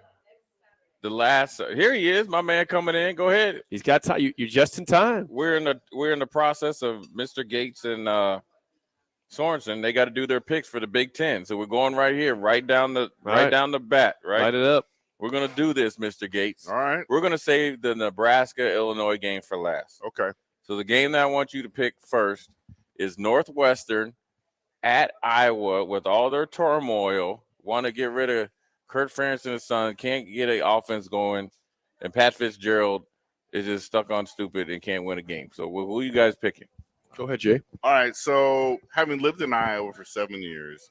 the last. Here he is, my man coming in. Go ahead. He's got time. You're just in time. We're in the process of Mr. Gates and Sorensen. They got to do their picks for the Big Ten. So we're going right here, right down the bat. Right. Light it up. We're going to do this, Mr. Gates. All right. We're going to save the Nebraska-Illinois game for last. Okay. So the game that I want you to pick first is Northwestern at Iowa with all their turmoil. Want to get rid of Kurt Ferentz and his son. Can't get an offense going. And Pat Fitzgerald is just stuck on stupid and can't win a game. So who are you guys picking? Go ahead, Jay. All right. So having lived in Iowa for 7 years,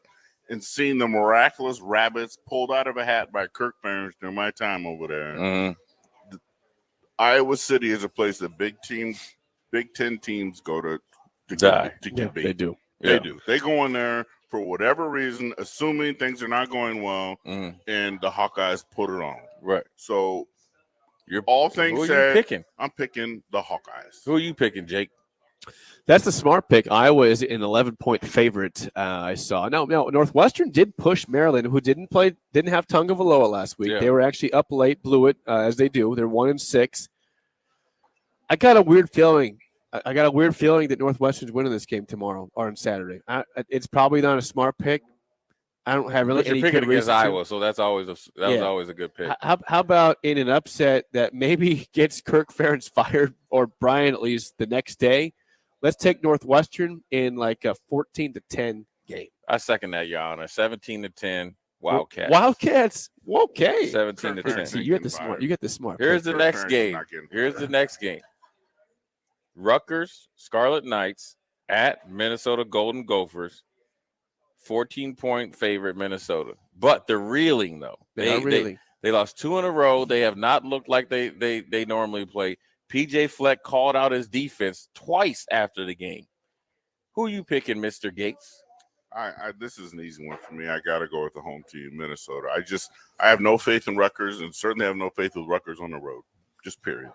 and seeing the miraculous rabbits pulled out of a hat by Kirk Ferentz during my time over there, Iowa City is a place that Big Ten teams go to get beat. They do. They do. They go in there for whatever reason, assuming things are not going well, and the Hawkeyes put it on. Right. So, all things who are said, you picking? I'm picking the Hawkeyes. Who are you picking, Jake? That's the smart pick. Iowa is an 11-point favorite. I saw. No, Northwestern did push Maryland, who didn't have Tagovailoa last week. Yeah. They were actually up late, blew it as they do. They're 1-6. I got a weird feeling. That Northwestern's winning this game tomorrow or on Saturday. It's probably not a smart pick. I don't have really But you're any picking good against reason to. Iowa, so that was always a good pick. How about in an upset that maybe gets Kirk Ferentz fired or Brian at least the next day? Let's take Northwestern in like a 14-10 game. I second that, Your Honor. 17-10 Wildcats. Wildcats. Okay. 17-10. See, you get the smart. You get the smart. Here's pick. the next game. Here's the next game. Rutgers Scarlet Knights at Minnesota Golden Gophers. 14-point favorite Minnesota. But they're reeling, though. They are reeling. They lost 2 in a row. They have not looked like they normally play. PJ Fleck called out his defense twice after the game. Who are you picking, Mr. Gates? This is an easy one for me. I got to go with the home team, Minnesota. I have no faith in Rutgers, and certainly have no faith with Rutgers on the road. Just period.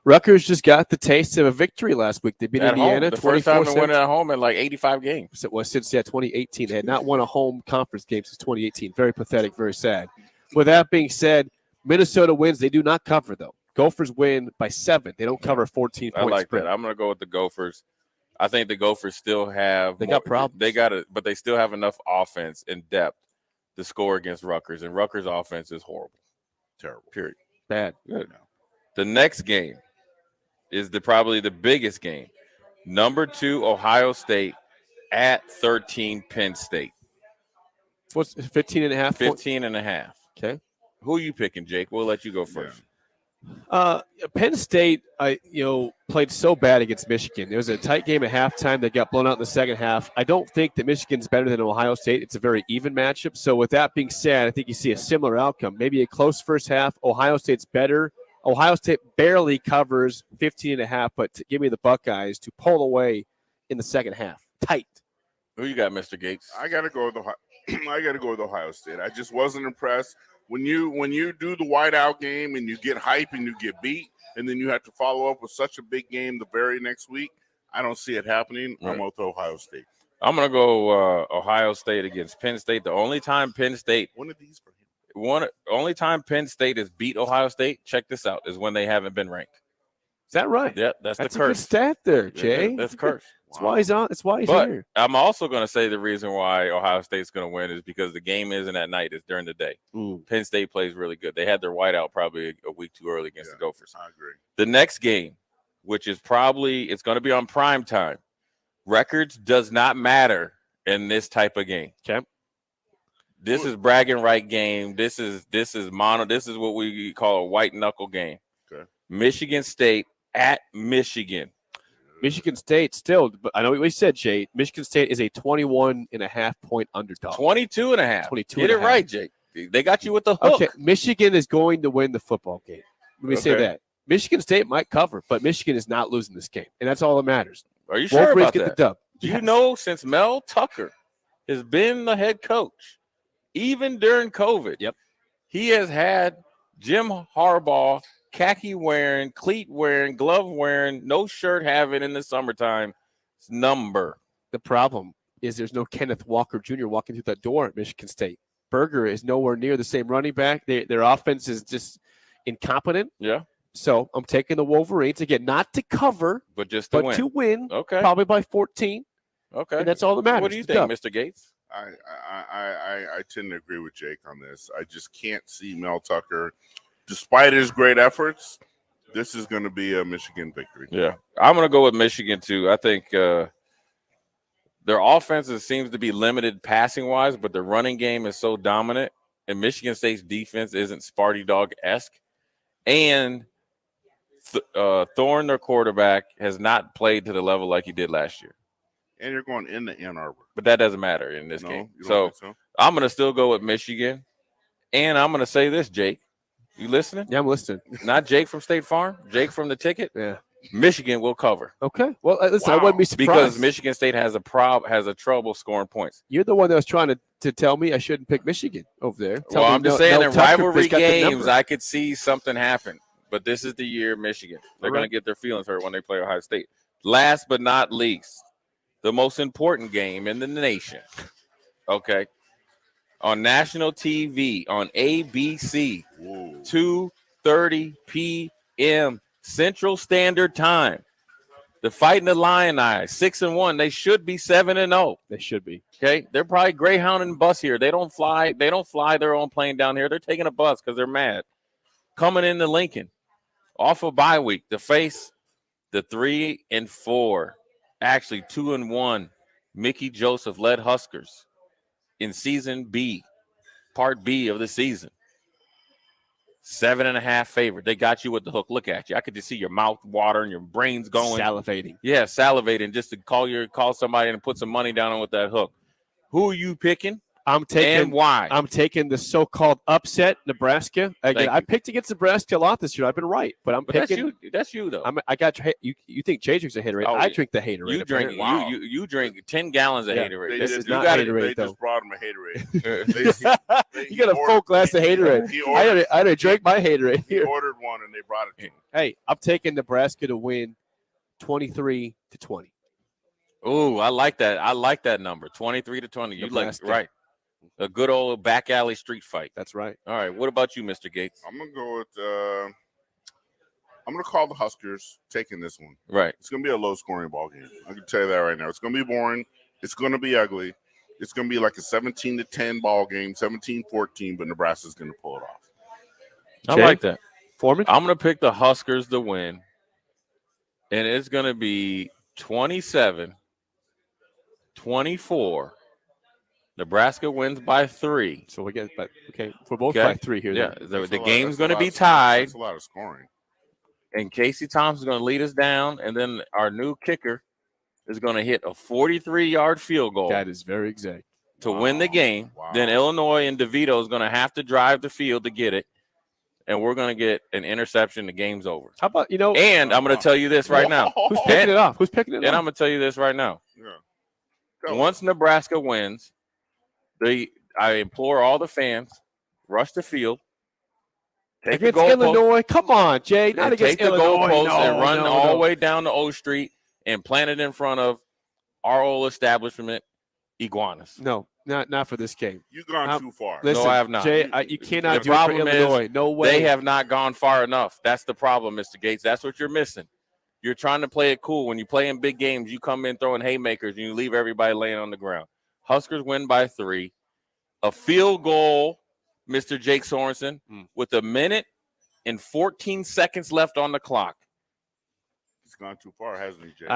Rutgers just got the taste of a victory last week. They beat At Indiana. home, the first time they won 24-17. at home in like 85 games. It was since 2018. They had not won a home conference game since 2018. Very pathetic, very sad. With that being said, Minnesota wins. They do not cover, though. Gophers win by 7. They don't cover 14 I points. like that. I'm going to go with the Gophers. I think the Gophers still have. They got problems. They got it, but they still have enough offense and depth to score against Rutgers. And Rutgers' offense is horrible, terrible. Period. Bad. Good. The next game is probably the biggest game. Number 2 Ohio State at 13 Penn State. What's 15.5? 15.5. Okay. Who are you picking, Jake? We'll let you go first. Penn State, played so bad against Michigan. It was a tight game at halftime. They got blown out in the second half. I don't think that Michigan's better than Ohio State. It's a very even matchup. So with that being said, I think you see a similar outcome. Maybe a close first half. Ohio State's better. Ohio State barely covers 15.5, but give me the Buckeyes to pull away in the second half. Tight. Who you got, Mr. Gates? I got to go with Ohio State. I just wasn't impressed. When you do the whiteout game and you get hype and you get beat, and then you have to follow up with such a big game the very next week, I don't see it happening. Right. I'm with Ohio State. I'm going to go Ohio State against Penn State. The only time Penn State – one of these for him. Only time Penn State has beat Ohio State, check this out, is when they haven't been ranked. Is that right? Yeah, that's the a good curse. stat there, Jay. That's curse. That's why he's on. That's why he's But here. I'm also going to say the reason why Ohio State's going to win is because the game isn't at night; it's during the day. Penn State plays really good. They had their whiteout probably a week too early against the Gophers. I agree. The next game, which is it's going to be on prime time. Records does not matter in this type of game. Okay. This is bragging right game. This is what we call a white knuckle game. Okay. Michigan State at Michigan. Michigan State still, but I know what we said, Jay. Michigan State is a 21.5-point underdog. 22.5. 22 Get it right, Jake. They got you with the hook. Okay, Michigan is going to win the football game. Let me say that. Michigan State might cover, but Michigan is not losing this game, and that's all that matters. Are you sure Wolverines about get that? the dub. Do Yes. you know since Mel Tucker has been the head coach, even during COVID, he has had Jim Harbaugh khaki wearing, cleat wearing, glove wearing, no shirt having in the summertime number. The problem is there's no Kenneth Walker Jr. walking through that door at Michigan State. Berger is nowhere near the same running back. Their offense is just incompetent. Yeah. So I'm taking the Wolverines again, not to cover, but just to win. Okay. Probably by 14. Okay. And that's all that matters. What do you The think, dub. Mr. Gates? I tend to agree with Jake on this. I just can't see Mel Tucker, despite his great efforts. This is going to be a Michigan victory. Yeah, I'm going to go with Michigan too. I think their offense seems to be limited passing wise, but the running game is so dominant, and Michigan State's defense isn't Sparty Dog-esque. And Thorne, their quarterback, has not played to the level like he did last year. And you're going into Ann Arbor. But that doesn't matter in this game. You don't think so? I'm going to still go with Michigan. And I'm going to say this, Jake. You listening? Yeah, I'm listening. Not Jake from State Farm, Jake from the ticket. Yeah. Michigan will cover. Okay. Well, listen, I wouldn't be surprised. Because Michigan State has a trouble scoring points. You're the one that was trying to tell me I shouldn't pick Michigan over there. Well, I'm just saying in Tucker rivalry has got the games, number. I could see something happen. But this is the year Michigan. They're All going right. to get their feelings hurt when they play Ohio State. Last but not least, the most important game in the nation. Okay. On national TV, on ABC, 2:30 p.m. Central Standard Time. The Fighting Illini, 6-1. They should be 7-0. They should be. Okay. They're probably Greyhound and bus here. They don't fly their own plane down here. They're taking a bus because they're mad. Coming into Lincoln off of bye week to face the 3-4, actually 2-1 Mickey Joseph led Huskers in season B, part B of the season. 7.5 favorite. They got you with the hook. Look at you. I could just see your mouth watering, your brains going. Salivating. Yeah, salivating just to call somebody and put some money down on with that hook. Who are you picking? I'm taking and why? I'm taking the so-called upset Nebraska. Again, I picked against Nebraska a lot this year. I've been right, but I'm picking. That's you though. I got you. You think Jay drinks a Haterade? Oh, I drink the Haterade. You drink. apparently. You drink 10 gallons of Yeah. Haterade. This is not They Haterade though. just brought him a Haterade. You got a full glass of Haterade. I had to drink my Haterade He here. ordered one and they brought it to him. Hey, I'm taking Nebraska to win 23-20. Oh, I like that. I like that number. 23-20. You like Nebraska. right. A good old back alley street fight. That's right. All right. What about you, Mr. Gates? I'm gonna go with. I'm gonna call the Huskers taking this one. Right. It's gonna be a low-scoring ball game. I can tell you that right now. It's gonna be boring. It's gonna be ugly. It's gonna be like a 17-10 ball game, 17-14, but Nebraska's gonna pull it off. I like that. Foreman? I'm going to pick the Huskers to win, and it's going to be 27-24. Nebraska wins by 3. So we get, we're both by 3 here. Yeah, then. the game's going to be tied. That's a lot of scoring. And Casey Thompson's going to lead us down, and then our new kicker is going to hit a 43-yard field goal. That is very exact. To win the game. Then Illinois and DeVito is going to have to drive the field to get it, and we're going to get an interception. The game's over. How about, And I'm going to tell you this right now. Who's picking it off? Who's picking it And off? I'm going to tell you this right now. Yeah. Once Nebraska wins, I implore all the fans, rush the field, take the Against goalpost, Illinois? Come on, Jay. Not and against take the Illinois. goalpost No, and run no, all no. the way down to O Street and plant it in front of our old establishment, Iguanas. No, not for this game. You've gone too far. Listen, No, I have not. Jay, you cannot The do it for problem Illinois. is No way. they have not gone far enough. That's the problem, Mr. Gates. That's what you're missing. You're trying to play it cool. When you play in big games, you come in throwing haymakers and you leave everybody laying on the ground. Huskers win by 3. A field goal, Mr. Jake Sorensen, with 1 minute and 14 seconds left on the clock. He's gone too far, hasn't he, Jay?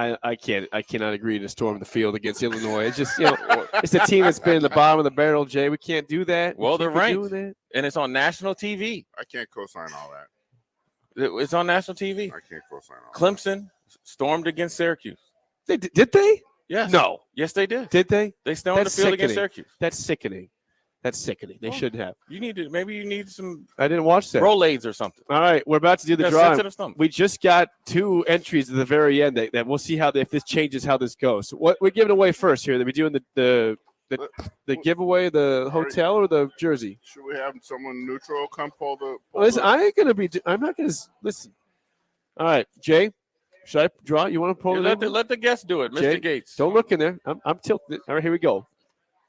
I cannot agree to storm the field against Illinois. It's just, it's a team that's been in the bottom of the barrel, Jay. We can't do that. Well, they're We can't be ranked, doing that. and it's on national TV. I can't co-sign all that. It's on national TV. I can't co-sign on. Clemson stormed against Syracuse. Did they? Yes. No. Yes, they did. Did they? They stormed the field against Syracuse. That's sickening. That's sickening. They shouldn't have. Maybe you need some. I didn't watch that. Rolaids or something. All right, we're about to do the Yeah, drawing. sensitive stomach. We just got 2 entries at the very end that we'll see if this changes how this goes. So what we're giving away first here? Are we doing the giveaway, the hotel or the jersey? Should we have someone neutral come pull the? Listen, I ain't gonna be. I'm not gonna listen. All right, Jay. Should I draw? You want to pull it? Let the guest do it, Mr. Jay, Gates. Don't look in there. I'm tilting. All right, here we go.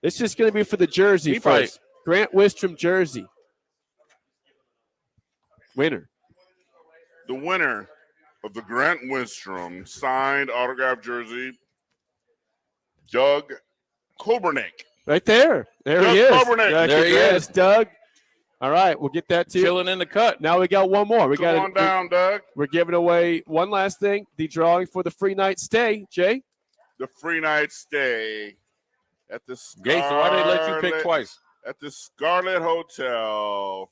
This is going to be for the jersey Keep first. Grant Wistrom jersey. Winner. The winner of the Grant Wistrom signed autograph jersey, Doug Kobernick. Right there. There Doug he is. Kobernick. Yeah, There he congrats, is. Doug. All right, we'll get that too. Chilling in the cut. Now we got one more. We Come got on down, Doug. We're giving away one last thing. The drawing for the free night stay. Jay. The free night stay at the Gates, why they let you pick twice? At the Scarlet Hotel.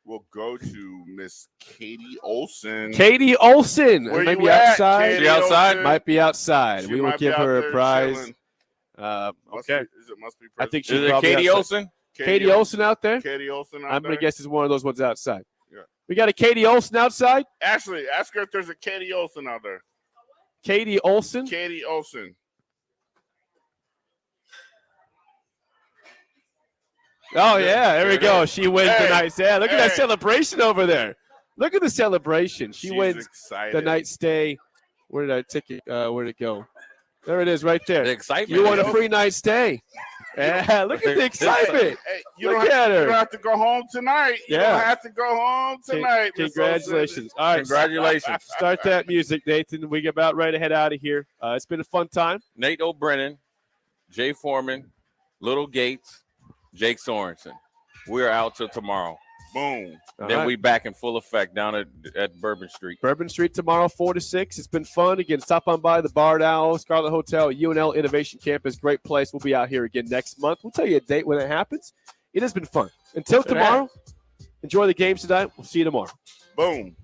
We'll go to Miss Katie Olson. Katie Olson. Where Maybe you at, outside. Katie Olson? Might be outside. She We will might be give out her there a prize. chilling. Okay. Must be I think present. she's Is it probably Katie outside. Olson? Katie Olson out there? Katie Olson out I'm there? going to guess it's one of those ones outside. Yeah. We got a Katie Olson outside. Ashley, ask her if there's a Katie Olson out there. Katie Olson. Katie Olson. Oh, yeah. There we go. She wins Hey, the night stay. Look at that hey. celebration over there. Look at the celebration. She She's wins excited. the night stay. Where did I take it? Where did it go? There it is right there. The excitement. You want a free night stay. Yeah, look at the excitement. Hey, you Look don't at have, her. You don't have to go home tonight. You Yeah. don't have to go home tonight. Miss Congratulations. Olson. All right. Congratulations. Start that music, Nathan. We get about ready to head out of here. It's been a fun time. Nate O'Brennan, Jay Foreman, Little Gates, Jake Sorensen. We're out till tomorrow. Boom. Then we back in full effect down at Bourbon Street. Bourbon Street tomorrow, 4 to 6. It's been fun. Again, stop on by the Barred Owl, Scarlet Hotel, UNL Innovation Campus. Great place. We'll be out here again next month. We'll tell you a date when it happens. It has been fun. Until tomorrow, enjoy the games tonight. We'll see you tomorrow. Boom.